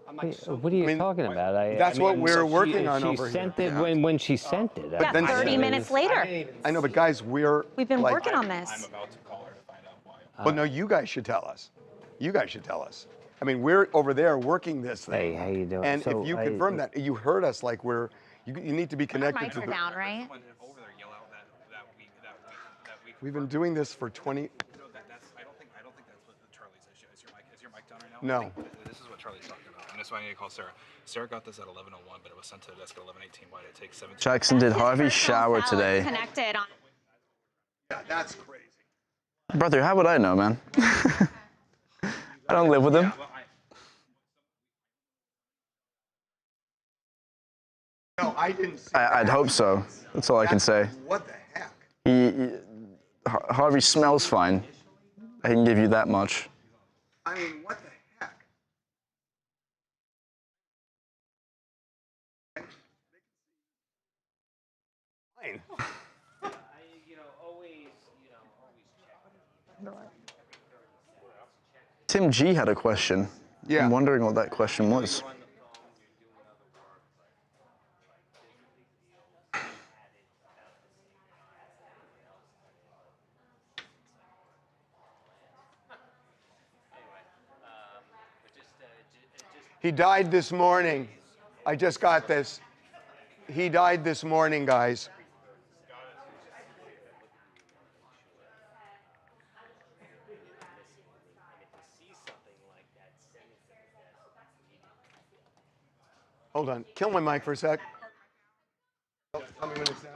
What are you talking about? That's what we were working on over here. She sent it when she sent it. Yeah, 30 minutes later. I know, but guys, We've been working on this. I'm about to call her to find out why. Well, no, you guys should tell us. You guys should tell us. I mean, we're over there working this thing. Hey, how you doing? And So if you confirm that, you heard us like you need to be connected Mics to are down, right? We've been doing this for 20. I don't think that's what Charlie's issue. Is your mic done right now? No. This is what Charlie's talking about, and that's why I need to call Sarah. Sarah got this at 11:01, but it was sent to the desk at 11:18. Why did it take 17? Jackson, did Harvey shower today? Connected on. Yeah, that's crazy. Brother, how would I know, man? I don't live with him. No, I didn't see I'd hope so. That's all I can say. What the heck? Harvey smells fine. I can give you that much. I mean, what the heck? Fine. Tim G had a question. Yeah. I'm wondering what that question was. He died this morning. I just got this. He died this morning, guys. Hold on. Kill my mic for a sec. Tell me when it's down.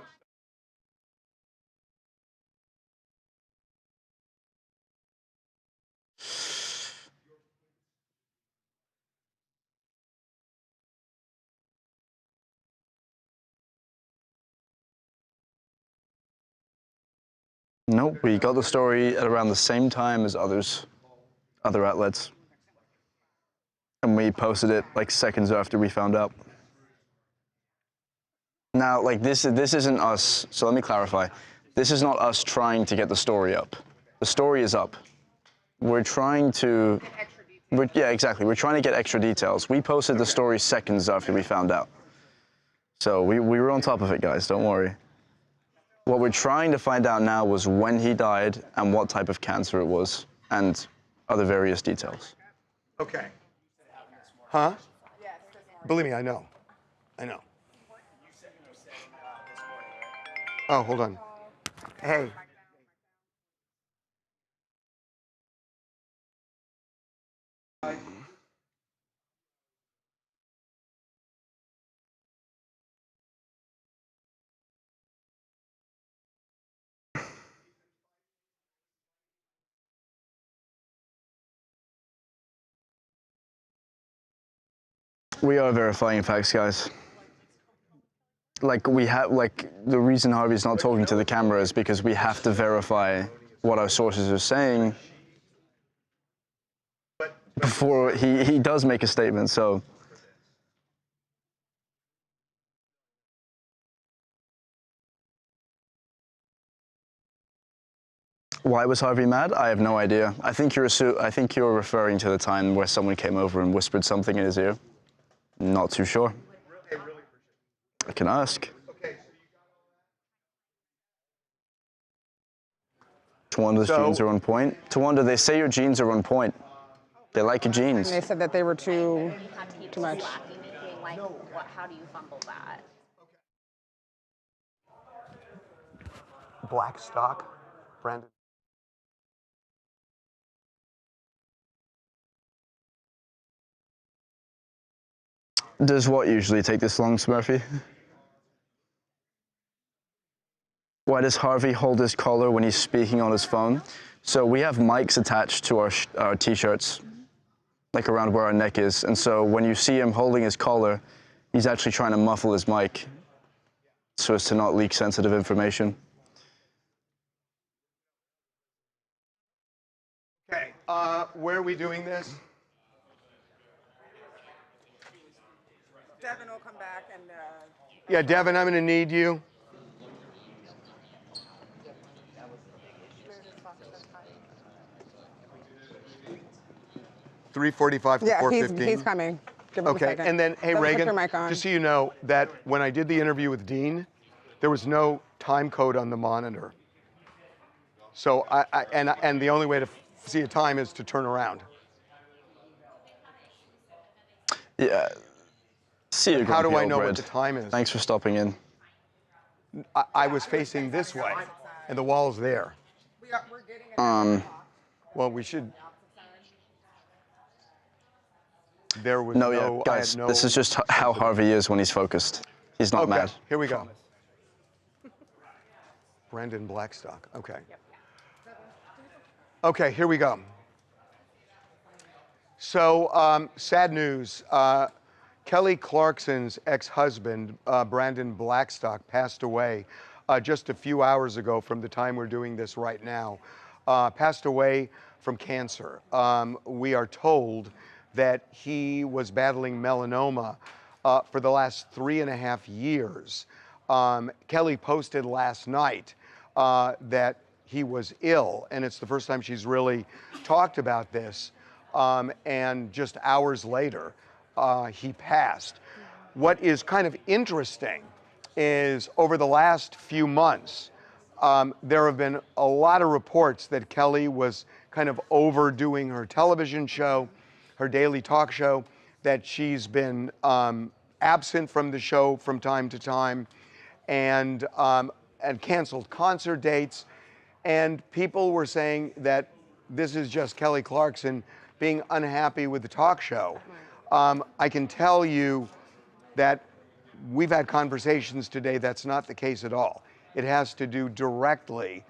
Nope, we got the story at around the same time as other outlets. And we posted it like seconds after we found out. Now, like this isn't us, so let me clarify. This is not us trying to get the story up. The story is up. We're trying to, yeah, exactly. We're trying to get extra details. We posted the story seconds after we found out. So we were on top of it, guys, don't worry. What we're trying to find out now was when he died and what type of cancer it was and other various details. Okay. Huh? Believe me, I know. I know. Oh, hold on. Hey. We are verifying facts, guys. Like the reason Harvey's not talking to the camera is because we have to verify what our sources are saying before he does make a statement, so. Why was Harvey mad? I have no idea. I think you're referring to the time where someone came over and whispered something in his ear. Not too sure. I can ask. Tiwanda's jeans are on point. Tiwanda, they say your jeans are on point. They like your jeans. And they said that they were too much. How do you fumble that? Blackstock, Brandon. Does what usually take this long, Smurfy? Why does Harvey hold his collar when he's speaking on his phone? So we have mics attached to our t-shirts, like around where our neck is. And so when you see him holding his collar, he's actually trying to muffle his mic so as to not leak sensitive information. Okay, where are we doing this? Devin will come back and. Yeah, Devin, I'm going to need you. $3:45 to $4:15. He's coming. Give him a Okay, second. and then, hey, Devin, put Reagan, your mic on. just so you know that when I did the interview with Dean, there was no time code on the monitor. So and the only way to see a time is to turn around. Yeah. See you. How do I know what the time is? Thanks for stopping in. I was facing this way, and the wall's there. Well, we should. There was no, yeah, guys, this is just how Harvey is when he's focused. He's not mad. Here we go. Brandon Blackstock. Okay. Okay, here we go. So, sad news. Kelly Clarkson's ex-husband, Brandon Blackstock, passed away just a few hours ago from the time we're doing this right now. Passed away from cancer. We are told that he was battling melanoma for the last 3.5 years. Kelly posted last night that he was ill, and it's the first time she's really talked about this. And just hours later, he passed. What is kind of interesting is over the last few months, there have been a lot of reports that Kelly was kind of overdoing her television show, her daily talk show, that she's been absent from the show from time to time, and canceled concert dates. And people were saying that this is just Kelly Clarkson being unhappy with the talk show. I can tell you that we've had conversations today that's not the case at all. It has to do directly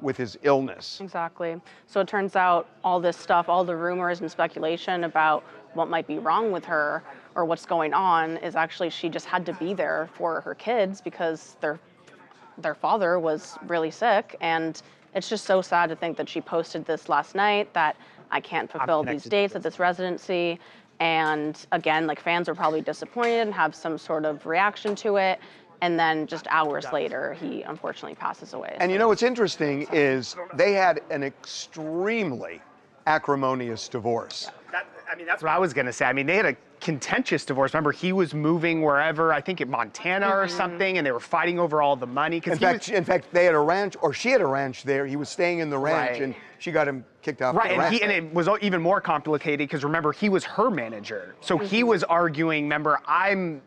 with his illness. Exactly. So it turns out all this stuff, all the rumors and speculation about what might be wrong with her or what's going on is actually she just had to be there for her kids because their father was really sick. And it's just so sad to think that she posted this last night that I can't fulfill these dates at this residency. And again, like fans are probably disappointed and have some sort of reaction to it. And then just hours later, he unfortunately passes away. And you know what's interesting is they had an extremely acrimonious divorce. That's what I was going to say. I mean, they had a contentious divorce. Remember, he was moving wherever, I think in Montana or something, and they were fighting over all the money. In fact, they had a ranch, or she had a ranch there. He was staying in the ranch, and she got him kicked out. Right, and it was even more complicated because remember, he was her manager. So he was arguing, remember, I'm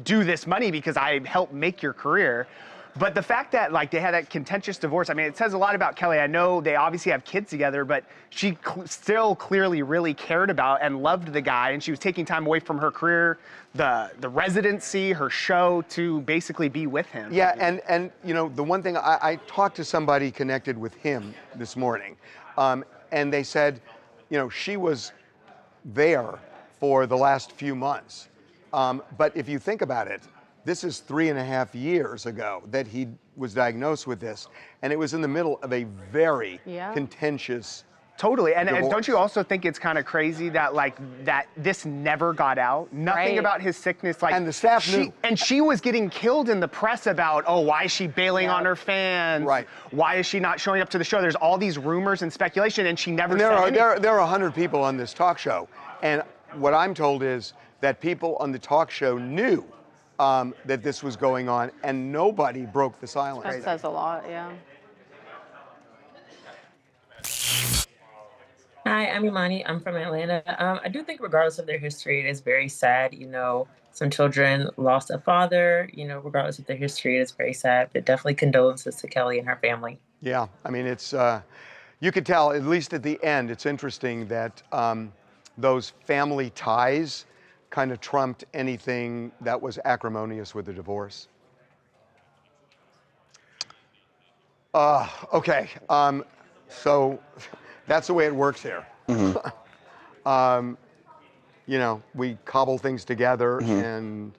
due this money because I helped make your career. But the fact that like they had that contentious divorce, I mean, it says a lot about Kelly. I know they obviously have kids together, but she still clearly really cared about and loved the guy, and she was taking time away from her career, the residency, her show, to basically be with him. Yeah, and you know, the one thing, I talked to somebody connected with him this morning, and they said, you know, she was there for the last few months. But if you think about it, this is 3.5 years ago that he was diagnosed with this, and it was in the middle of a very contentious. Totally, and divorce. don't you also think it's kind of crazy that that this never got out? Nothing about his sickness, and the staff knew. And she was getting killed in the press about, oh, why is she bailing on her fans? Right. Why is she not showing up to the show? There's all these rumors and speculation, and she never And said anything. there are 100 people on this talk show, and what I'm told is that people on the talk show knew that this was going on, and nobody broke the silence. That says a lot, yeah. Hi, I'm Imani. I'm from Atlanta. I do think regardless of their history, it is very sad. You know, some children lost a father, you know, regardless of their history, it is very sad. But definitely condolences to Kelly and her family. Yeah, I mean, it's, you could tell, at least at the end, it's interesting that those family ties kind of trumped anything that was acrimonious with the divorce. Okay, so that's the way it works here. You know, we cobble things together and...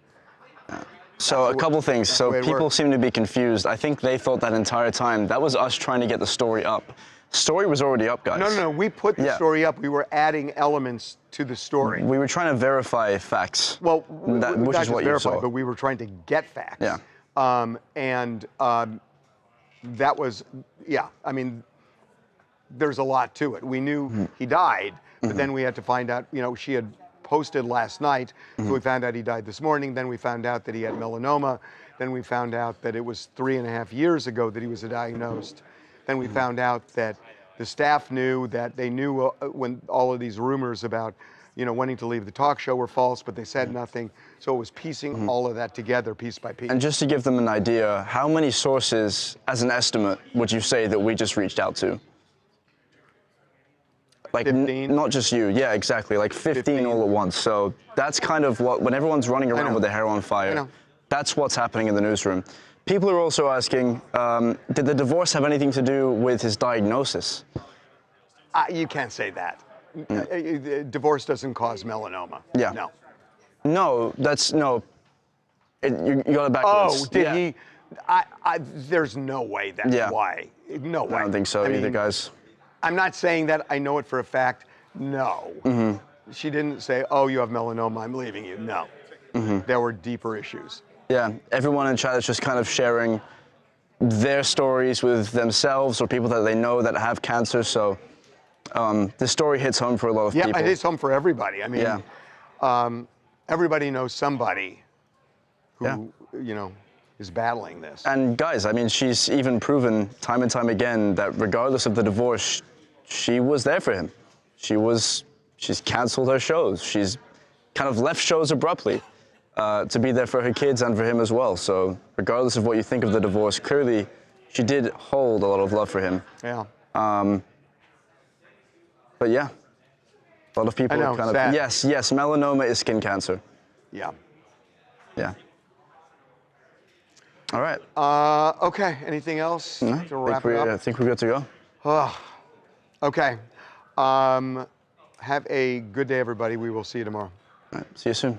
So a couple things. So people seem to be confused. I think they thought that entire time that was us trying to get the story up. Story was already up, guys. No, we put the story up. We were adding elements to the story. We were trying to verify facts. Well, which not is what just you saw. but we were trying to get facts. Yeah. That was, yeah, I mean, there's a lot to it. We knew he died, but then we had to find out, you know, she had posted last night, so we found out he died this morning, then we found out that he had melanoma, then we found out that it was 3.5 years ago that he was diagnosed, then we found out that the staff knew, that they knew when all of these rumors about, you know, wanting to leave the talk show were false, but they said nothing, so it was piecing all of that together piece by piece. And just to give them an idea, how many sources, as an estimate, would you say that we just reached out to? Like 15? Not just you, yeah, exactly, like 15 all at once. So that's kind of what, when everyone's running around with their hair on fire, that's what's happening in the newsroom. People are also asking, did the divorce have anything to do with his diagnosis? You can't say that. Divorce doesn't cause melanoma. Yeah. No. No, that's, no. You got it backwards. Oh, did he? There's no way that's why. No way. I don't think so either, guys. I'm not saying that. I know it for a fact. No. She didn't say, oh, you have melanoma, I'm leaving you. No. There were deeper issues. Yeah, everyone in chat is just kind of sharing their stories with themselves or people that they know that have cancer. So this story hits home for a lot of people. Yeah, it hits home for everybody. I mean, everybody knows somebody who, you know, is battling this. And guys, I mean, she's even proven time and time again that regardless of the divorce, she was there for him. She's canceled her shows. She's kind of left shows abruptly to be there for her kids and for him as well. So regardless of what you think of the divorce, clearly she did hold a lot of love for him. Yeah. But yeah, a lot of people I know, are kind sad. of, yes, melanoma is skin cancer. Yeah. Yeah. All right. Okay, anything else to wrap it up? I think we're good to go. Okay. Have a good day, everybody. We will see you tomorrow. All right, see you soon.